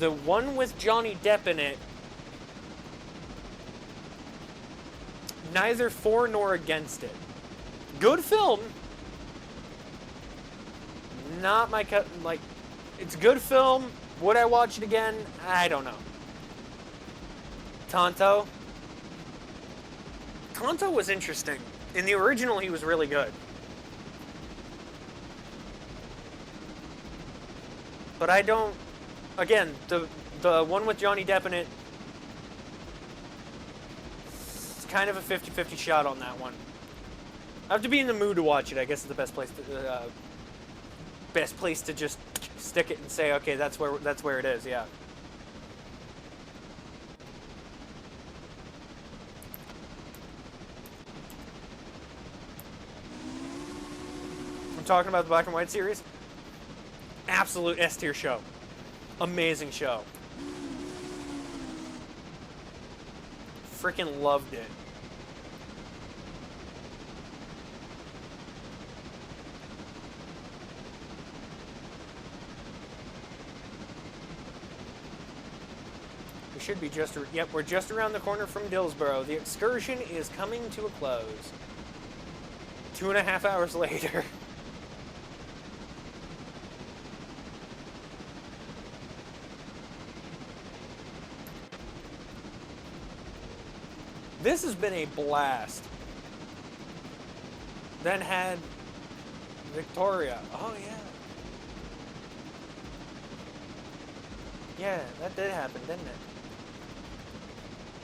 The one with Johnny Depp in it, neither for nor against it. Good film. Not my cut. Like, it's a good film. Would I watch it again? I don't know. Tonto. Tonto was interesting. In the original, he was really good. But I don't... Again, the one with Johnny Depp in it, it's kind of a 50-50 shot on that one. I have to be in the mood to watch it, I guess is the best place to just stick it and say, okay, that's where it is, yeah. I'm talking about the Black and White series. Absolute S-tier show. Amazing show. Freaking loved it. We should be just... Yep, we're just around the corner from Dillsboro. The excursion is coming to a close. 2.5 hours later. This has been a blast. Then had Victoria. Oh, yeah. Yeah, that did happen, didn't it?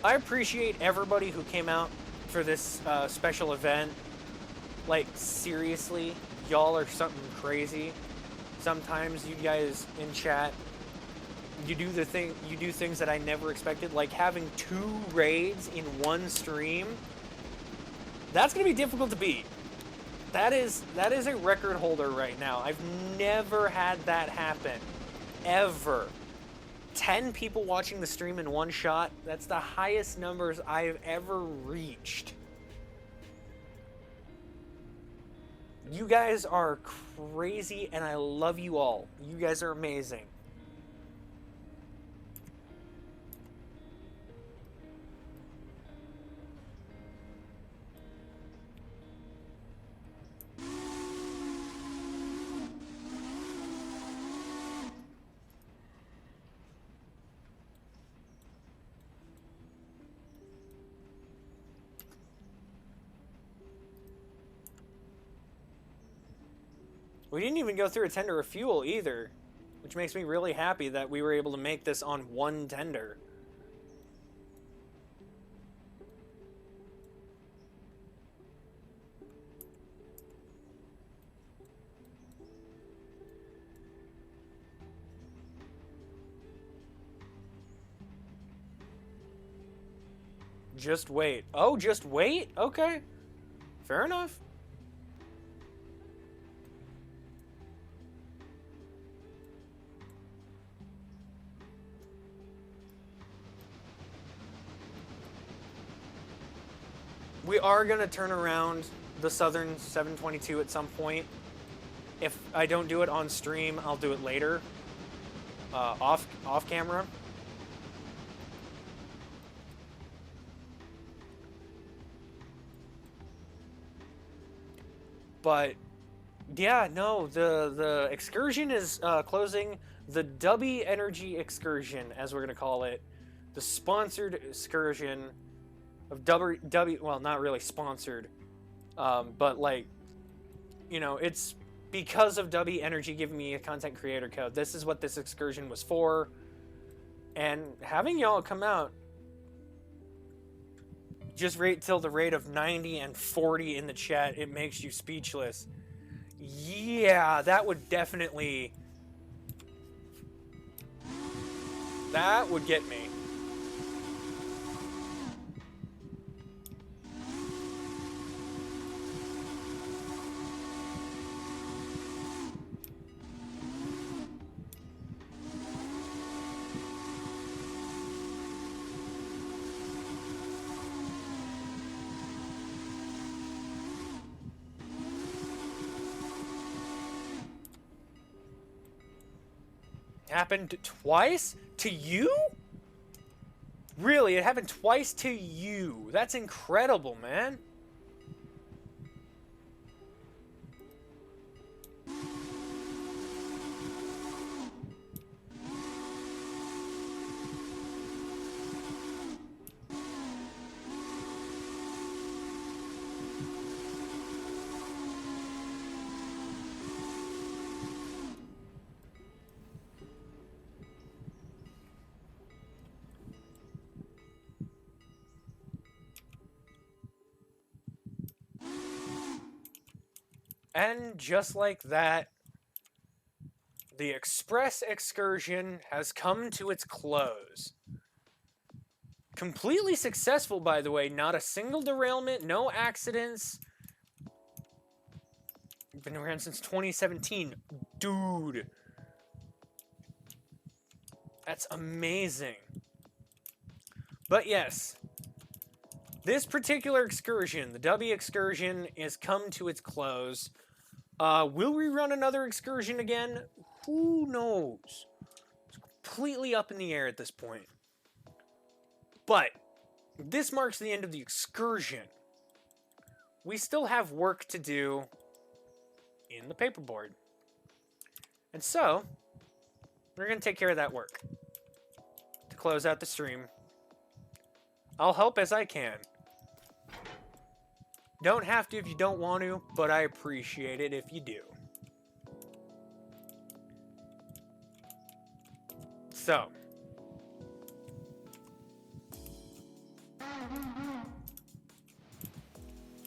I appreciate everybody who came out for this special event. Like, seriously, y'all are something crazy. Sometimes you guys in chat, you do things that I never expected, like having 2 raids in one stream. That's gonna be difficult to beat. That is a record holder right now. I've never had that happen, ever. 10 people watching the stream in one shot. That's the highest numbers I've ever reached. You guys are crazy, and I love you all. You guys are amazing. We didn't even go through a tender of fuel either, which makes me really happy that we were able to make this on one tender. Just wait. Oh, just wait? Okay. Fair enough. We are going to turn around the Southern 722 at some point. If I don't do it on stream, I'll do it later. Off camera. But yeah, no, the excursion is closing. The Dubby Energy Excursion, as we're gonna call it, the sponsored excursion of W. Well, not really sponsored, but like, you know, it's because of Dubby Energy giving me a content creator code. This is what this excursion was for, and having y'all come out. Just rate till the rate of 90 and 40 in the chat. It makes you speechless. Yeah, that would definitely... That would get me. Happened twice? To you? Really? It happened twice to you? That's incredible, man. And just like that, the express excursion has come to its close. Completely successful, by the way. Not a single derailment, no accidents. Been around since 2017. Dude. That's amazing. But yes, this particular excursion, the W excursion, has come to its close. Will we run another excursion again? Who knows? It's completely up in the air at this point. But this marks the end of the excursion. We still have work to do in the paperboard. And so, we're going to take care of that work to close out the stream. I'll help as I can. Don't have to if you don't want to, but I appreciate it if you do. So,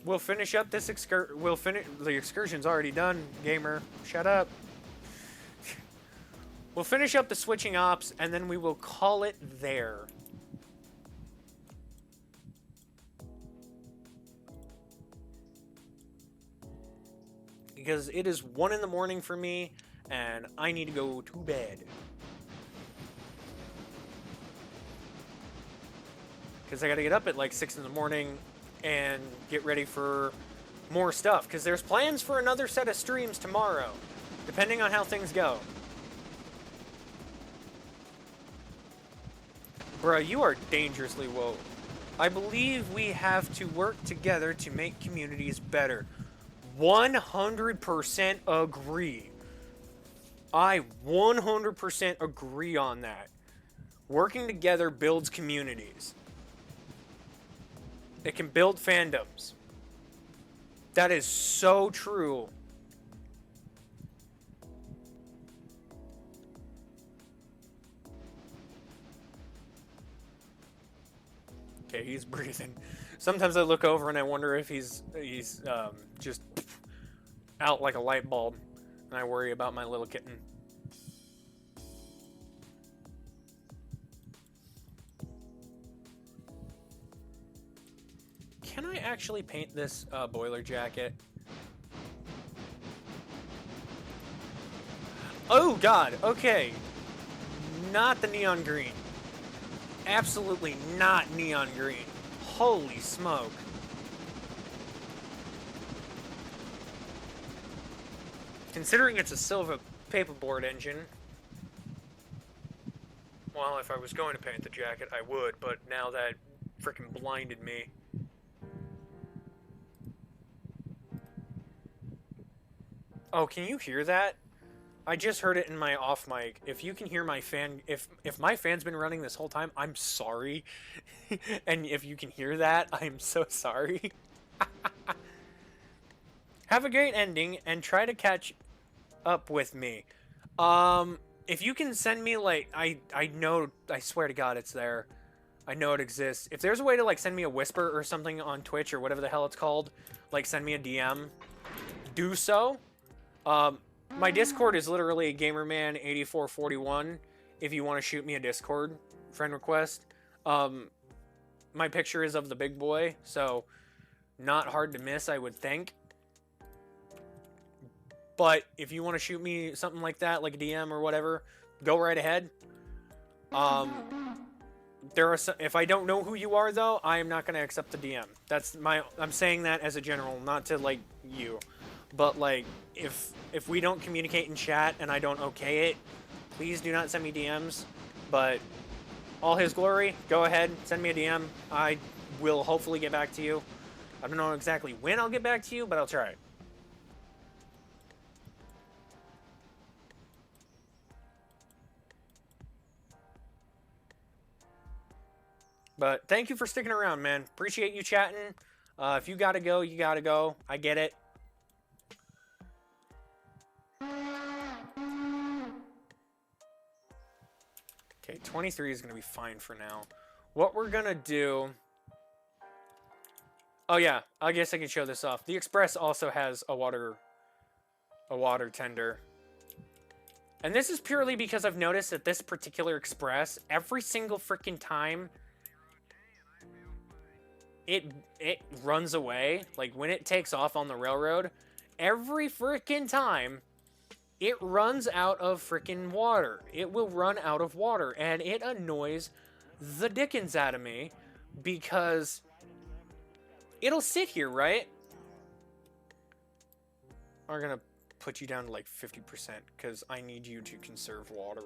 we'll finish up this excursion. The excursion's already done, gamer. Shut up. We'll finish up the switching ops, and then we will call it there. Because it is 1 in the morning for me, and I need to go to bed. Because I gotta get up at like 6 in the morning and get ready for more stuff. Because there's plans for another set of streams tomorrow, depending on how things go. Bruh, you are dangerously woke. I believe we have to work together to make communities better. 100% agree. I 100% agree on that. Working together builds communities. It can build fandoms. That is so true. Okay, he's breathing. Sometimes I look over and I wonder if he's just out like a light bulb, and I worry about my little kitten. I actually paint this boiler jacket? Oh god, okay. Not the neon green. Absolutely not neon green. Holy smoke. Considering it's a silver paperboard engine, well, if I was going to paint the jacket, I would, but now that freaking blinded me. Oh, can you hear that? I just heard it in my off mic. If you can hear my fan, if my fan's been running this whole time, I'm sorry. And if you can hear that, I'm so sorry. Have a great ending and try to catch up with me. If you can send me like I know, I swear to God it's there. I know it exists. If there's a way to like send me a whisper or something on Twitch or whatever the hell it's called, like send me a DM, do so. My Discord is literally gamerman8441 if you want to shoot me a Discord friend request. My picture is of the big boy, so not hard to miss, I would think. But if you want to shoot me something like that, like a DM or whatever, go right ahead. There are some, if I don't know who you are though, I am not going to accept the DM. I'm saying that as a general, not to like you. But like if we don't communicate in chat and I don't okay it, please do not send me DMs. But all his glory, go ahead, send me a DM. I will hopefully get back to you. I don't know exactly when I'll get back to you, but I'll try. But thank you for sticking around, man. Appreciate you chatting. If you gotta go, you gotta go. I get it. Okay, 23 is gonna be fine for now. What we're gonna do... Oh yeah, I guess I can show this off. The Express also has a water tender. And this is purely because I've noticed that this particular Express, every single freaking time it runs away, like when it takes off on the railroad, every freaking time it runs out of freaking water. It will run out of water, and it annoys the dickens out of me because it'll sit here, right? I'm gonna put you down to like 50% because I need you to conserve water.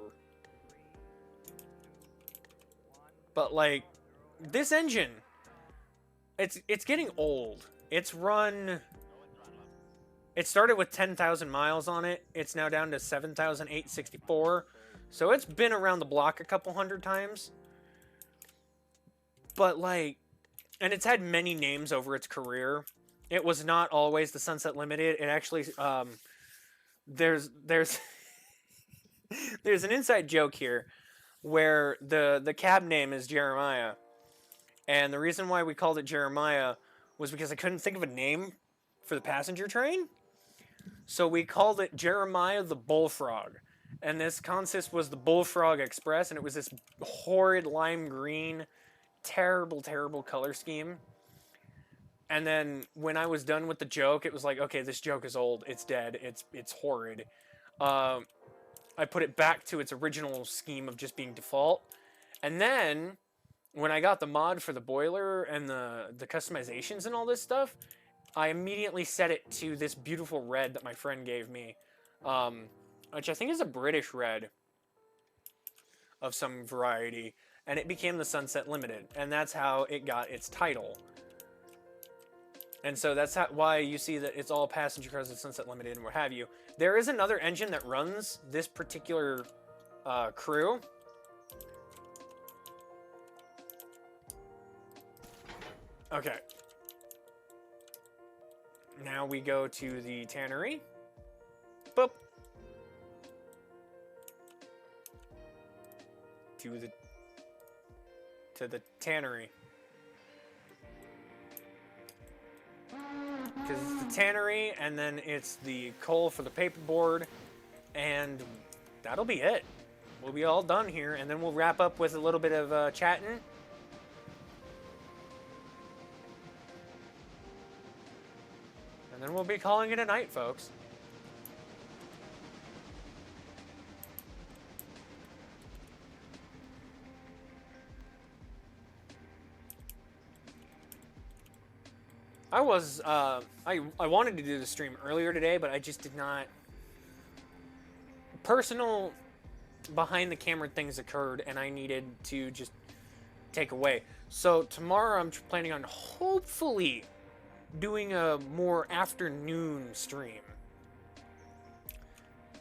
But like this engine, it's getting old. It's run... It started with 10,000 miles on it. It's now down to 7,864. So it's been around the block a couple hundred times. But like... And it's had many names over its career. It was not always the Sunset Limited. It actually... There's there's an inside joke here where the cab name is Jeremiah. And the reason why we called it Jeremiah was because I couldn't think of a name for the passenger train. So we called it Jeremiah the Bullfrog. And this consist was the Bullfrog Express, and it was this horrid lime green, terrible, terrible color scheme. And then when I was done with the joke, it was like, okay, this joke is old, it's dead, it's horrid. I put it back to its original scheme of just being default. And then when I got the mod for the boiler and the customizations and all this stuff, I immediately set it to this beautiful red that my friend gave me, which I think is a British red of some variety, and it became the Sunset Limited, and that's how it got its title. And so that's why you see that it's all passenger cars at Sunset Limited and what have you. There is another engine that runs this particular crew. Okay. Now we go to the tannery. Boop. To the tannery. Because it's the tannery, and then it's the coal for the paperboard, and that'll be it. We'll be all done here, and then we'll wrap up with a little bit of chatting. then we'll be calling it a night, folks. I wanted to do the stream earlier today, but I just did not. Personal behind the camera things occurred, and I needed to just take away. So tomorrow I'm planning on hopefully doing a more afternoon stream.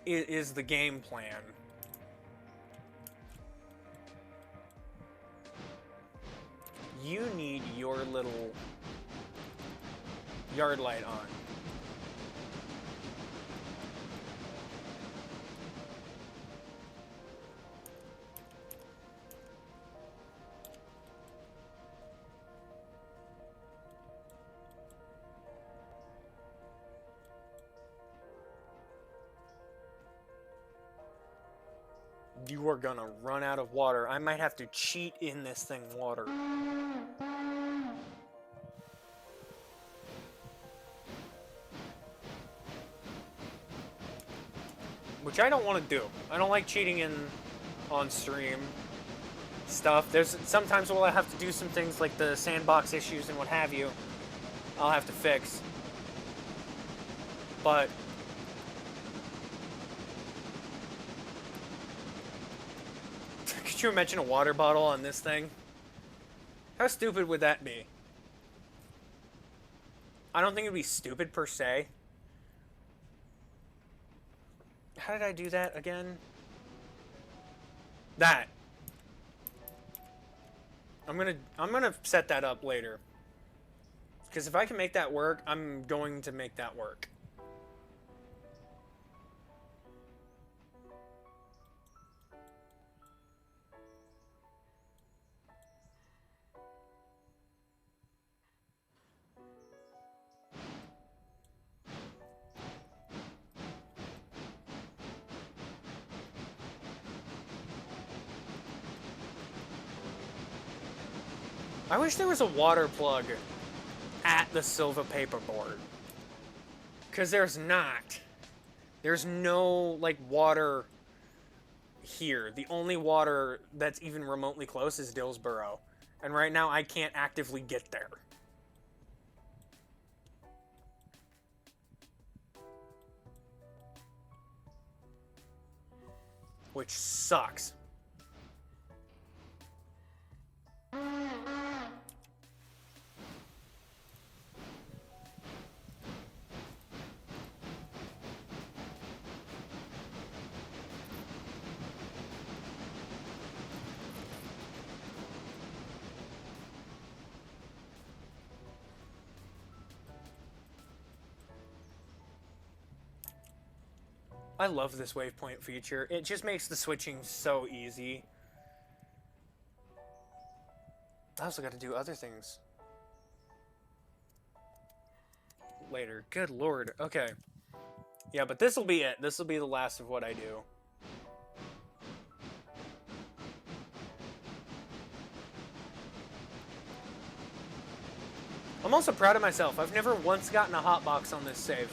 Is the game plan. You need your little yard light on. You are gonna run out of water. I might have to cheat in this thing water. Which I don't want to do. I don't like cheating in on stream stuff. There's sometimes we'll have to do some things like the sandbox issues and what have you. I'll have to fix. But could you imagine a water bottle on this thing? How stupid would that be? I don't think it'd be stupid per se. How did I do that again? That. I'm gonna set that up later. Because if I can make that work, I'm going to make that work. I wish there was a water plug at the Silva paperboard. Because there's not. There's no, like, water here. The only water that's even remotely close is Dillsboro. And right now, I can't actively get there. Which sucks. I love this waypoint feature. It just makes the switching so easy. I also got to do other things later. Good lord. Okay. Yeah, but this will be it. This will be the last of what I do. I'm also proud of myself. I've never once gotten a hotbox on this save.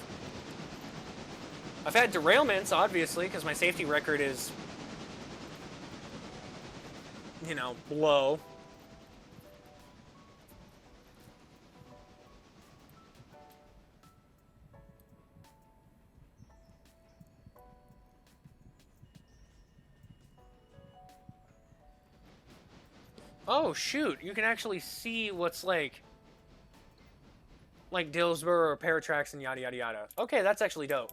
I've had derailments, obviously, because my safety record is, you know, low. Oh, shoot. You can actually see what's like Dillsboro or Paratrax and yada yada yada. Okay, that's actually dope.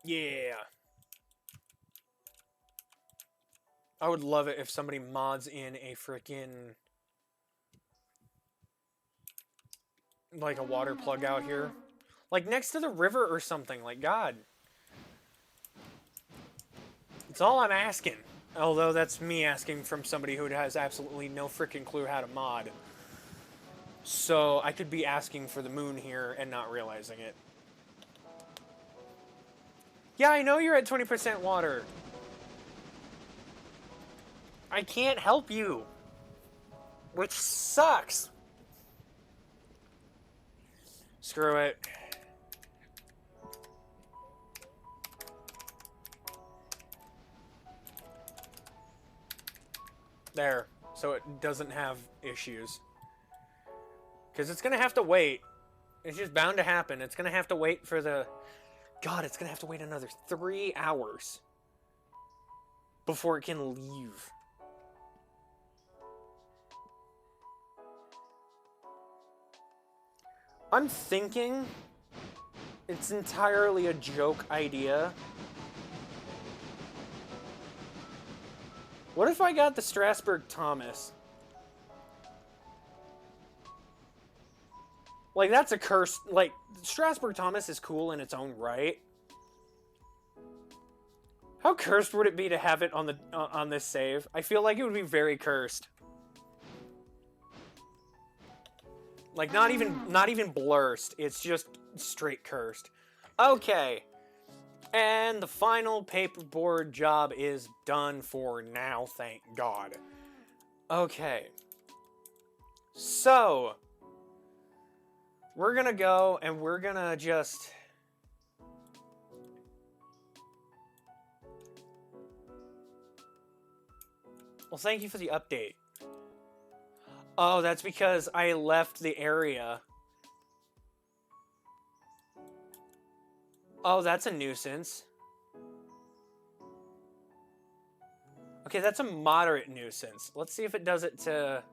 Yeah. I would love it if somebody mods in a freaking, like, a water plug out here. Like, next to the river or something. Like, God. It's all I'm asking. Although that's me asking from somebody who has absolutely no freaking clue how to mod. So I could be asking for the moon here and not realizing it. Yeah, I know you're at 20% water. I can't help you. Which sucks. Screw it. There. So it doesn't have issues. Because it's going to have to wait. It's just bound to happen. It's going to have to wait for the... God, it's going to have to wait another 3 hours before it can leave. I'm thinking it's entirely a joke idea. What if I got the Strasbourg Thomas? Like, that's a curse. Like, Strasbourg Thomas is cool in its own right. How cursed would it be to have it on the on this save? I feel like it would be very cursed. Like, not even blurst. It's just straight cursed. Okay. And the final paperboard job is done for now, thank God. Okay. So, we're gonna go and we're gonna just... Well, thank you for the update. Oh, that's because I left the area. Oh, that's a nuisance. Okay, that's a moderate nuisance. Let's see if it does it to...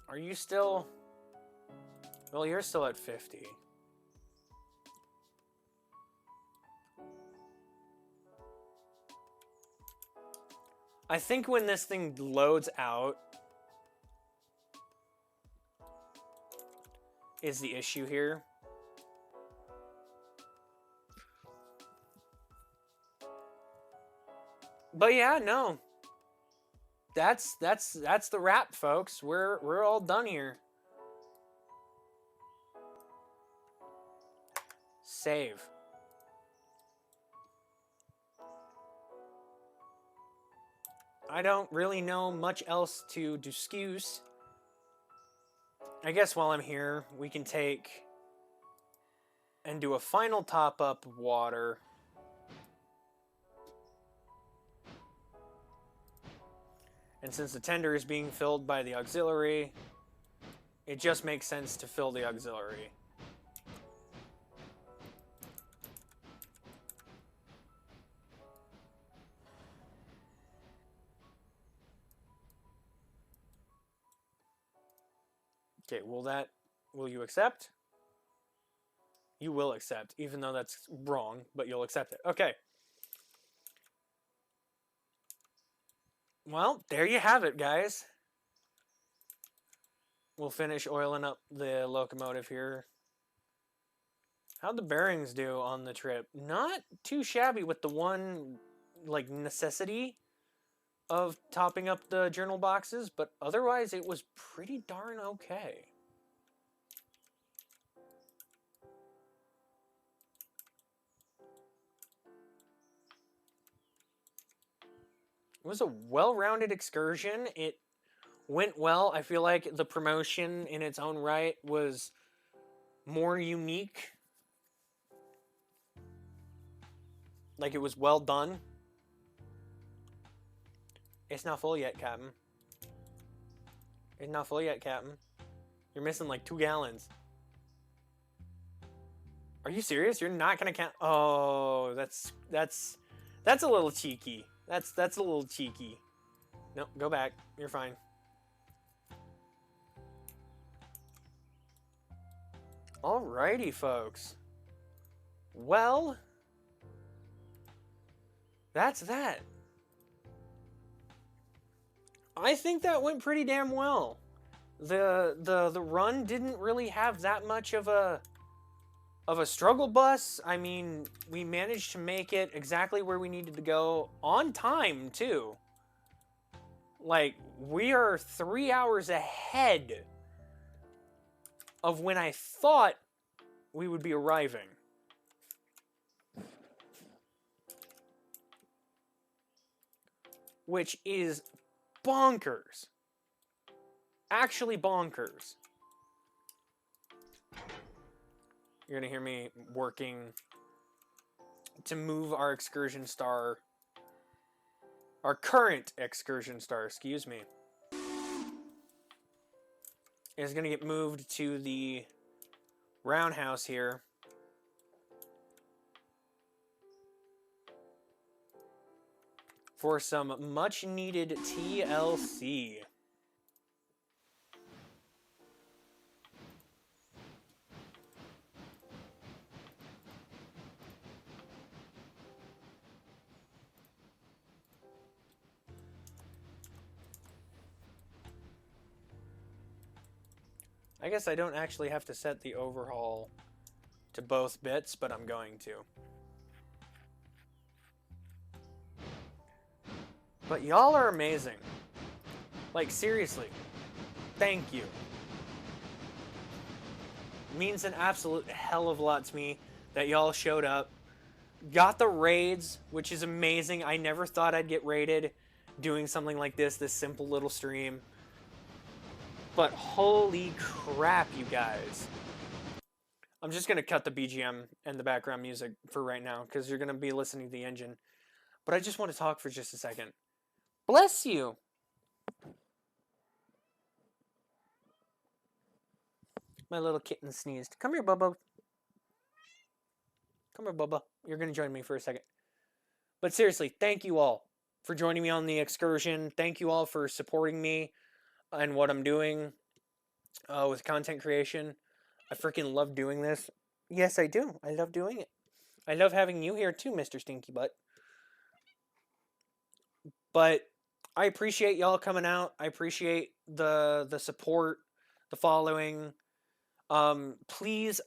Are you still... Well, you're still at 50. I think when this thing loads out is the issue here. But yeah, no. That's the wrap, folks. We're all done here. Save. I don't really know much else to discuss. I guess while I'm here, we can take and do a final top-up of water. And since the tender is being filled by the auxiliary, it just makes sense to fill the auxiliary. Okay, will you accept? You will accept, even though that's wrong, but you'll accept it. Okay. Well, there you have it, guys. We'll finish oiling up the locomotive here. How'd the bearings do on the trip? Not too shabby with the one, like, necessity of topping up the journal boxes, but otherwise it was pretty darn okay. It was a well-rounded excursion. It went well. I feel like the promotion in its own right was more unique. Like, it was well done. It's not full yet, Captain. It's not full yet, Captain. You're missing like 2 gallons. Are you serious? You're not gonna count? Oh, that's a little cheeky. That's a little cheeky. No, go back. You're fine. Alrighty, folks. Well, that's that. I think that went pretty damn well. The run didn't really have that much of a struggle bus. I mean, we managed to make it exactly where we needed to go on time too. Like, we are 3 hours ahead of when I thought we would be arriving. Which is bonkers. Actually bonkers. You're going to hear me working to move our excursion star, our current excursion star, excuse me, is going to get moved to the roundhouse here. For some much needed TLC. I guess I don't actually have to set the overhaul to both bits, but I'm going to. But y'all are amazing. Like, seriously. Thank you. It means an absolute hell of a lot to me that y'all showed up. Got the raids, which is amazing. I never thought I'd get raided doing something like this simple little stream. But holy crap, you guys. I'm just going to cut the BGM and the background music for right now, because you're going to be listening to the engine. But I just want to talk for just a second. Bless you. My little kitten sneezed. Come here, Bubba. Come here, Bubba. You're going to join me for a second. But seriously, thank you all for joining me on the excursion. Thank you all for supporting me and what I'm doing with content creation. I freaking love doing this. Yes, I do. I love doing it. I love having you here too, Mr. Stinky Butt. But I appreciate y'all coming out. I appreciate the support, the following. Please,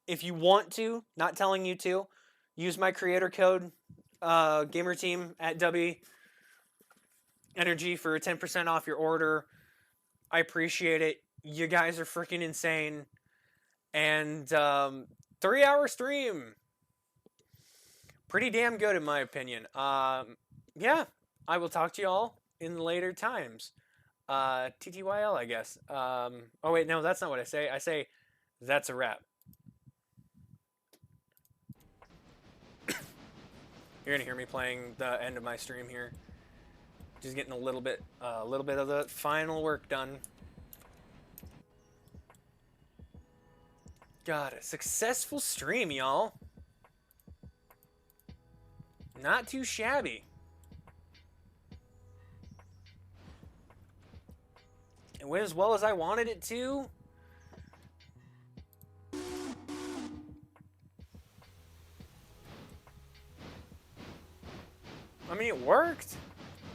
if you want to, not telling you to, use my creator code, gamerteam at W Energy for 10% off your order. I appreciate it. You guys are freaking insane. And 3-hour stream. Pretty damn good in my opinion. Yeah, I will talk to y'all in later times. TTYL, I guess. Oh wait, no, that's not what I say. I say, that's a wrap. You're gonna hear me playing the end of my stream here. Just getting a little bit of the final work done. God, a successful stream, y'all. Not too shabby. It went as well as I wanted it to. I mean, it worked.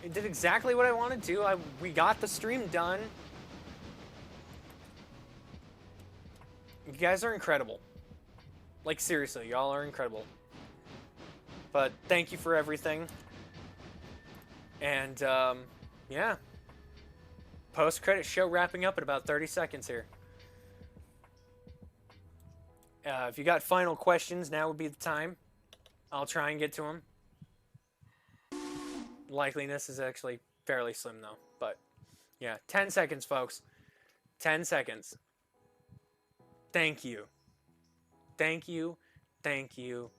It did exactly what I wanted to. We got the stream done. You guys are incredible. Like, seriously, y'all are incredible. But thank you for everything. And, yeah. Post-credit show wrapping up in about 30 seconds here. If you got final questions, now would be the time. I'll try and get to them. Likeliness is actually fairly slim, though. But, yeah. 10 seconds, folks. 10 seconds. Thank you. Thank you. Thank you.